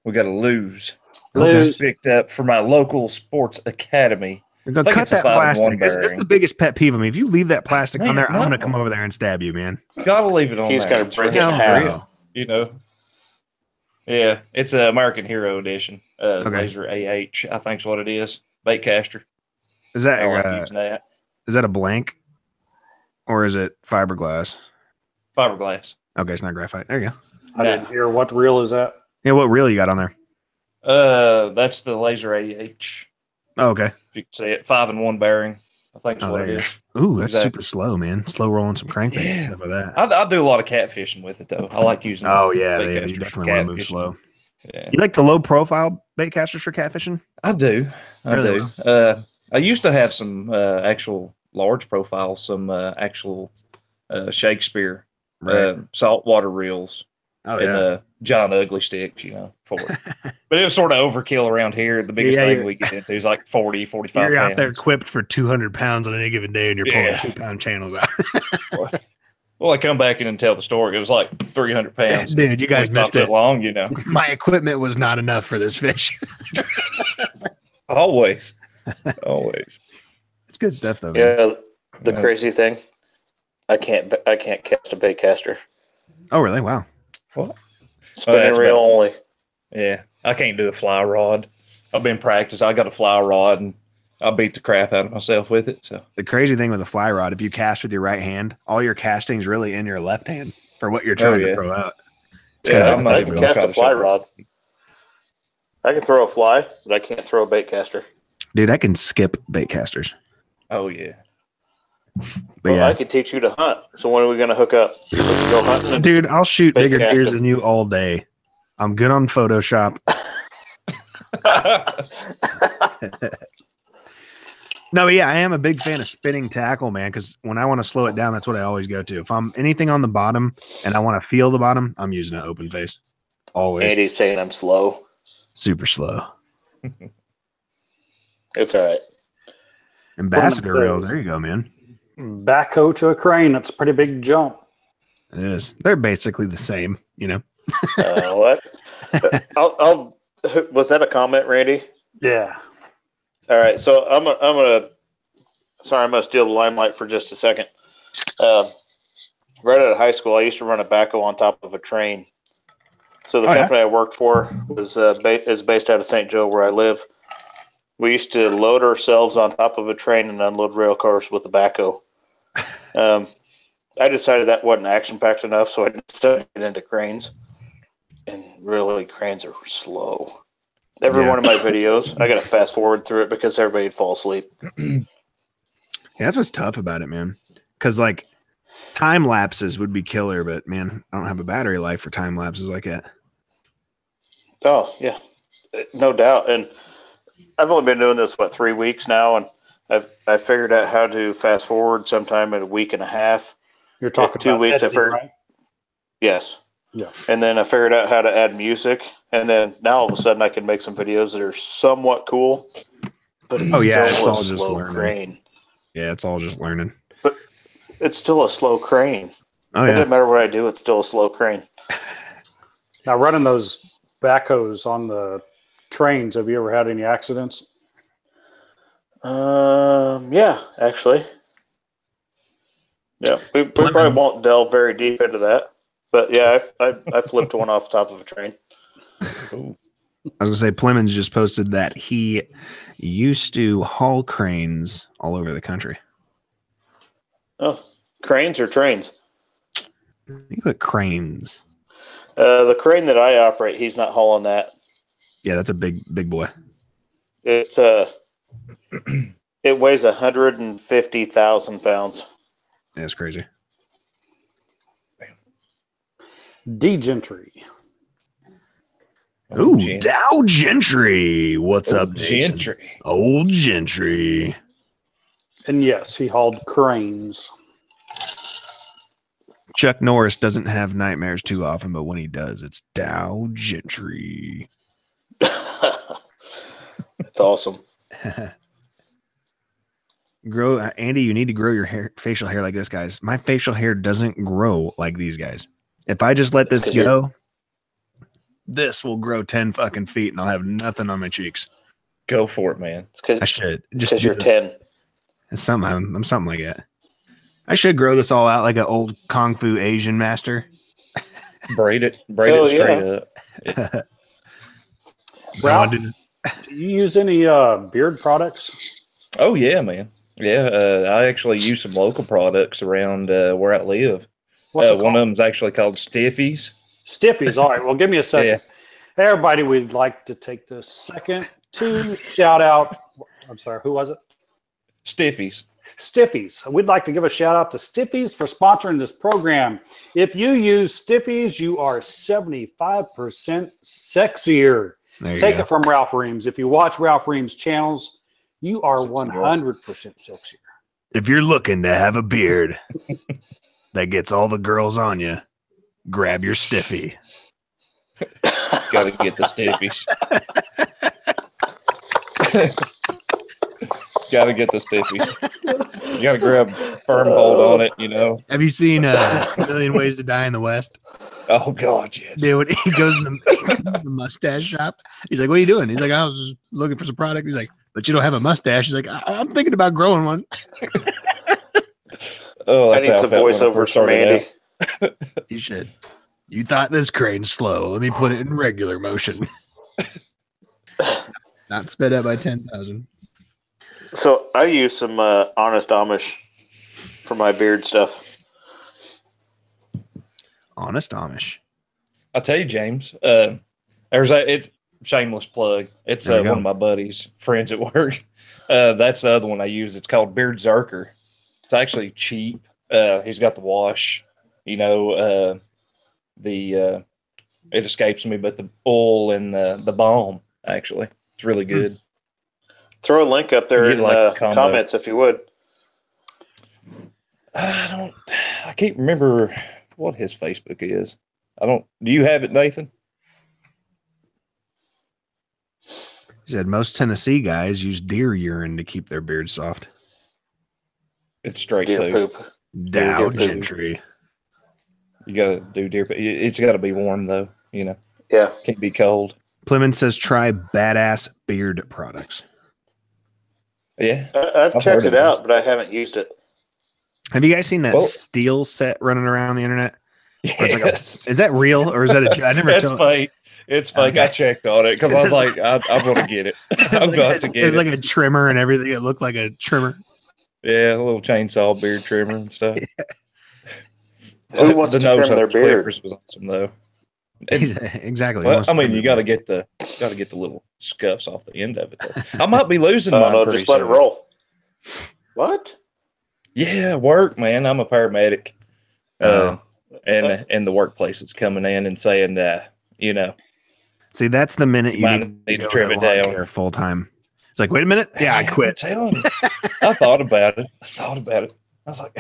We got a lose. Lose. Picked up for my local sports academy. You're gonna cut that plastic. That's the biggest pet peeve of me. If you leave that plastic on there, I'm gonna come over there and stab you, man. Gotta leave it on. He's there. gonna break it in half. You know. Yeah, it's an American Hero Edition. Laser AH, I think is what it is. Bait caster. Is that that. Is that a blank, or is it fiberglass? Fiberglass. Okay, it's not graphite. There you go. I didn't hear what reel is that. Yeah, what reel you got on there? That's the Laser AH. Oh, okay. If you can see it, 5-in-1 bearing. I think is what it is. Ooh, that's super slow, man. Slow rolling some crankbaits and stuff like that. I do a lot of catfishing with it though. I like using. Oh yeah, you definitely want to move slow. Yeah. You like the low profile bait casters for catfishing? I do. Really? I used to have some actual large profiles, some actual Shakespeare saltwater reels. Oh, and John Ugly sticks, you know, for it. But it was sort of overkill around here. The biggest thing we get into is like 40, 45 You're pounds. out there equipped for 200 pounds on any given day, and you're pulling 2-pound channels out. Well, I come back in and tell the story. It was like 300 pounds. Dude, you guys missed it. Long, you know. My equipment was not enough for this fish. Always. It's good stuff, though. Man. Yeah, the crazy thing, I can't cast a bait caster. Oh, really? Wow. What? Spinning reel only. Yeah, I can't do a fly rod. I've been practicing. I got a fly rod, and I beat the crap out of myself with it. So the crazy thing with a fly rod, if you cast with your right hand, all your casting is really in your left hand for what you're trying to throw out. I can cast a fly rod. I can throw a fly, but I can't throw a bait caster. Dude, I can skip bait casters. Oh yeah. But I could teach you to hunt. So when are we going to hook up? Go hunting. Dude, I'll shoot bigger deers than you all day. I'm good on Photoshop. No, but yeah, I am a big fan of spinning tackle, man, because when I want to slow it down, that's what I always go to. If I'm anything on the bottom and I want to feel the bottom, I'm using an open face. Always. Andy's saying I'm slow. Super slow. It's all right. Ambassador reels. There you go, man. Backhoe to a crane. That's a pretty big jump. It is. They're basically the same, you know. What? Was that a comment, Randy? Yeah. All right. So I'm gonna steal the limelight for just a second. Right out of high school, I used to run a backhoe on top of a train. So the company I worked for is based out of St. Joe, where I live. We used to load ourselves on top of a train and unload rail cars with the backhoe. I decided that wasn't action-packed enough, so I decided to get into cranes. And really, cranes are slow. Every one of my videos, I got to fast forward through it because everybody would fall asleep. Yeah, that's what's tough about it, man. Because, like, time lapses would be killer, but, man, I don't have a battery life for time lapses like that. Oh, yeah. No doubt. And I've only been doing this, 3 weeks now, and I figured out how to fast forward sometime in a week and a half. You're talking 2 weeks. editing, right? Yes. Yeah. And then I figured out how to add music, and then now all of a sudden I can make some videos that are somewhat cool. But it's still a slow crane. Yeah, it's all just learning. But it's still a slow crane. Oh, It doesn't matter what I do; it's still a slow crane. Now, running those backhoes on the trains, have you ever had any accidents? Yeah, actually. Yeah, we probably won't delve very deep into that. But yeah, I flipped one off the top of a train. I was gonna say Plemons just posted that he used to haul cranes all over the country. Oh, cranes or trains? You put cranes. The crane that I operate, he's not hauling that. Yeah, that's a big boy. It's it weighs 150,000 pounds. That's crazy. D Gentry. Ooh, Dow Gentry. What's up, Gentry? Old Gentry. And yes, he hauled cranes. Chuck Norris doesn't have nightmares too often, but when he does, it's Dow Gentry. That's awesome. Grow, Andy, you need to grow your facial hair like this, guys. My facial hair doesn't grow like these guys. If I just let this go, this will grow 10 fucking feet and I'll have nothing on my cheeks. Go for it, man. I should. Just because you're 10. It's something. I'm something like that. I should grow this all out like an old Kung Fu Asian master. Braid it straight up. Ralph, do you use any beard products? Oh, yeah, man. Yeah, I actually use some local products around where I live. One of them's actually called Stiffies. Stiffies. All right. Well, give me a second. Yeah. Everybody, we'd like to take this second to shout out. I'm sorry. Who was it? Stiffies. Stiffies. We'd like to give a shout out to Stiffies for sponsoring this program. If you use Stiffies, you are 75% sexier. Take it from Ralph Reams. If you watch Ralph Reams' channels, you are 100% sexier. If you're looking to have a beard that gets all the girls on you, grab your Stiffy. Got to get the Stiffies. Got to get the Stiffies. You got to grab firm hold on it, you know. Have you seen A Million Ways to Die in the West? Oh, God, yes. Dude, he goes in the mustache shop. He's like, what are you doing? He's like, I was just looking for some product. He's like, but you don't have a mustache. He's like, I'm thinking about growing one. Oh, I need some voiceovers from Andy. You should. You thought this crane's slow. Let me put it in regular motion. Not sped up by 10,000. So I use some Honest Amish for my beard stuff. Honest Amish. I'll tell you, James, shameless plug. It's one of my buddies, friends at work. That's the other one I use. It's called Beard Zerker. It's actually cheap. He's got the wash, you know, it escapes me, but the oil and the balm, actually, it's really good. Throw a link up there in comments if you would. I can't remember what his Facebook is. Do you have it, Nathan? He said most Tennessee guys use deer urine to keep their beards soft. It's straight deer poop. Dow Gentry. You got to do deer poop. It's got to be warm, though, you know. Yeah. Can't be cold. Plymouth says try badass beard products. Yeah. I've checked it out, but I haven't used it. Have you guys seen that steel set running around the internet? Yes. Is that real or is that a I never It's fake. It's fake. I checked on it because I was like, I want to get it. I'm going to get it. It was like a trimmer and everything. It looked like a trimmer. Yeah, a little chainsaw beard trimmer and stuff. Yeah. Who wants to trim their beard? Was awesome though. Exactly. Well, I mean, you got to get the little scuffs off the end of it. Though. I might be losing mine. No, just let it roll. What? Yeah, work, man. I'm a paramedic, and the workplace is coming in and saying, you know. See, that's the minute you need to trim it down full time. It's like, wait a minute. Yeah, I quit. I thought about it. I was like,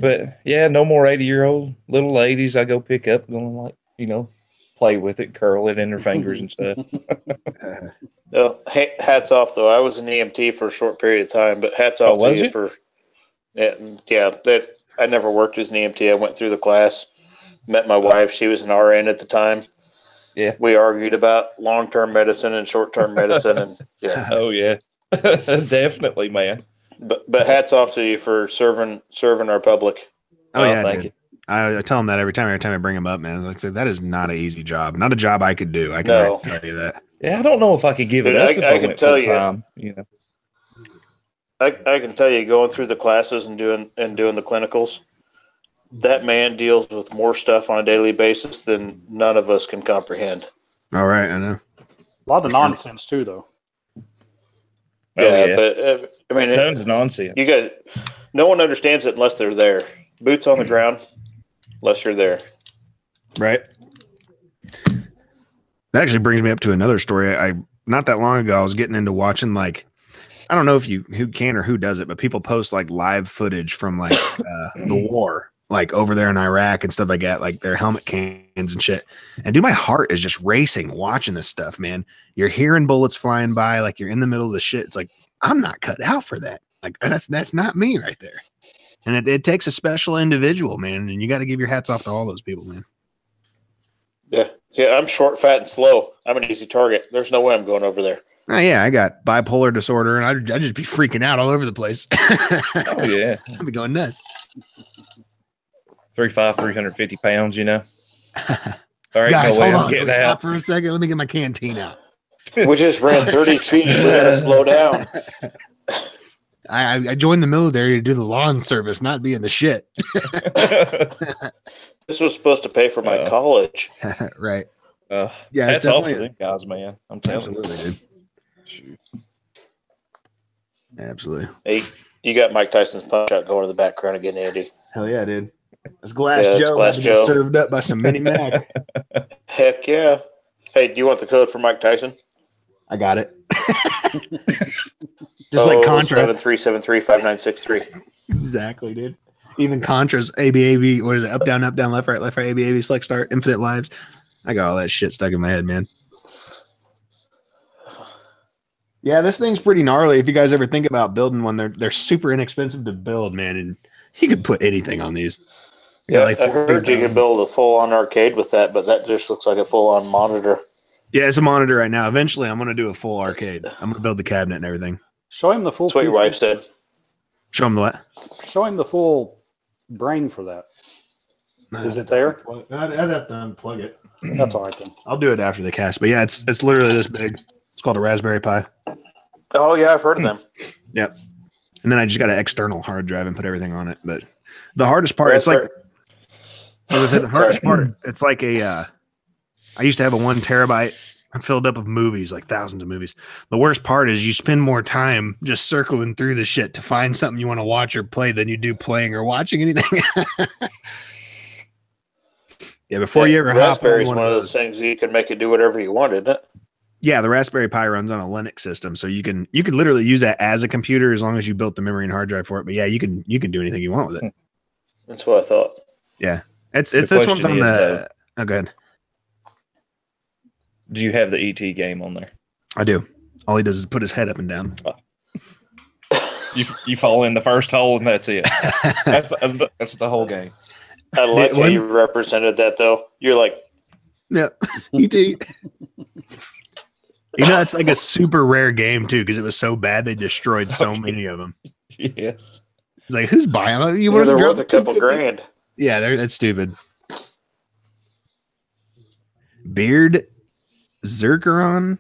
but yeah, no more 80-year-old little ladies. I go pick up, going like, you know, play with it, curl it in their fingers and stuff. Hats off though. I was an EMT for a short period of time, but hats off to you for. Yeah, that I never worked as an EMT. I went through the class, met my wife. She was an RN at the time. Yeah, we argued about long-term medicine and short-term medicine, and yeah. Oh yeah, definitely, man. But hats off to you for serving our public. Oh yeah, thank you. I tell them that every time I bring them up, man. Like I said, that is not an easy job. Not a job I could do. I can tell you that. Yeah, I don't know if I could give it up. I can tell you. You know. I can tell you, going through the classes and doing the clinicals, that man deals with more stuff on a daily basis than none of us can comprehend. All right, I know. A lot of nonsense too, though. Yeah, but I mean, tons of nonsense. No one understands it unless they're there. Boots on the ground, unless you're there. Right. That actually brings me up to another story. I not that long ago, I was getting into watching like I don't know if who can or who does it, but people post like live footage from like the war, like over there in Iraq and stuff like that, like their helmet cans and shit. And dude, my heart is just racing watching this stuff, man. You're hearing bullets flying by, like you're in the middle of the shit. It's like, I'm not cut out for that. Like that's not me right there. And it takes a special individual, man. And you got to give your hats off to all those people, man. Yeah. Yeah. I'm short, fat, and slow. I'm an easy target. There's no way I'm going over there. Oh yeah, I got bipolar disorder, and I'd just be freaking out all over the place. Oh yeah, I'd be going nuts. 3'5", 350 pounds, you know. All right, guys, no way hold I'm getting on. Stop out. for a second. Let me get my canteen out. We just ran 30 feet. We gotta slow down. I joined the military to do the lawn service, not be in the shit. This was supposed to pay for my college. Right. Yeah, it's that's off to definitely them guys, man. I'm telling you. absolutely, dude. Shoot. Absolutely. Hey, you got Mike Tyson's punch out going in the background again, Andy. Hell yeah, dude. It's Glass Yeah, it's Joe. Glass Had to get Joe. served up by some mini Mac. Heck yeah. Hey, do you want the code for Mike Tyson? I got it. Just like Contra. 73735963. Exactly, dude. Even Contra's ABAB, what is it? Up, down, left, right, ABAB, select, start, infinite lives. I got all that shit stuck in my head, man. Yeah, this thing's pretty gnarly. If you guys ever think about building one, they're super inexpensive to build, man, and you could put anything on these. Yeah, like I heard you could build a full-on arcade with that, but that just looks like a full-on monitor. Yeah, it's a monitor right now. Eventually, I'm going to do a full arcade. I'm going to build the cabinet and everything. Show him the full. That's what your PC. wife said. Show them the what? Show him the full brain for that. Is it there? I'd have to unplug it. That's all right then. I'll do it after the cast. But yeah, it's literally this big. It's called a Raspberry Pi. Oh, yeah, I've heard of them. Yep. And then I just got an external hard drive and put everything on it. But the hardest part, it's like, as I said, the hardest part, it's like I used to have a 1 terabyte filled up with movies, like thousands of movies. The worst part is you spend more time just circling through the shit to find something you want to watch or play than you do playing or watching anything. Yeah, before you ever hop on Raspberry is one of those things you can make it do whatever you want, isn't it? Yeah, the Raspberry Pi runs on a Linux system, so you can literally use that as a computer as long as you built the memory and hard drive for it. But yeah, you can do anything you want with it. That's what I thought. Yeah, it's this one's on the. Oh, go ahead. Do you have the ET game on there? I do. All he does is put his head up and down. You fall in the first hole and that's it. That's the whole game. I like how you represented that, though. You're like, yeah, ET. You know, it's like a super rare game too because it was so bad they destroyed so many of them. Yes. It's like, who's buying them? they're worth a couple grand. Yeah, that's stupid. Beard Zerker on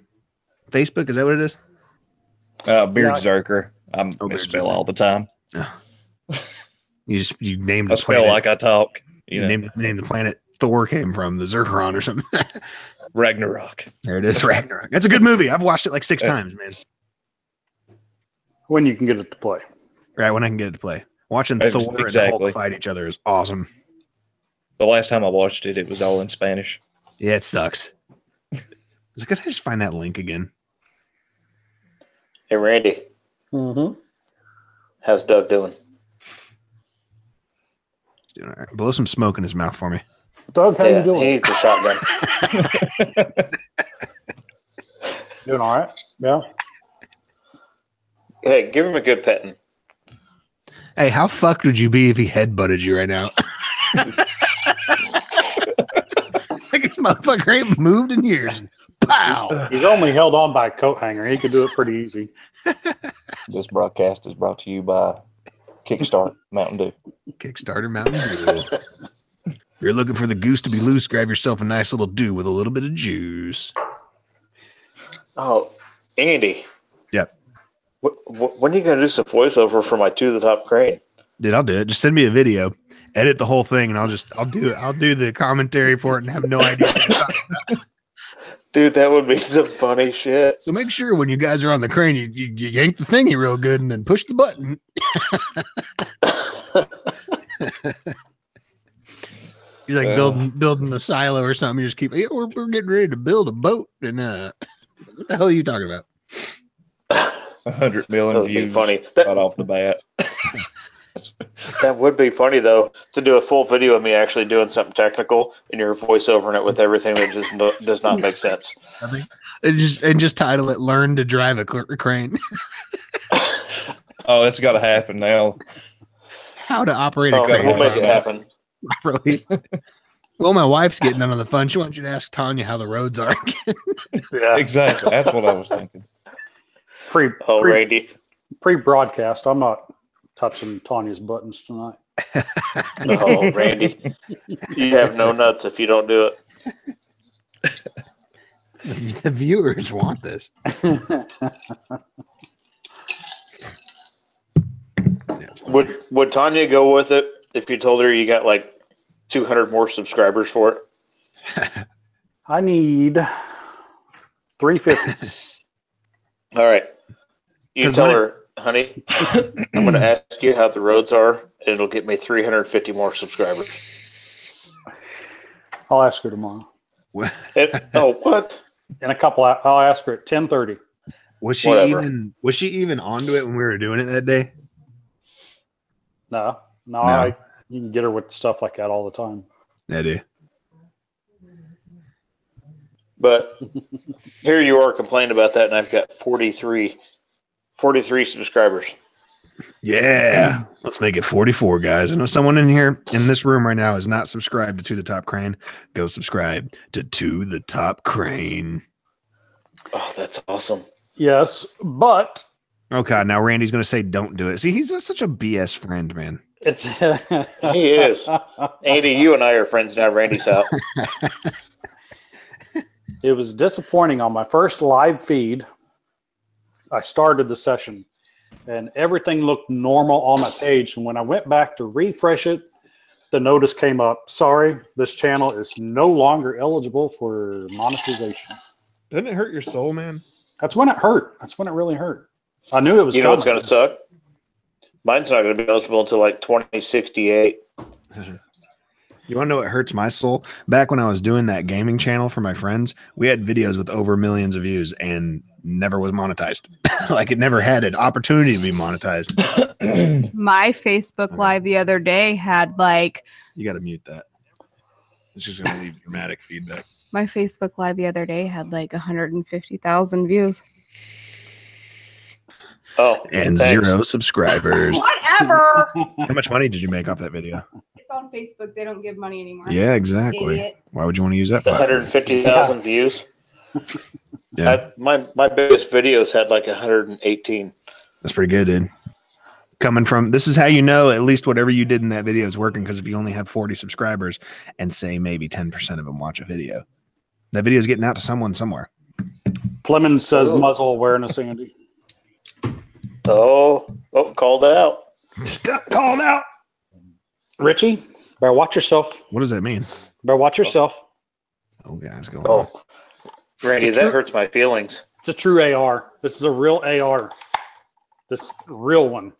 Facebook, is that what it is? Beard Zerker. I misspell all the time. Oh. You named I the spell planet. like I talk. You named the planet Thor came from, the Zerkeron or something. Ragnarok. There it is, Ragnarok. That's a good movie. I've watched it like 6 times, man. When you can get it to play. Right, when I can get it to play. Watching Thor and Hulk fight each other is awesome. The last time I watched it, it was all in Spanish. Yeah, it sucks. Could I just find that link again? Hey, Randy. Mm-hmm. How's Doug doing? He's doing all right. Blow some smoke in his mouth for me. Doug, how you doing? He needs a shotgun. Doing all right? Yeah. Hey, give him a good petting. Hey, how fucked would you be if he headbutted you right now? Like this motherfucker ain't moved in years. Pow! He's only held on by a coat hanger. He could do it pretty easy. This broadcast is brought to you by Kickstart Mountain Dew. Kickstarter Mountain Dew. If you're looking for the goose to be loose, grab yourself a nice little dew with a little bit of juice. Oh, Andy. Yep. When are you going to do some voiceover for my To the Top Crane? Dude, I'll do it. Just send me a video, edit the whole thing, and I'll do it. I'll do the commentary for it and have no idea what I'm talking about. Dude, that would be some funny shit. So make sure when you guys are on the crane, you yank the thingy real good and then push the button. You're like building a silo or something. You just keep, we're getting ready to build a boat. And what the hell are you talking about? 100 million That would be views funny. right off the bat. That would be funny though, to do a full video of me actually doing something technical and your voice over in it with everything that just does not make sense. And just title it "Learn to Drive a Crane." Oh, that's got to happen now. How to operate a Oh, crane we'll make it happen. properly. Well, my wife's getting in on the fun. She wants you to ask Tanya how the roads are. Yeah. Exactly. That's what I was thinking. Randy. Pre-broadcast, I'm not touching Tanya's buttons tonight. Oh, Randy. You have no nuts if you don't do it. The viewers want this. Would Tanya go with it if you told her you got like 200 more subscribers for it? I need 350. All right. You tell her, honey, I'm going to ask you how the roads are, and it'll get me 350 more subscribers. I'll ask her tomorrow. What? In a couple, I'll ask her at 10:30. Was she even onto it when we were doing it that day? No. You can get her with stuff like that all the time. I do. But here you are complaining about that, and I've got 43 subscribers. Yeah. Let's make it 44, guys. I know someone in this room right now is not subscribed to the Top Crane. Go subscribe to the Top Crane. Oh, that's awesome. Yes, but Okay, now Randy's going to say don't do it. See, he's such a BS friend, man. it's He is. Andy, you and I are friends now. Randy's out. It was disappointing on my first live feed. I started the session and everything looked normal on my page. And when I went back to refresh it, the notice came up. Sorry, this channel is no longer eligible for monetization. Doesn't it hurt your soul, man? That's when it hurt. That's when it really hurt. I knew it was. You know what's going to suck? Mine's not going to be eligible until like 2068. You want to know what hurts my soul? Back when I was doing that gaming channel for my friends, we had videos with over millions of views and never was monetized. Like it never had an opportunity to be monetized. My Facebook Live the other day had like... You got to mute that. It's just going to leave dramatic feedback. My Facebook Live the other day had like 150,000 views. Oh, and thanks. 0 subscribers. Whatever. How much money did you make off that video? It's on Facebook. They don't give money anymore. Yeah, exactly. Idiot. Why would you want to use that? 150,000 views. Yeah, my biggest videos had like 118. that's pretty good, dude. Coming from this is how you know at least whatever you did in that video is working, because if you only have 40 subscribers and say maybe 10% of them watch a video, that video is getting out to someone somewhere. Clemens says muzzle awareness, Andy. Oh, called out. Just got called out. Richie, better watch yourself. What does that mean? Better watch yourself. Oh, guys, go on. Oh, Randy, that hurts my feelings. It's a true AR. This is a real AR. This real one.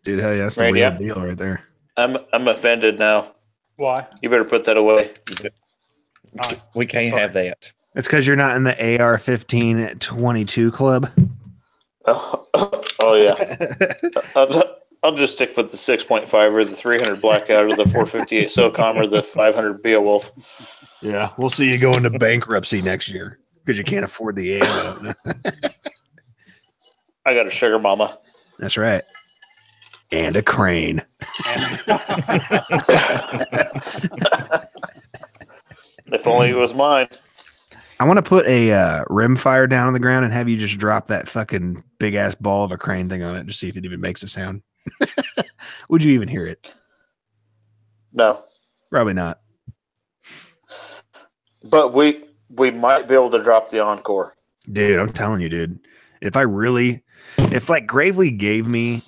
Dude, hell yeah, that's the Randy, real deal right there. I'm offended now. Why? You better put that away. We can't have that. It's because you're not in the AR-15 22 club. Oh yeah. I'll just stick with the 6.5 or the 300 Blackout or the 458 SOCOM or the 500 Beowulf. Yeah, we'll see you go into bankruptcy next year because you can't afford the ammo. I got a sugar mama. That's right. And a crane. If only it was mine. I want to put a rim fire down on the ground and have you just drop that fucking big ass ball of a crane thing on it to see if it even makes a sound. Would you even hear it? No. Probably not. But we might be able to drop the Encore. Dude, I'm telling you, dude. If like Gravely gave me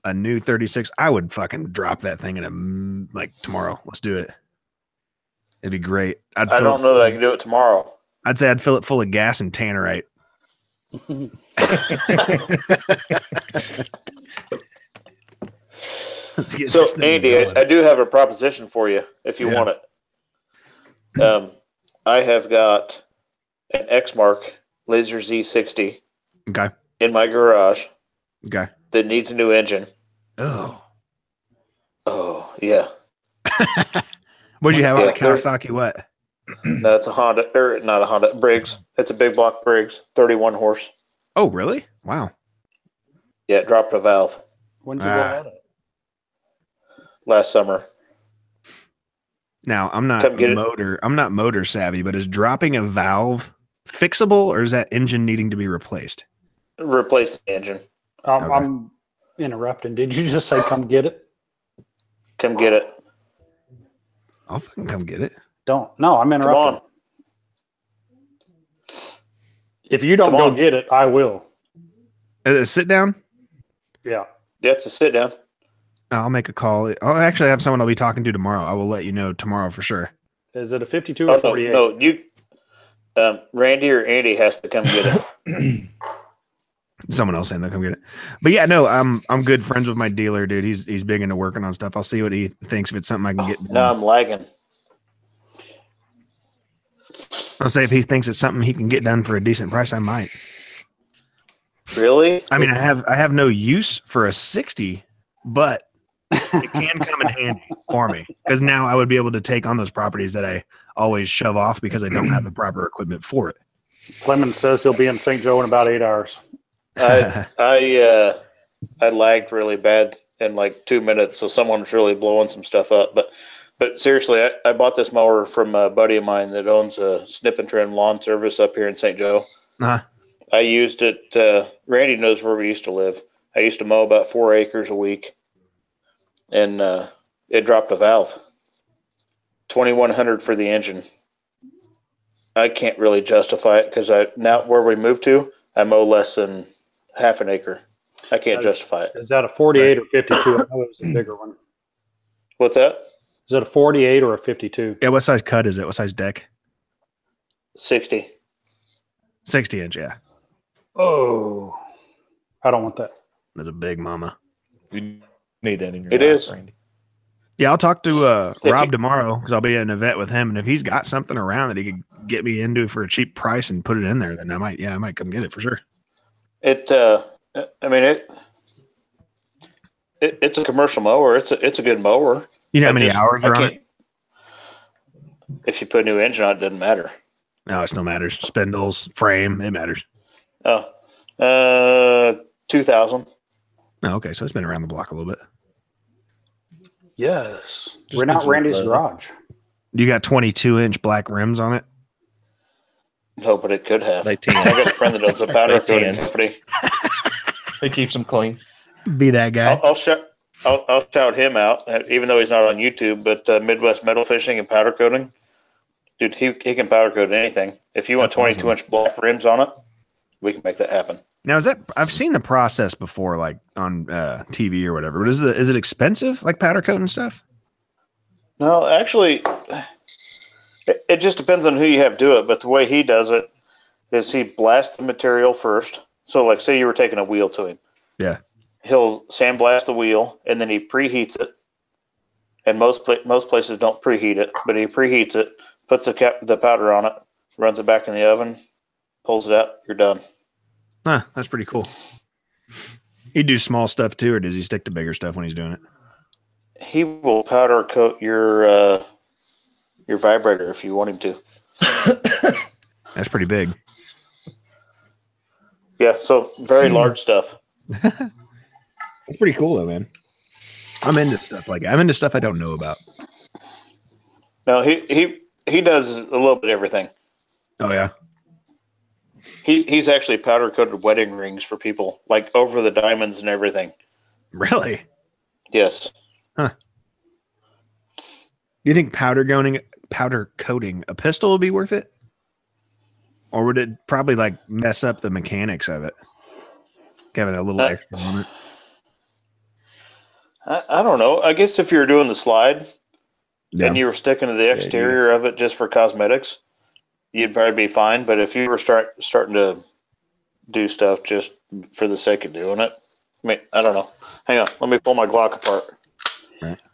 a new 36, I would fucking drop that thing in like tomorrow. Let's do it. It'd be great. I don't know that I can do it tomorrow. I'd say I'd fill it full of gas and tannerite. So, Andy, I do have a proposition for you if you want it. I have got an Exmark Laser Z60. Okay. in my garage Okay. that needs a new engine. Oh. Oh, yeah. What'd you have on Yeah, a Kawasaki? What? No, it's a Honda, or not a Honda, Briggs. It's a big block Briggs, 31 horse. Oh, really? Wow. Yeah, it dropped a valve When'd you blow that up? last summer. Now, I'm not Come get it. motor savvy, but is dropping a valve fixable, or is that engine needing to be replaced? Replace the engine. Okay. I'm interrupting. Did you just say come get it? Come get it. I'll fucking come get it. Don't. No, I'm Come interrupting. on. If you don't Come go on. get it, I will. Sit down. Yeah. Yeah, it's a sit down. I'll make a call. I'll actually have someone I'll be talking to tomorrow. I will let you know tomorrow for sure. Is it a 52 or Oh, 48? no, you, Randy or Andy has to come get it. Someone else saying they'll come get it. But yeah, no, I'm good friends with my dealer, dude. He's big into working on stuff. I'll see what he thinks. If it's something I can get done. Now I'm lagging. I'll say if he thinks it's something he can get done for a decent price, I might. Really? I mean, I have no use for a 60, but it can come in handy for me because now I would be able to take on those properties that I always shove off because I don't have the proper equipment for it. Clemens says he'll be in St. Joe in about 8 hours. I lagged really bad in like 2 minutes, so someone's really blowing some stuff up. But seriously, I bought this mower from a buddy of mine that owns a snip and trim lawn service up here in St. Joe. Uh-huh. I used it. Randy knows where we used to live. I used to mow about 4 acres a week, and it dropped a valve. $2,100 for the engine. I can't really justify it because now where we moved to, I mow less than half an acre. I can't justify it. Is that a 48 or 52? I know it was a bigger one. What's that? Is it a 48 or a 52? Yeah, what size cut is it? What size deck? 60. 60 inch, yeah. Oh, I don't want that. That's a big mama. You need that in your It life, is. Randy. Yeah, I'll talk to Rob you- tomorrow because I'll be at an event with him, and if he's got something around that he could get me into for a cheap price and put it in there, then I might come get it for sure. It's a commercial mower. It's a good mower. You know how many hours are on it? If you put a new engine on, it doesn't matter. No, it still matters. Spindles, frame, it matters. Oh, 2,000. Oh, okay, so it's been around the block a little bit. Yes. Just We're put not some Randy's love. garage. You got 22-inch black rims on it? No, but it could have. They I 10. got a friend that owns a powder They coating 10. company. He keeps them clean. Be that guy. I'll shout him out, even though he's not on YouTube. But Midwest Metal Fishing and powder coating, dude, he can powder coat anything. If you want That's 22-inch black rims on it, we can make that happen. Now, is that I've seen the process before, like on TV or whatever. But is it expensive, like powder coat and stuff? No, actually, it just depends on who you have do it. But the way he does it is he blasts the material first. So, like, say you were taking a wheel to him. Yeah. He'll sandblast the wheel, and then he preheats it. And most places don't preheat it, but he preheats it, puts the powder on it, runs it back in the oven, pulls it out. You're done. Huh, that's pretty cool. He do small stuff too, or does he stick to bigger stuff when he's doing it? He will powder coat your vibrator if you want him to. That's pretty big. Yeah, so very large stuff. It's pretty cool though, man. I'm into stuff like I'm into stuff I don't know about. No, he does a little bit of everything. Oh yeah. He's actually powder coated wedding rings for people, like over the diamonds and everything. Really? Yes. Huh. Do you think powder coating a pistol would be worth it? Or would it probably like mess up the mechanics of it? Having a little extra on it. I don't know. I guess if you're doing the slide Yeah. and you were sticking to the exterior of it just for cosmetics, you'd probably be fine. But if you were starting to do stuff just for the sake of doing it, I mean, I don't know. Hang on. Let me pull my Glock apart.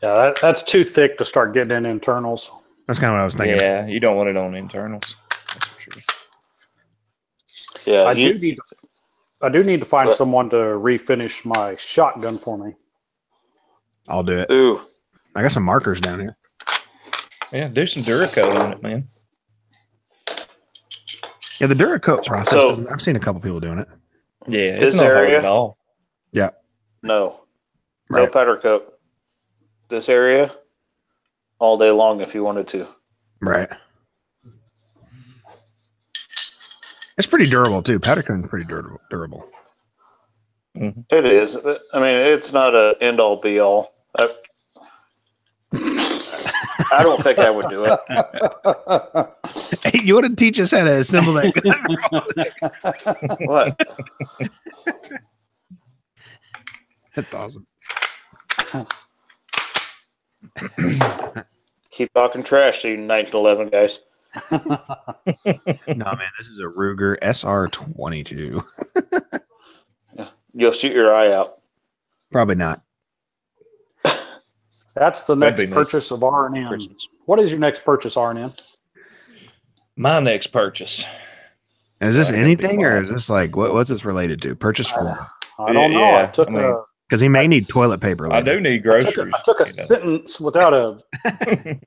Yeah, that's too thick to start getting in internals. That's kind of what I was thinking. Yeah, you don't want it on internals. That's for sure. Yeah, I do need I do need to find someone to refinish my shotgun for me. I'll do it. Ooh. I got some markers down here. Yeah, do some Duracoat on it, man. Yeah, the Duracoat process. So- I've seen a couple people doing it. Yeah, This it's not hard area? at all. Yeah. No. No Right. powder coat. This area, all day long if you wanted to. Right. It's pretty durable too. Powder coating's pretty durable. It is. But, I mean, it's not a end all be all. I don't think I would do it. Hey, you want to teach us how to assemble that gun? What? That's awesome. Keep talking trash, so you 1911 guys. No, man, this is a Ruger SR22. You'll shoot your eye out. Probably not. That's the That'd next be purchase of R&M. Christmas. What is your next purchase, R&M? My next purchase. And is this That'd be anything, or wild. is this like what's this related to? Purchase for? I don't know. Yeah, I took I mean, a Because he may need toilet paper. I Later. do need I took groceries. a, I took a you know. sentence without any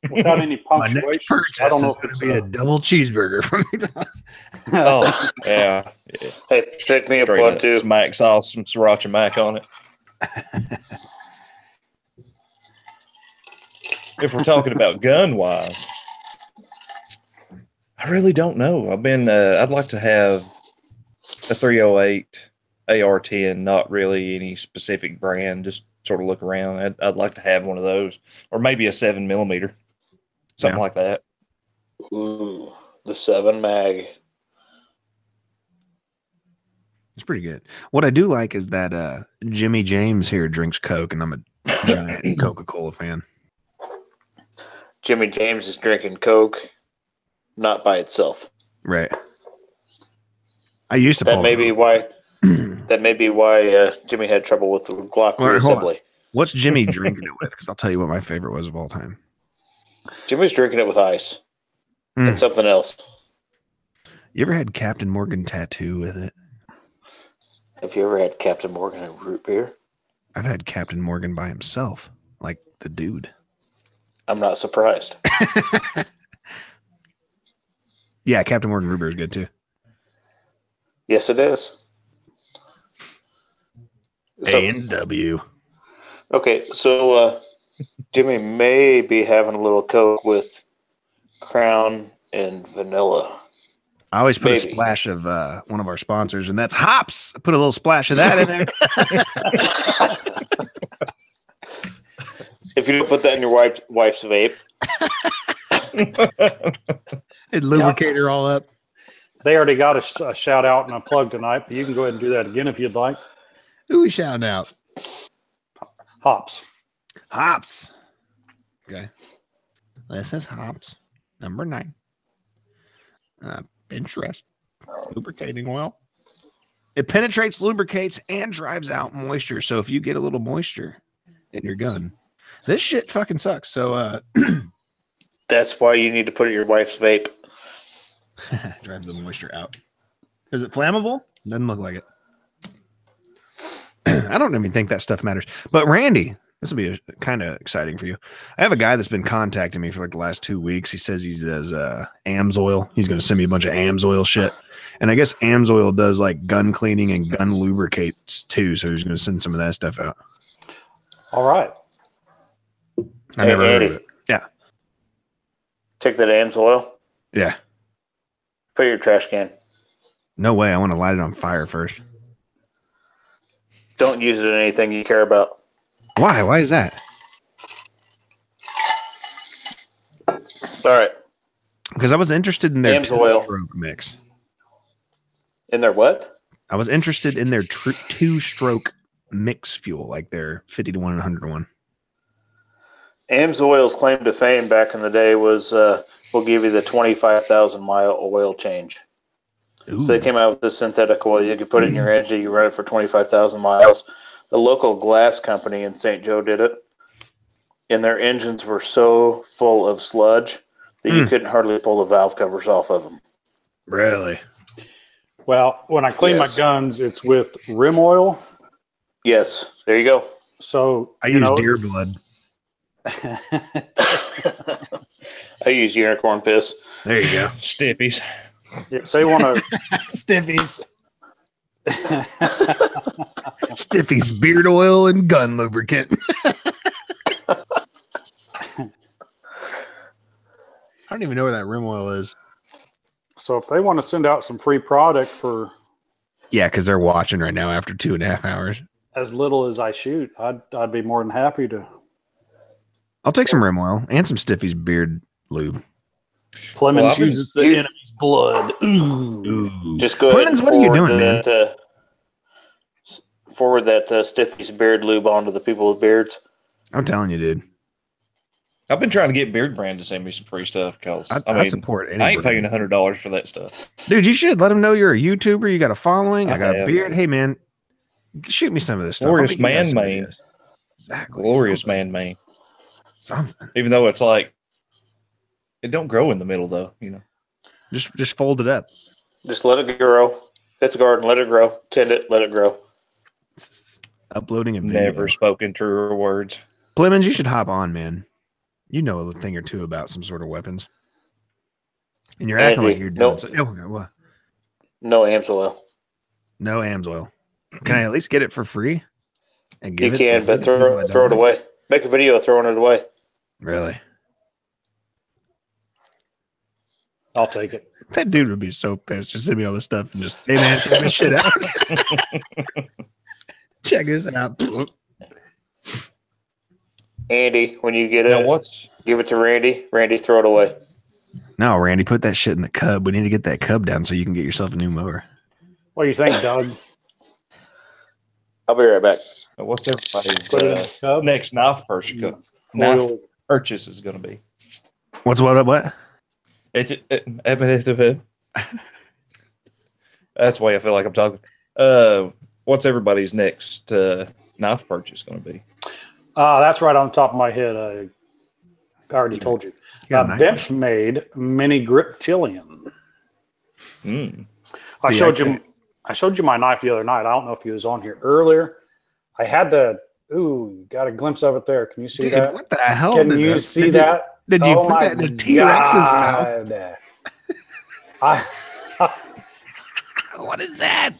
My next punctuation. purchase I don't know is if going it's to be a double cheeseburger from McDonald's. Oh, yeah. Yeah. Hey, pick me up Straight one up. too. Some mac sauce, some sriracha mac on it. If we're talking about gun wise, I really don't know. I'd like to have a 308 AR-10, not really any specific brand, just sort of look around. I'd like to have one of those, or maybe a 7mm, something Yeah. like that. Ooh, the 7 mag. It's pretty good. What I do like is that Jimmy James here drinks Coke, and I'm a giant Coca-Cola fan. Jimmy James is drinking Coke, not by itself. Right. I used to. That pull may it be off. why. That may be why Jimmy had trouble with the Glock All right, hold on. reassembly. What's Jimmy drinking it with? Because I'll tell you what my favorite was of all time. Jimmy's drinking it with ice Mm. and something else. You ever had Captain Morgan tattoo with it? Have you ever had Captain Morgan and root beer? I've had Captain Morgan by himself, like the dude. I'm not surprised. Yeah, Captain Morgan root beer is good too. Yes, it is. So, A&W. okay, so Jimmy may be having a little Coke with Crown and vanilla. I always put a Maybe. splash of one of our sponsors, and that's hops. I put a little splash of that in there. If you don't put that in your wife's vape, It lubricate her all up. They already got a shout out and a plug tonight, but you can go ahead and do that again if you'd like. Who we shouting out? Hops. Hops. Okay. This is hops. Number 9. Bench rest. Lubricating oil. It penetrates, lubricates, and drives out moisture. So if you get a little moisture in your gun, this shit fucking sucks. So that's why you need to put it in your wife's vape. drives the moisture out. Is it flammable? Doesn't look like it. I don't even think that stuff matters. But Randy, this will be kind of exciting for you. I have a guy that's been contacting me for like the last 2 weeks. He says he does AMSOIL. He's going to send me a bunch of AMSOIL shit. And I guess AMSOIL does like gun cleaning and gun lubricates too. So he's going to send some of that stuff out. All right. I Hey, never heard Andy. of it. Yeah. Take that AMSOIL, Yeah. put it in your trash can. No way. I want to light it on fire first. Don't use it in anything you care about. Why? Why is that? All right. Because I was interested in their AMSOIL. two-stroke mix. In their what? I was interested in their two-stroke mix fuel, like their 50 to 1 and 100 to 1. AMSOIL's claim to fame back in the day was we'll give you the 25,000 mile oil change. Ooh. So they came out with this synthetic oil. You could put it in your engine. You run it for 25,000 miles. The local glass company in St. Joe did it. And their engines were so full of sludge that you couldn't hardly pull the valve covers off of them. Really? Well, when I clean Yes. my guns, it's with rim oil. Yes, there you go. So I use deer blood. I use unicorn piss. There you go. Stiffies. if they want to, Stiffies. Stiffies, beard oil, and gun lubricant. I don't even know where that rim oil is. so if they want to send out some free product for Yeah, because they're watching right now after 2.5 hours. as little as I shoot, I'd be more than happy to. I'll take some rim oil and some Stiffies beard lube. Clemens Well, uses the enemy's blood. Ooh. Ooh. Just go ahead Clemens, and what are you doing, man? Forward that Stiffy's beard lube on to the people with beards. I'm telling you, dude. I've been trying to get Beard Brand to send me some free stuff because I support any I ain't brand. paying $100 for that stuff. Dude, you should let them know you're a YouTuber. You got a following. I got a have. beard. Hey, man, shoot me some of this stuff. Glorious I'll make you guys man some mane. videos. Exactly. Glorious Something. man. Something. Even though it's like, it don't grow in the middle though, you know. Just fold it up. Just let it grow. It's a garden. Let it grow. Tend it. Let it grow. Uploading a video. Never spoken truer words. Clemens, you should hop on, man. You know a thing or two about some sort of weapons. And you're acting Andy, like you're doing nope. so. Okay, what? No AMS oil. No AMS oil. Can I at least get it for free? And give You it can, to but the people that throw it don't? away. Make a video throwing it away. Really? I'll take it. That dude would be so pissed. Just send me all this stuff and just, hey man, check this shit out. Check this out. Andy, when you get Now it, give it to Randy. Randy, throw it away. No, Randy, put that shit in the cub. We need to get that cub down so you can get yourself a new mower. What do you think, Doug? I'll be right back. What's everybody's Put it in the cup? next knife purchase is going to be? What's what? That's the way I feel like I'm talking. What's everybody's next knife purchase going to be? That's right on top of my head. I already told you. Yeah, nice. Bench-made mini griptilian. I showed you my knife the other night. I don't know if he was on here earlier. I had to. Ooh, you got a glimpse of it there. Can you see Dude, that? what the hell? Can you see that? Did you Oh put my that in a T-Rex's mouth? God. What is that?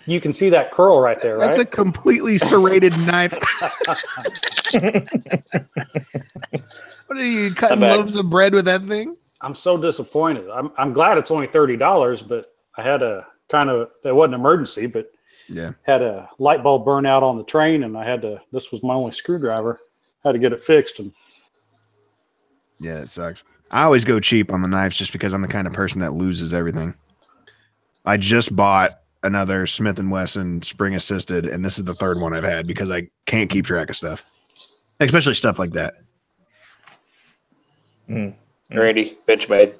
You can see that curl right there, right? That's a completely serrated knife. What are you cutting loaves of bread with that thing? I'm so disappointed. I'm glad it's only $30, but I had a it wasn't an emergency, but yeah, had a light bulb burn out on the train, and this was my only screwdriver. Had to get it fixed. And yeah, it sucks. I always go cheap on the knives just because I'm the kind of person that loses everything. I just bought another Smith & Wesson Spring Assisted, and this is the third one I've had because I can't keep track of stuff, especially stuff like that. Randy, Benchmade.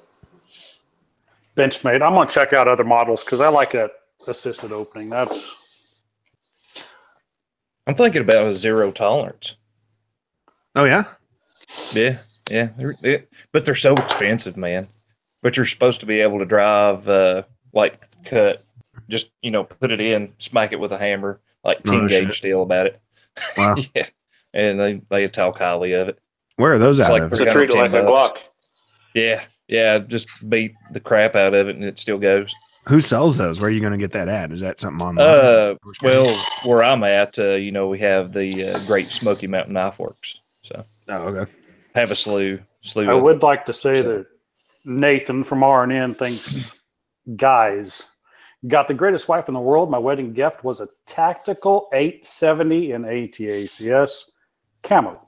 Benchmade. I'm going to check out other models because I like that assisted opening. I'm thinking about a zero tolerance. Oh, yeah? Yeah. But they're so expensive, man. But you're supposed to be able to drive, cut, just, put it in, smack it with a hammer, like 10 gauge steel about it. Wow. Yeah. And they talk highly of it. Where are those It's out like of? So treat it like a Glock. Yeah. Just beat the crap out of it and it still goes. Who sells those? Where are you going to get that at? Is that something online? Well, where I'm at, we have the Great Smoky Mountain Knife Works. So, okay. Have a slew. I would like to say that Nathan from RNN thinks, guys, got the greatest wife in the world. My wedding gift was a tactical 870 in ATACS camo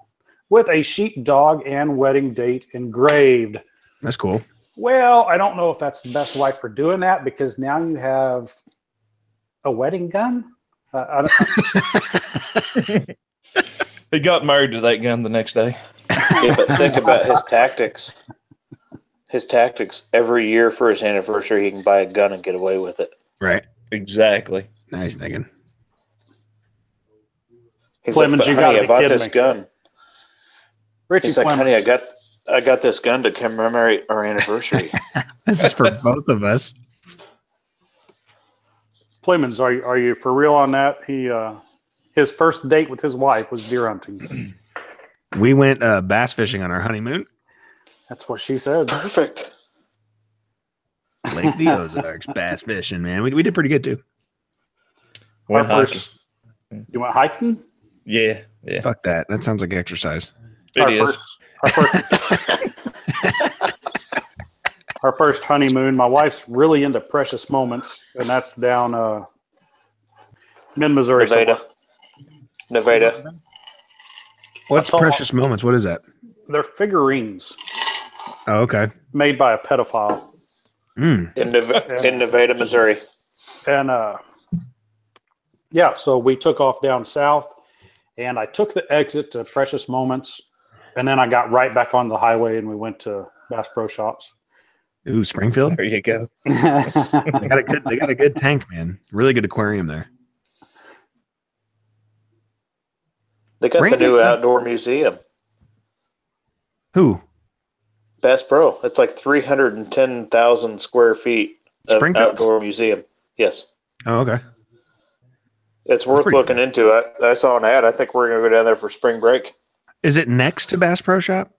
with a sheepdog and wedding date engraved. That's cool. Well, I don't know if that's the best wife for doing that because now you have a wedding gun. He got married to that gun the next day. Yeah, but think about his tactics. His tactics. Every year for his anniversary, he can buy a gun and get away with it. Right. Exactly. Nice thinking. He's Clemens, like, you but gotta honey, be I bought kidding this me. gun. Richie He's like, Clemens. honey, I got this gun to commemorate our anniversary. This is for both of us. Plemons, are you for real on that? His first date with his wife was deer hunting. We went bass fishing on our honeymoon. That's what she said. Perfect. Lake the Ozarks, bass fishing, man. We did pretty good too. Went hiking. You went hiking? Yeah. Fuck that. That sounds like exercise. Our first honeymoon. My wife's really into precious moments, and that's down mid-Missouri. Nevada. What's precious moments? What is that? They're figurines. Oh, okay. Made by a pedophile. In Nevada, Missouri. And so we took off down south, and I took the exit to Precious Moments, and then I got right back on the highway, and we went to Bass Pro Shops. Ooh, Springfield. There you go. They got a good tank, man. Really good aquarium there. They got the new outdoor museum. Who? Bass Pro. It's like 310,000 square feet of outdoor museum. Yes. Oh, okay. It's worth looking into. I saw an ad. I think we're going to go down there for spring break. Is it next to Bass Pro Shop?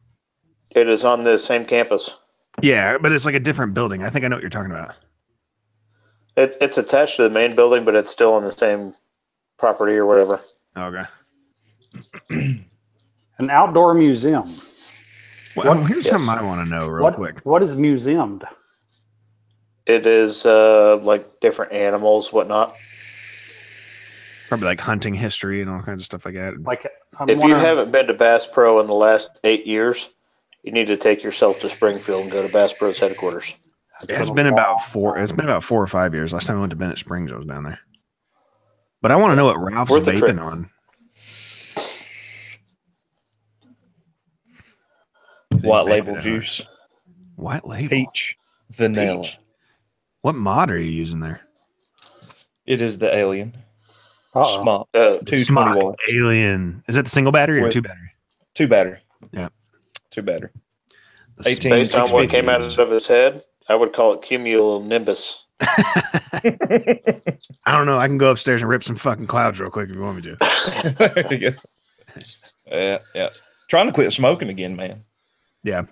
It is on the same campus. Yeah, but it's like a different building. I think I know what you're talking about. It's attached to the main building, but it's still on the same property or whatever. Okay. An outdoor museum. Well, here's something I want to know real quick. What is museumed? It is like different animals, whatnot. Probably like hunting history and all kinds of stuff like that. Like, if you haven't been to Bass Pro in the last 8 years, you need to take yourself to Springfield and go to Bass Pro's headquarters. It's been about 4 or 5 years. Last time I went to Bennett Springs, I was down there. But I want to know what Ralph's vaping on. White label juice. White label. Peach. Vanilla. Peach. What mod are you using there? It is the Alien. Smock. 220 watts. Alien. Is that the single battery or two battery? Two battery. Yeah. Two battery. Based on what came out of his head, I would call it cumulonimbus. I don't know. I can go upstairs and rip some fucking clouds real quick if you want me to. Yeah. Trying to quit smoking again, man. Yeah.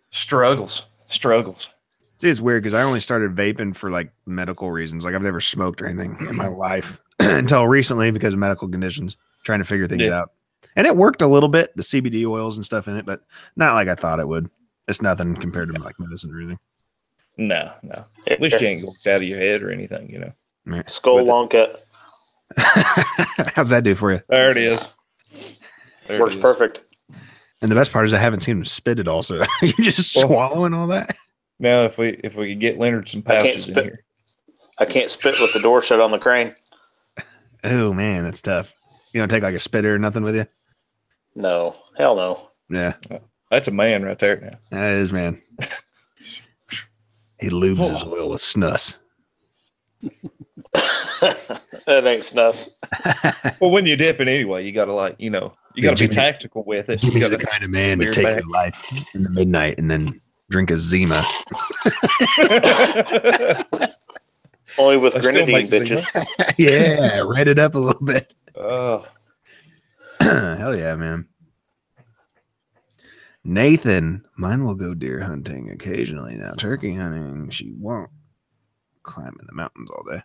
Struggles. See, it's weird because I only started vaping for like medical reasons. Like I've never smoked or anything in my life until recently because of medical conditions, trying to figure things out. And it worked a little bit, the CBD oils and stuff in it, but not like I thought it would. It's nothing compared to like medicine or anything. No. At least you ain't going out of your head or anything, you know. Skull long cut. How's that do for you? There it is. Works perfect. And the best part is I haven't seen him spit it all. So you're just swallowing all that. Now, if we could get Leonard some pouches in here. I can't spit with the door shut on the crane. Oh man, that's tough. You don't take like a spitter or nothing with you? No, hell no. Yeah, that's a man right there now. That is, man. He lubes his oil with snus. That ain't snus. Well, when you're dipping anyway, you gotta you gotta be tactical with it. Jimmy's the kind of man to take your life in the midnight and then drink a Zima. Only with grenadine, bitches. Yeah, red it up a little bit. Oh. Hell yeah, man. Nathan, mine will go deer hunting occasionally. Now, turkey hunting, she won't climb in the mountains all day.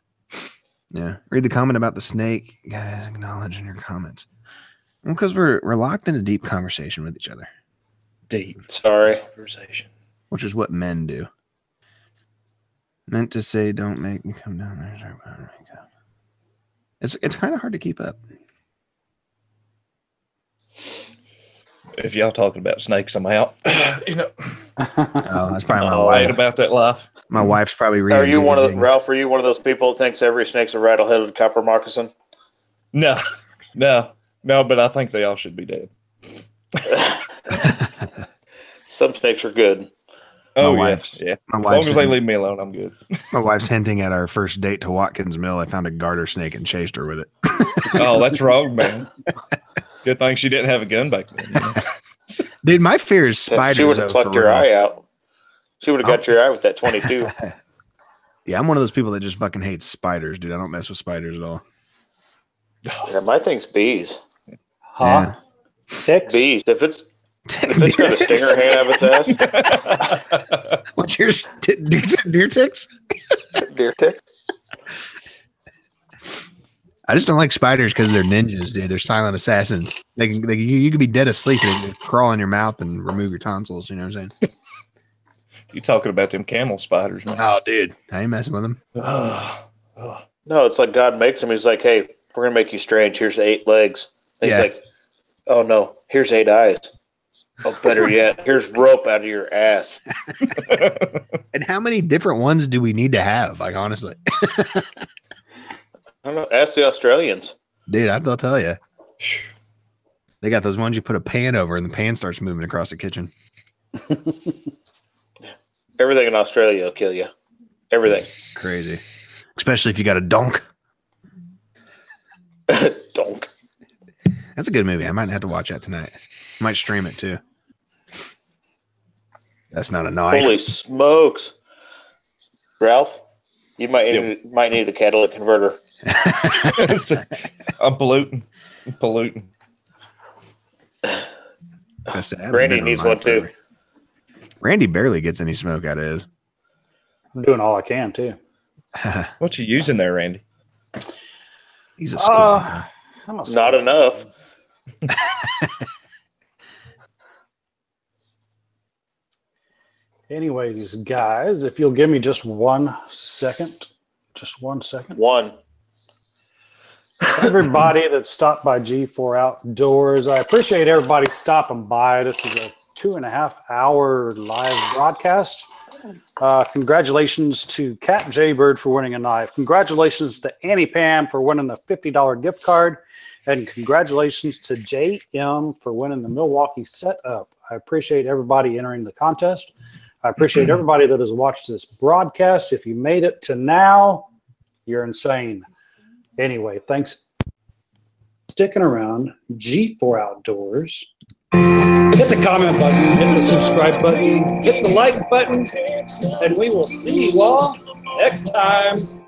Yeah. Read the comment about the snake. Guys, acknowledge in your comments. Well, because we're locked in a deep conversation with each other. Deep. Sorry. Conversation. Which is what men do. Meant to say, don't make me come down there. It's kind of hard to keep up. If y'all talking about snakes, I'm out. Oh, that's probably my I wife. ain't about that life. My wife's probably reading. Are you Ralph? Are you one of those people that thinks every snake's a rattle-headed copper moccasin? No, but I think they all should be dead. Some snakes are good. Oh, yeah. As long as they leave me alone, I'm good. My wife's hinting at our first date to Watkins Mill. I found a garter snake and chased her with it. Oh, that's wrong, man. Good thing she didn't have a gun back then. You know? Dude, my fear is spiders. She would have plucked your eye out. She would have got your eye with that 22. Yeah, I'm one of those people that just fucking hates spiders, dude. I don't mess with spiders at all. Yeah, my thing's bees. Huh? Ticks? Bees. If it's got a stinger hanging out of its ass. What's yours? Deer ticks? Deer ticks. I just don't like spiders because they're ninjas, dude. They're silent assassins. You could be dead asleep and they can crawl in your mouth and remove your tonsils. You know what I'm saying? You talking about them camel spiders, man? Oh, dude, I ain't messing with them. No, it's like God makes them. He's like, hey, we're gonna make you strange. Here's 8 legs. And he's like, oh no, here's 8 eyes. Oh, better yet, here's rope out of your ass. And how many different ones do we need to have? Like, honestly, I don't know. Ask the Australians, dude. They'll tell you. They got those ones you put a pan over and the pan starts moving across the kitchen. Everything in Australia will kill you. Everything. Crazy, especially if you got a donk. Donk. That's a good movie. I might have to watch that tonight. I might stream it too. That's not a knife. Holy smokes, Ralph! You might need a catalytic converter. I'm polluting. Randy needs one too. Randy barely gets any smoke out of his. I'm doing all I can too. What you using there, Randy? He's a squirrel. Not enough. Anyways, guys, if you'll give me just 1 second. Just 1 second. One. Everybody that stopped by G4 Outdoors, I appreciate everybody stopping by. This is a 2.5-hour live broadcast. Congratulations to Cat Jaybird for winning a knife. Congratulations to Annie Pam for winning the $50 gift card. And congratulations to JM for winning the Milwaukee setup. I appreciate everybody entering the contest. I appreciate everybody that has watched this broadcast. If you made it to now, you're insane. Anyway, thanks for sticking around. G4 Outdoors. Hit the comment button, hit the subscribe button, hit the like button, and we will see you all next time.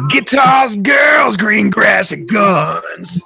Guitars, girls, green grass, and guns.